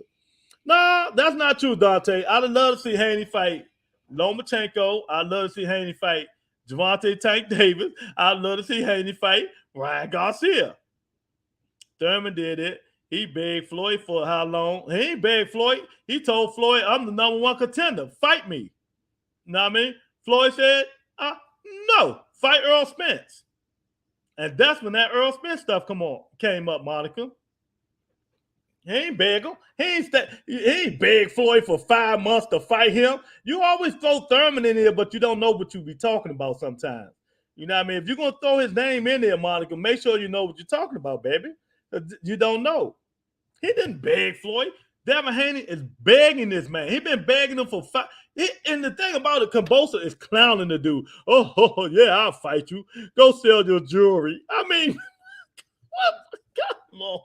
No, that's not true, Dante. I'd love to see Haney fight Lomachenko. I'd love to see Haney fight Javante Tank Davis. I'd love to see Haney fight Ryan Garcia. Thurman did it. He begged Floyd for how long? He ain't begged Floyd. He told Floyd, I'm the number 1 contender. Fight me. You know what I mean? Floyd said, no, fight Earl Spence. And that's when that Earl Spence stuff came up, Monica. He ain't beg him. He ain't beg Floyd for 5 months to fight him. You always throw Thurman in there, but you don't know what you be talking about sometimes. You know what I mean? If you're going to throw his name in there, Monica, make sure you know what you're talking about, baby. You don't know. He didn't beg Floyd. Devin Haney is begging this man. He been begging him for 5. And the thing about it, Kambosos is clowning the dude. Oh, yeah, I'll fight you. Go sell your jewelry. I mean, what? Come on.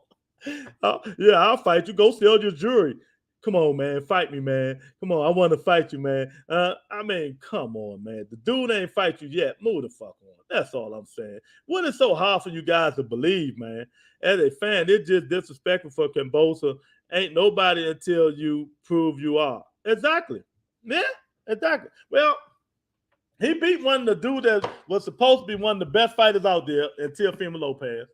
Yeah, I'll fight you. Go sell your jewelry. Come on, man. Fight me, man. Come on. I want to fight you, man. I mean, come on, man. The dude ain't fight you yet. Move the fuck on. That's all I'm saying. What is so hard for you guys to believe, man? As a fan, it's just disrespectful for Kambosos. Ain't nobody until you prove you are. Exactly. Yeah, exactly. Well, he beat one of the dude that was supposed to be one of the best fighters out there in Teofimo Lopez.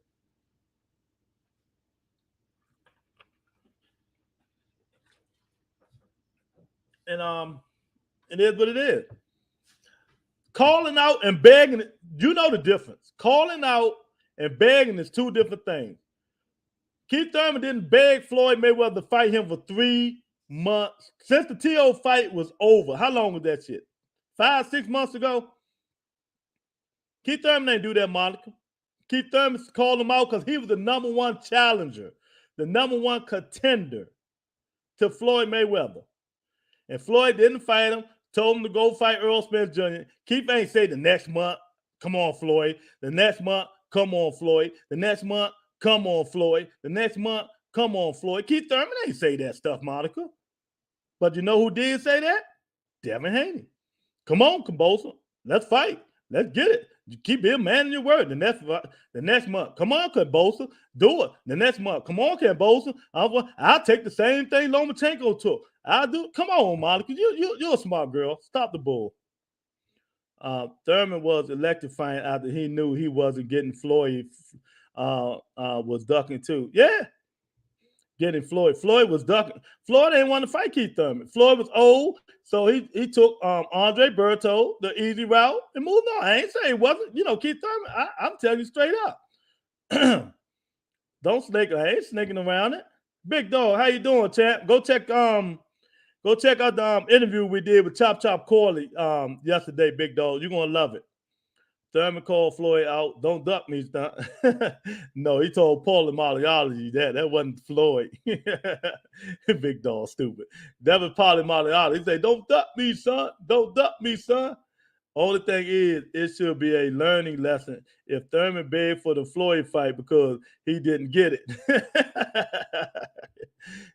And it is what it is. Calling out and begging, you know the difference. Calling out and begging is 2 different things. Keith Thurman didn't beg Floyd Mayweather to fight him for 3 months. Since the TO fight was over. How long was that shit? 5, 6 months ago? Keith Thurman didn't do that, Monica. Keith Thurman called him out because he was the number 1 challenger, the number 1 contender to Floyd Mayweather. And Floyd didn't fight him, told him to go fight Earl Spence Jr. Keith ain't say the next month, come on, Floyd. The next month, come on, Floyd. The next month, come on, Floyd. The next month, come on, Floyd. Keith Thurman ain't say that stuff, Monica. But you know who did say that? Devin Haney. Come on, Kambosos. Let's fight. Let's get it. You keep being man in your word. The next month. Come on, Kambosos. Do it. The next month. Come on, Kambosos. I'll take the same thing Lomachenko took. I'll do. Come on, Monica. You're a smart girl. Stop the bull. Thurman was electrifying after he knew he wasn't getting Floyd. Was ducking too. Yeah. Getting Floyd. Floyd was ducking. Floyd didn't want to fight Keith Thurman. Floyd was old, so he took Andre Berto, the easy route, and moved on. I ain't saying it wasn't. You know, Keith Thurman, I'm telling you straight up. Don't snake. I ain't snaking around it. Big dog, how you doing, champ? Go check out the interview we did with Chop Corley yesterday, big dog. You're gonna love it. Thurman called Floyd out. Don't duck me, son. No, he told Paul Maliology that wasn't Floyd. Big dog, stupid. That was Paulie Maliology. He said, "Don't duck me, son. Don't duck me, son." Only thing is, it should be a learning lesson if Thurman begged for the Floyd fight because he didn't get it.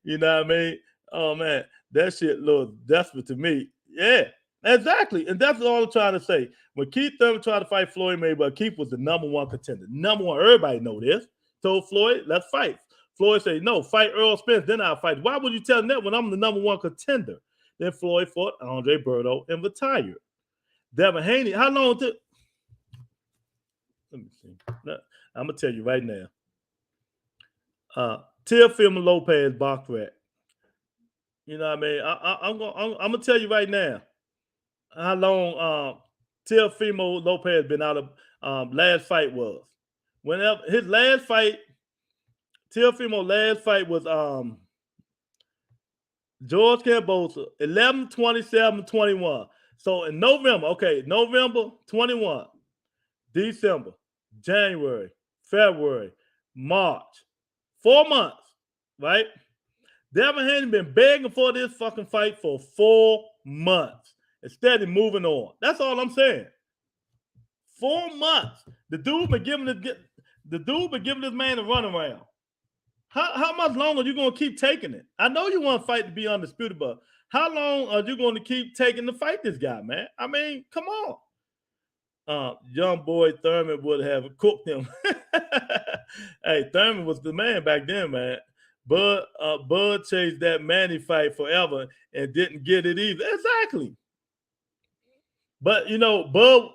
You know what I mean? Oh man, that shit looks desperate to me. Yeah. Exactly. And that's all I'm trying to say. When Keith Thurman tried to fight Floyd Mayweather, Keith was the number one contender. Number one, everybody know this. Told Floyd, let's fight. Floyd said, no, fight Earl Spence, then I'll fight. Why would you tell them that when I'm the number one contender? Then Floyd fought Andre Berto and retired. Devin Haney, how long did... Let me see. I'm going to tell you right now. Teofimo Lopez box rec. You know what I mean? I'm going to tell you right now how long Teofimo Lopez been out of last fight was. Whenever his last fight, Teofimo last fight was George Kambosos, 11/27/21. So in November, okay, November 21, December, January, February, March, 4 months, right? Devin Haney been begging for this fucking fight for 4 months. Instead of moving on. That's all I'm saying. 4 months. The dude been giving this man a runaround. How much longer are you going to keep taking it? I know you want to fight to be undisputed, but how long are you going to keep taking to fight this guy, man? I mean, come on. Young boy Thurman would have cooked him. Hey, Thurman was the man back then, man. Bud chased that Manny fight forever and didn't get it either. Exactly. But, you know, Bud,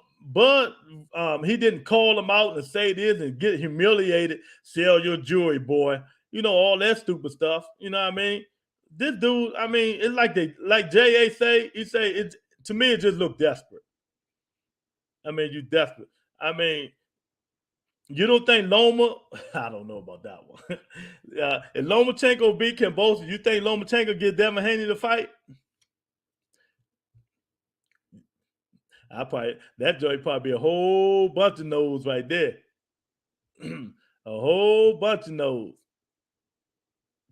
he didn't call him out and say this and get humiliated. Sell your jewelry, boy. You know, all that stupid stuff. You know what I mean? This dude, I mean, it's like J.A. say, he say, to me, it just looked desperate. I mean, you desperate. I mean, you don't think Loma, I don't know about that one. If Lomachenko beat Kambosos, you think Lomachenko get Devin Haney to fight? That joint probably be a whole bunch of no's right there. A whole bunch of no's.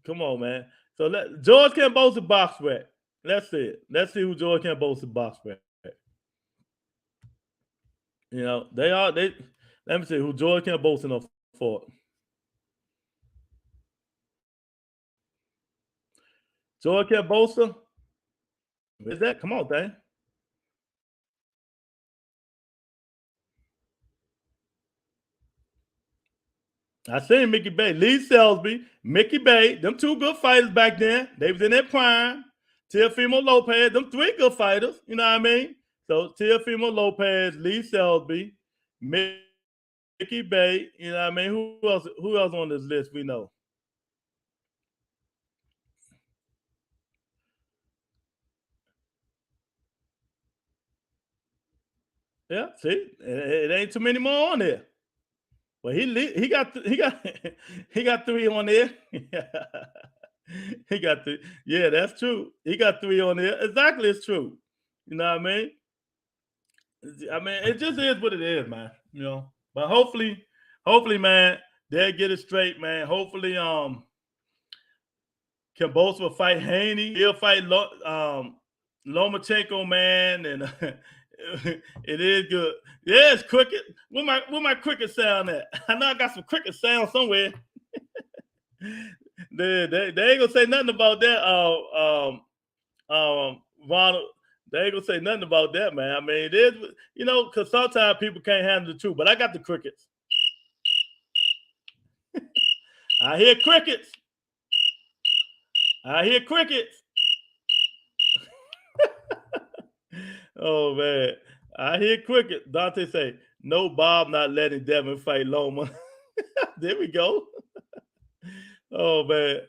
Come on, man. So George Kambosos box rec. Let's see it. Let's see who George Kambosos box rec. You know, let me see who George Kambosos fought. George Kambosos. Where's that? Come on, dang. I seen Mickey Bay, Lee Selsby, Mickey Bay, them two good fighters back then. They was in their prime. Teofimo Lopez, them three good fighters. You know what I mean? So Teofimo Lopez, Lee Selsby, Mickey Bay. You know what I mean? Who else on this list we know? Yeah, see, it ain't too many more on there. Well, he got 3 on there. He got 3. Yeah, that's true. He got 3 on there. Exactly, it's true. You know what I mean? I mean, it just is what it is, man. You know, but hopefully, man, they'll get it straight, man. Hopefully, Kambosos will fight Haney. He'll fight Lomachenko, man, and it is good. Yeah, it's cricket. Where my cricket sound at? I know I got some cricket sound somewhere. They ain't gonna say nothing about that. Ronald. They ain't gonna say nothing about that, man. I mean, it is, you know, because sometimes people can't handle the truth. But I got the crickets. I hear crickets. I hear crickets. Oh man, I hear crickets. Dante say, "No, Bob, not letting Devin fight Loma." There we go. Oh man,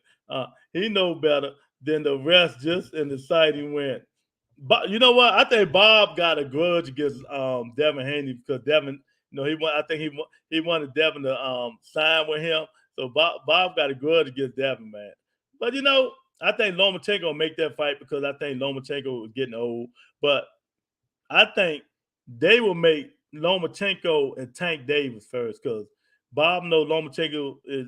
he know better than the rest. Just in the site he went. But you know what? I think Bob got a grudge against Devin Haney because Devin, you know, I think he wanted Devin to sign with him. So Bob got a grudge against Devin, man. But you know, I think Lomachenko will make that fight because I think Lomachenko is getting old. But I think they will make Lomachenko and Tank Davis first because Bob knows Lomachenko is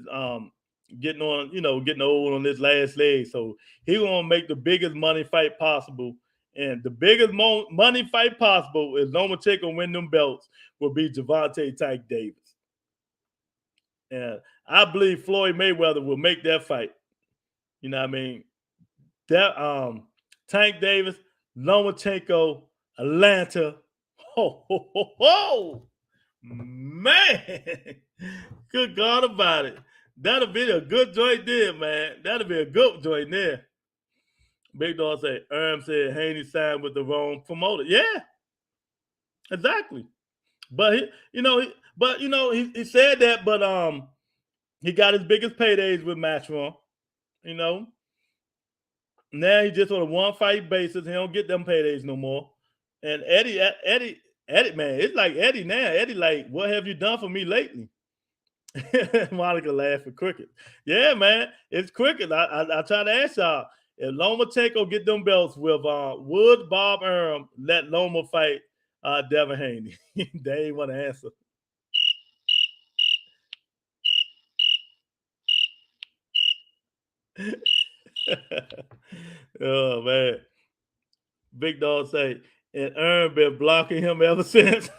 getting old on his last leg. So he gonna make the biggest money fight possible. And the biggest money fight possible is Lomachenko win them belts will be Gervonta Tank Davis. And I believe Floyd Mayweather will make that fight. You know what I mean? That Tank Davis, Lomachenko, Atlanta. Ho, man. Good God about it. That'll be a good joint there, man. That'll be a good joint there. Big Dog say, said Haney signed with the wrong promoter. Yeah, exactly. But he said that, but he got his biggest paydays with Matchroom. You know, now he just on a one fight basis. He don't get them paydays no more. And Eddie, man, it's like Eddie now. Eddie, like, what have you done for me lately? Monica laughed at Cricket. Yeah, man, it's Cricket. I try to ask y'all, if Lomachenko get them belts with would Bob Arum let Loma fight Devin Haney? They ain't want to answer. Oh man, Big Dog say, and Aaron been blocking him ever since.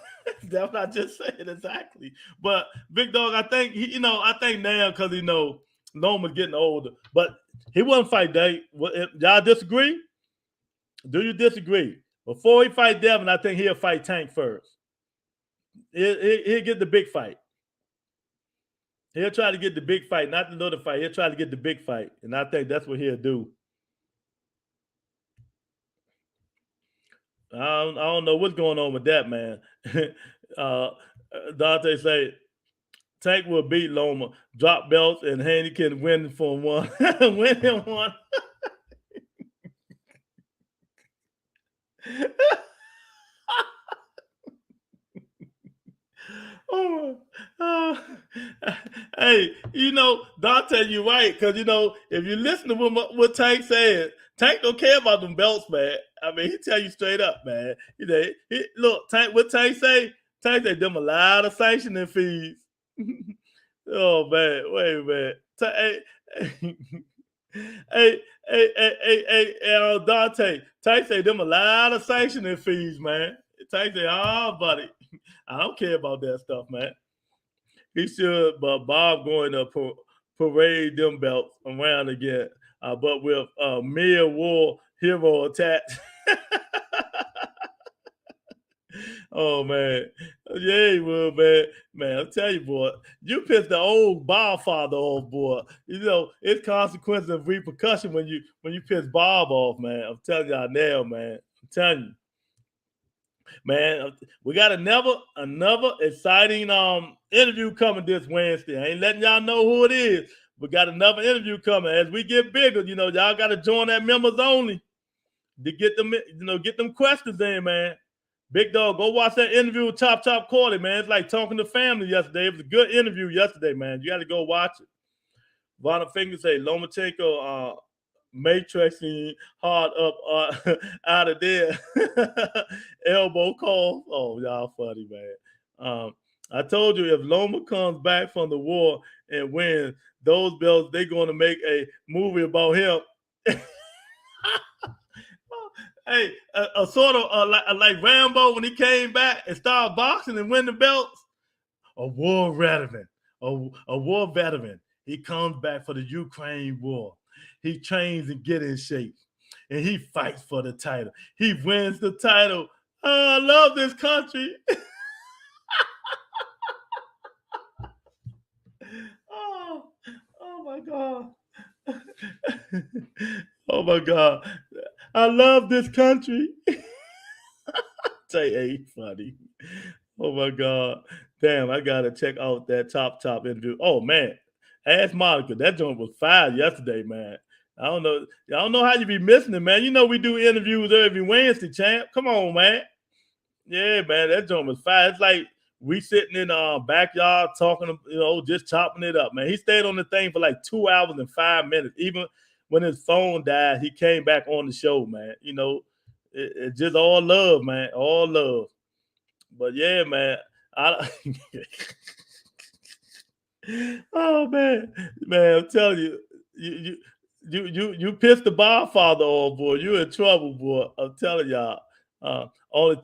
That's what I just said exactly. But Big Dog, I think I think now because Loma's getting older, but he wouldn't fight Dave. Y'all disagree? Do you disagree? Before he fight Devin, I think he'll fight Tank first. He'll get the big fight. He'll try to get the big fight, not the little fight. He'll try to get the big fight, and I think that's what he'll do. I don't know what's going on with that, man. Dante say Tank will beat Loma, drop belts, and Haney can win for one. Win him one. Hey, Dante, you right, because if you listen to what Tank said, Tank don't care about them belts, man. I mean, he tell you straight up, man. Look, Tank, what Tank say? Tank say them a lot of sanctioning fees. Oh man, wait a minute. Hey, Dante. Tank say them a lot of sanctioning fees, man. Tank say, oh, buddy, I don't care about that stuff, man. He should, but Bob going to parade them belts around again, but with mere war hero attached. Oh man, yeah, he will, man. Man, I'll tell you, boy, you pissed the old Bob father off, boy. It's consequences of repercussion when you piss Bob off, man. I'm telling y'all now, man. I'm telling you. Man, we got another exciting interview coming this Wednesday. I ain't letting y'all know who it is. We got another interview coming. As we get bigger, y'all got to join that members only to get them, get them questions in, man. Big Dog, go watch that interview with Chop Corley, man. It's like talking to family yesterday. It was a good interview yesterday, man. You got to go watch it. Vonda Finger say Lomachenko matrixing hard up out of there. Elbow call. Oh, y'all funny, man. I told you if Loma comes back from the war and wins those belts, they're going to make a movie about him. Hey, a sort of like Rambo when he came back and started boxing and win the belts. A war veteran. A war veteran. He comes back for the Ukraine war. He trains and get in shape. And he fights for the title. He wins the title. Oh, I love this country. Oh my God. Oh my God. I love this country. Say, hey, funny. Oh my God. Damn, I gotta check out that top interview. Oh man. Ask Monica. That joint was fire yesterday, man. I don't know how you be missing it, man. We do interviews every Wednesday, champ. Come on, man. Yeah, man. That joint was fire. It's like we sitting in our backyard talking, just chopping it up, man. He stayed on the thing for like 2 hours and 5 minutes. Even when his phone died, he came back on the show, man. It's just all love, man. All love. But yeah, man. Oh man, I'm telling you, you pissed the Godfather off, boy. You in trouble, boy. I'm telling y'all. Only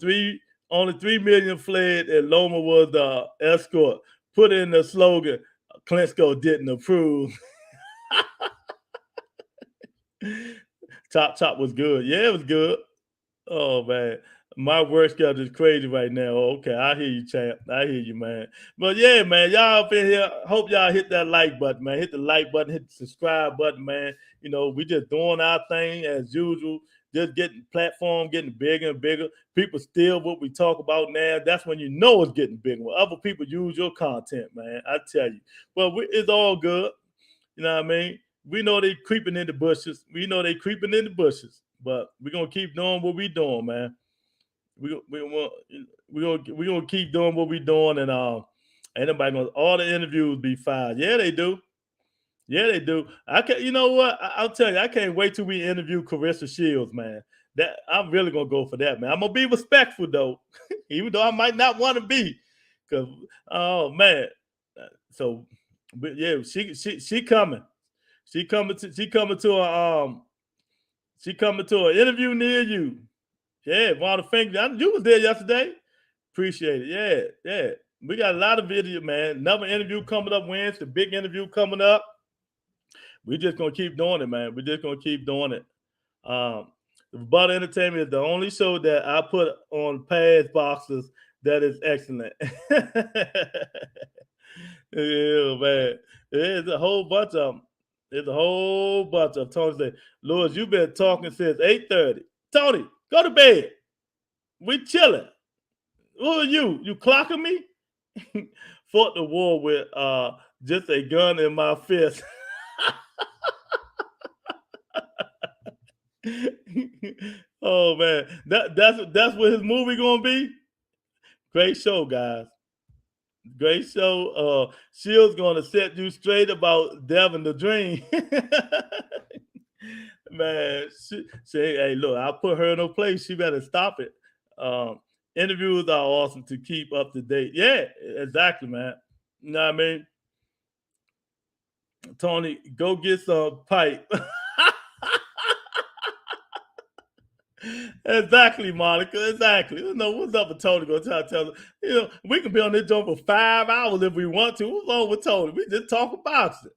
3 million fled, and Loma was the escort. Put in the slogan, Klitschko didn't approve. Chop was good. Yeah, it was good. Oh man, my work schedule is crazy right now. Okay, I hear you, champ. I hear you, man. But yeah, man, y'all up in here. Hope y'all hit that like button, man. Hit the like button, hit the subscribe button, man. You know, we just doing our thing as usual. Just getting platform getting bigger and bigger. People steal what we talk about now. That's when you know it's getting bigger. When other people use your content, man, I tell you. Well, it's all good. You know what I mean? We know they creeping in the bushes. We know they creeping in the bushes. But we're gonna keep doing what we doing, man. We gonna keep doing what we doing, and ain't nobody gonna all the interviews be fine. Yeah, they do. Yeah, they do. I can. You know what? I'll tell you. I can't wait till we interview Carissa Shields, man. That I'm really gonna go for that, man. I'm gonna be respectful though, even though I might not want to be, cause oh man. So, but yeah, she coming. She coming to an interview near you. Yeah, Wanda Fink. You was there yesterday. Appreciate it. Yeah, yeah. We got a lot of video, man. Another interview coming up Wednesday. Big interview coming up. We just gonna keep doing it, man. We just gonna keep doing it. Butter Entertainment is the only show that I put on pass boxes that is excellent. Yeah, man. There's a whole bunch of them. There's a whole bunch of Tony say, Lewis, you've been talking since 8:30. Tony, go to bed. We chilling. Who are you? You clocking me? Fought the war with just a gun in my fist. Oh man, that's what his movie gonna be. Great show, guys. Great show. Shields gonna set you straight about Devin the Dream. Man, hey, look, I put her in her place. She better stop it. Interviews are awesome to keep up to date. Yeah, exactly, man. You know what I mean? Tony, go get some pipe. Exactly, Monica. Exactly. You know, what's up with Tony? Gonna tell her, you know, we can be on this joint for 5 hours if we want to. What's wrong with Tony? We just talk about it.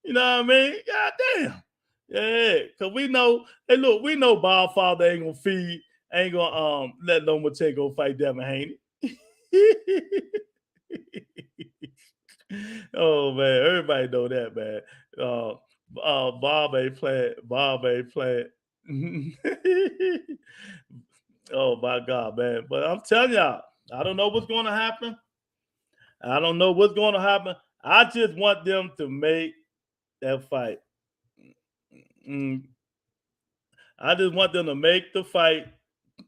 You know what I mean? God damn. Yeah, cause we know, hey, look, we know Bob Father ain't gonna feed, ain't gonna let Loma go fight Devin Haney. Oh man, everybody know that, man. Bob ain't playing. Bob ain't playing. Oh my God, man! But I'm telling y'all, I don't know what's going to happen. I don't know what's going to happen. I just want them to make that fight. Mm, I just want them to make the fight.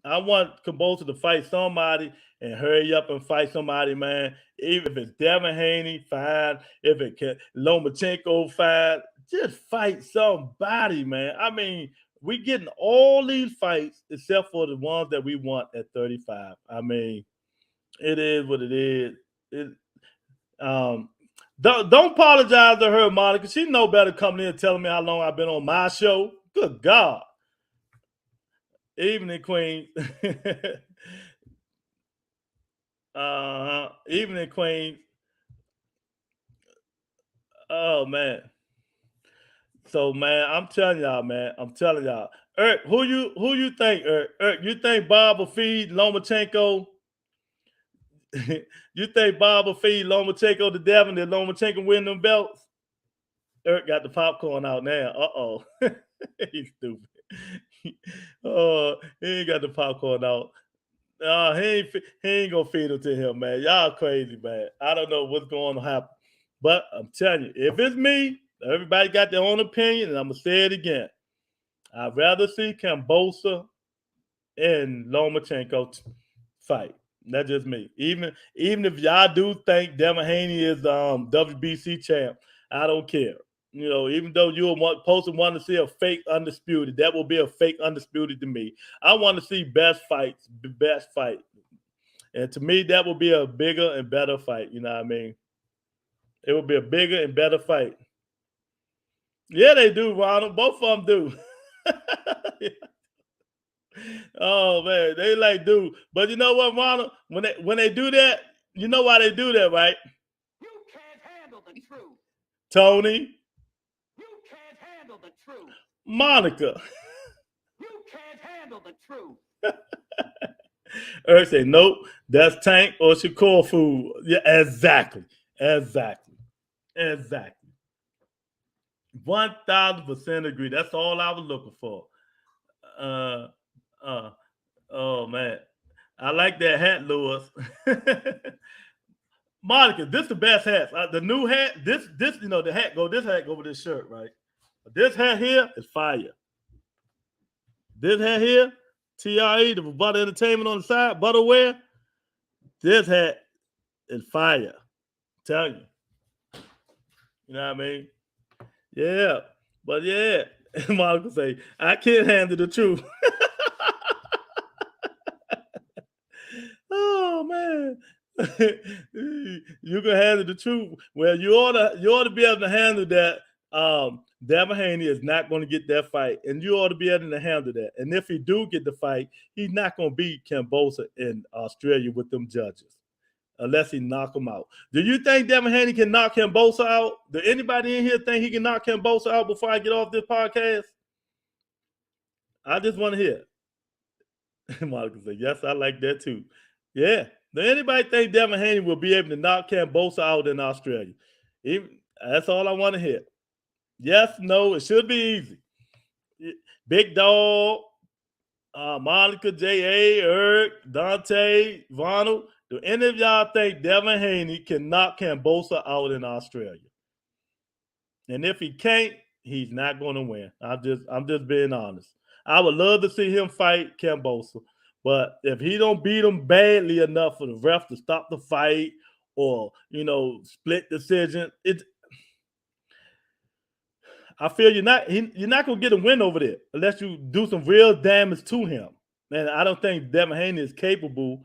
I want Kambosos to fight somebody and hurry up and fight somebody, man. Even if it's Devin Haney, fine. If it can Lomachenko, fine. Just fight somebody, man. I mean, we getting all these fights except for the ones that we want at 35. I mean, it is what it is. It, um, don't apologize to her, Monica. She know better coming in and telling me how long I've been on my show. Good God. Evening, Queen. Evening, Queen. Oh man. So man, I'm telling y'all, man. I'm telling y'all. Eric, who you think, Eric, you think Bob will feed Lomachenko? You think Bob will feed Lomachenko to Devin that Lomachenko win them belts? Eric got the popcorn out now. Uh-oh. He's stupid. Oh, he ain't got the popcorn out. He ain't gonna feed him to him, man. Y'all crazy, man. I don't know what's going to happen. But I'm telling you, if it's me, everybody got their own opinion, and I'm gonna say it again. I'd rather see Kambosos and Lomachenko fight. That's just me. Even if y'all do think Devin Haney is WBC champ, I don't care. You know, even though you're supposed to want to see a fake undisputed, that will be a fake undisputed to me. I want to see best fights, best fight. And to me, that will be a bigger and better fight. You know what I mean? It will be a bigger and better fight. Yeah, they do, Ronald. Both of them do. Oh man, they like do. But you know what, Ronald? When they do that, you know why they do that, right? You can't handle the truth. Tony. You can't handle the truth. Monica. You can't handle the truth. Eric say, nope, that's Tank or Shakur food. Yeah, exactly. 1000% agree. That's all I was looking for. Uh, uh, oh man, I like that hat, Lewis. Monica, this the best hat. The new hat. This the hat go. This hat go with this shirt, right? But this hat here is fire. This hat here, TRE, the Butter Entertainment on the side, Butterwear. This hat is fire. Tell you. You know what I mean? Yeah. But yeah, Monica say, I can't handle the truth. Oh man. You can handle the truth. Well, you ought to be able to handle that. Devin Haney is not going to get that fight, and you ought to be able to handle that. And if he do get the fight, he's not going to beat Kambosos in Australia with them judges, unless he knock him out. Do you think Devin Haney can knock Kambosos out? Do anybody in here think he can knock Kambosos out before I get off this podcast? I just want to hear. Monica said, yes, I like that too. Yeah. Does anybody think Devin Haney will be able to knock Kambosos out in Australia? That's all I want to hear. Yes, no, it should be easy. Big Dog, Monica, J.A., Eric, Dante, Ronald. Do any of y'all think Devin Haney can knock Kambosos out in Australia? And if he can't, he's not going to win. I'm just being honest. I would love to see him fight Kambosos, but if he don't beat him badly enough for the ref to stop the fight or split decision, I feel you're not going to get a win over there unless you do some real damage to him. And I don't think Devin Haney is capable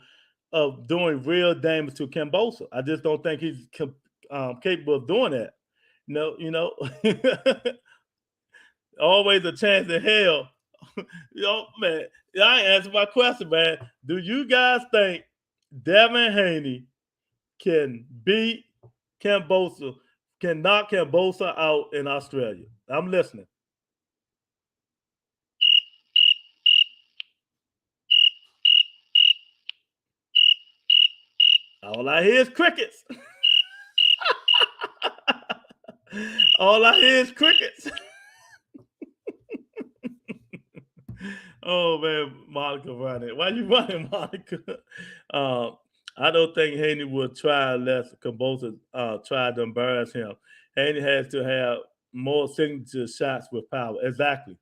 of doing real damage to Kambosos. I just don't think he's capable of doing that. Always a chance in hell. Man, I answered my question, man. Do you guys think Devin Haney can beat Kambosos, can knock Kambosos out in Australia? I'm listening. All I hear is crickets. All I hear is crickets. Oh man, Monica running. Why you running, Monica? I don't think Haney will try unless Kambosos try to embarrass him. Haney has to have more signature shots with power. Exactly.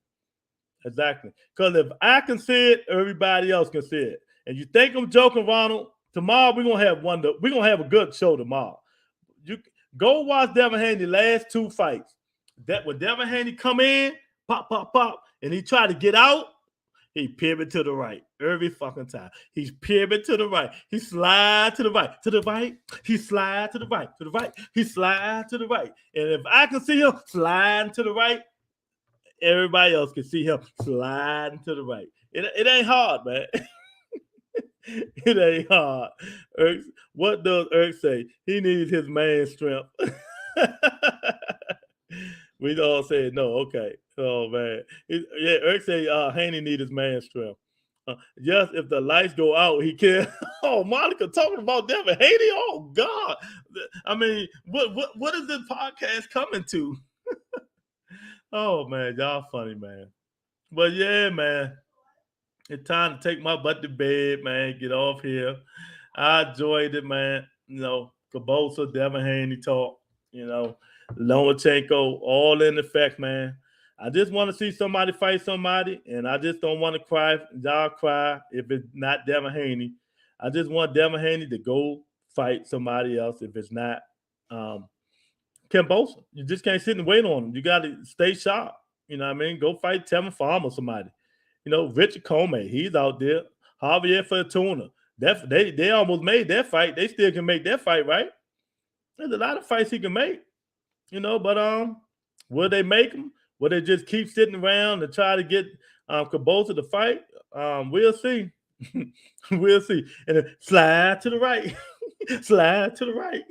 Because if I can see it, everybody else can see it. And you think I'm joking, Ronald? Tomorrow we're gonna have a good show tomorrow. You go watch Devin Haney last two fights. That when Devin Haney come in, pop, and he try to get out, he pivot to the right every fucking time. He's pivot to the right. He slide to the right, He slide to the right, He slide to the right. And if I can see him sliding to the right, everybody else can see him sliding to the right. It ain't hard, man. It ain't hard. What does Eric say? He needs his man strength. We all said no. Okay. Oh man. Eric say Haney needs his man strength. Yes, if the lights go out, he can. Oh, Monica talking about Devin Haney. Oh God. I mean, what is this podcast coming to? Oh man, y'all funny, man. But yeah, man. It's time to take my butt to bed, man. Get off here. I enjoyed it, man. Kambosos, Devin Haney talk, Lomachenko, all in effect, man. I just want to see somebody fight somebody, and I just don't want to cry. Y'all cry if it's not Devin Haney. I just want Devin Haney to go fight somebody else if it's not Kambosos. You just can't sit and wait on him. You got to stay sharp. You know what I mean? Go fight Tevin Farmer or somebody. Richard Comey, he's out there. Javier Fortuna. They almost made that fight. They still can make that fight, right? There's a lot of fights he can make. But will they make them? Will they just keep sitting around and try to get Kambosos to fight? We'll see. We'll see. And then slide to the right. Slide to the right.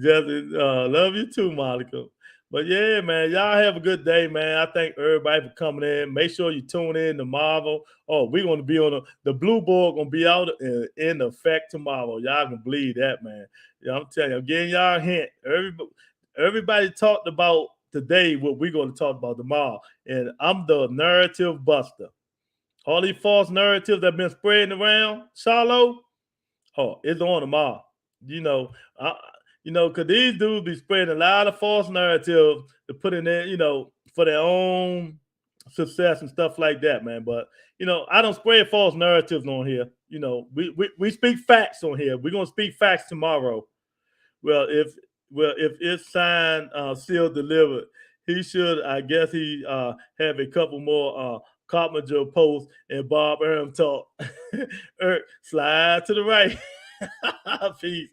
Just love you too, Monica. But yeah, man, y'all have a good day, man. I thank everybody for coming in. Make sure you tune in to Marvel. Oh, we're gonna be on the blue board gonna be out in effect tomorrow. Y'all can believe that, man. Yeah, I'm telling you, I'm getting y'all a hint. Everybody talked about today what we're gonna talk about tomorrow, and I'm the narrative buster. All these false narratives that have been spreading around, Charlo, oh, it's on tomorrow. You know, because these dudes be spreading a lot of false narratives to put in there, for their own success and stuff like that, man. But I don't spread false narratives on here. We speak facts on here. We're gonna speak facts tomorrow. Well, if it's signed, sealed, delivered, he should. I guess he have a couple more Carpenter posts and Bob Arum talk. Slide to the right. Peace.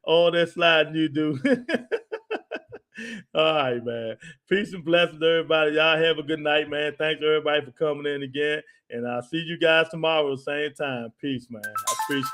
All that sliding you do. All right, man. Peace and blessings, everybody. Y'all have a good night, man. Thanks everybody for coming in again. And I'll see you guys tomorrow, same time. Peace, man. I appreciate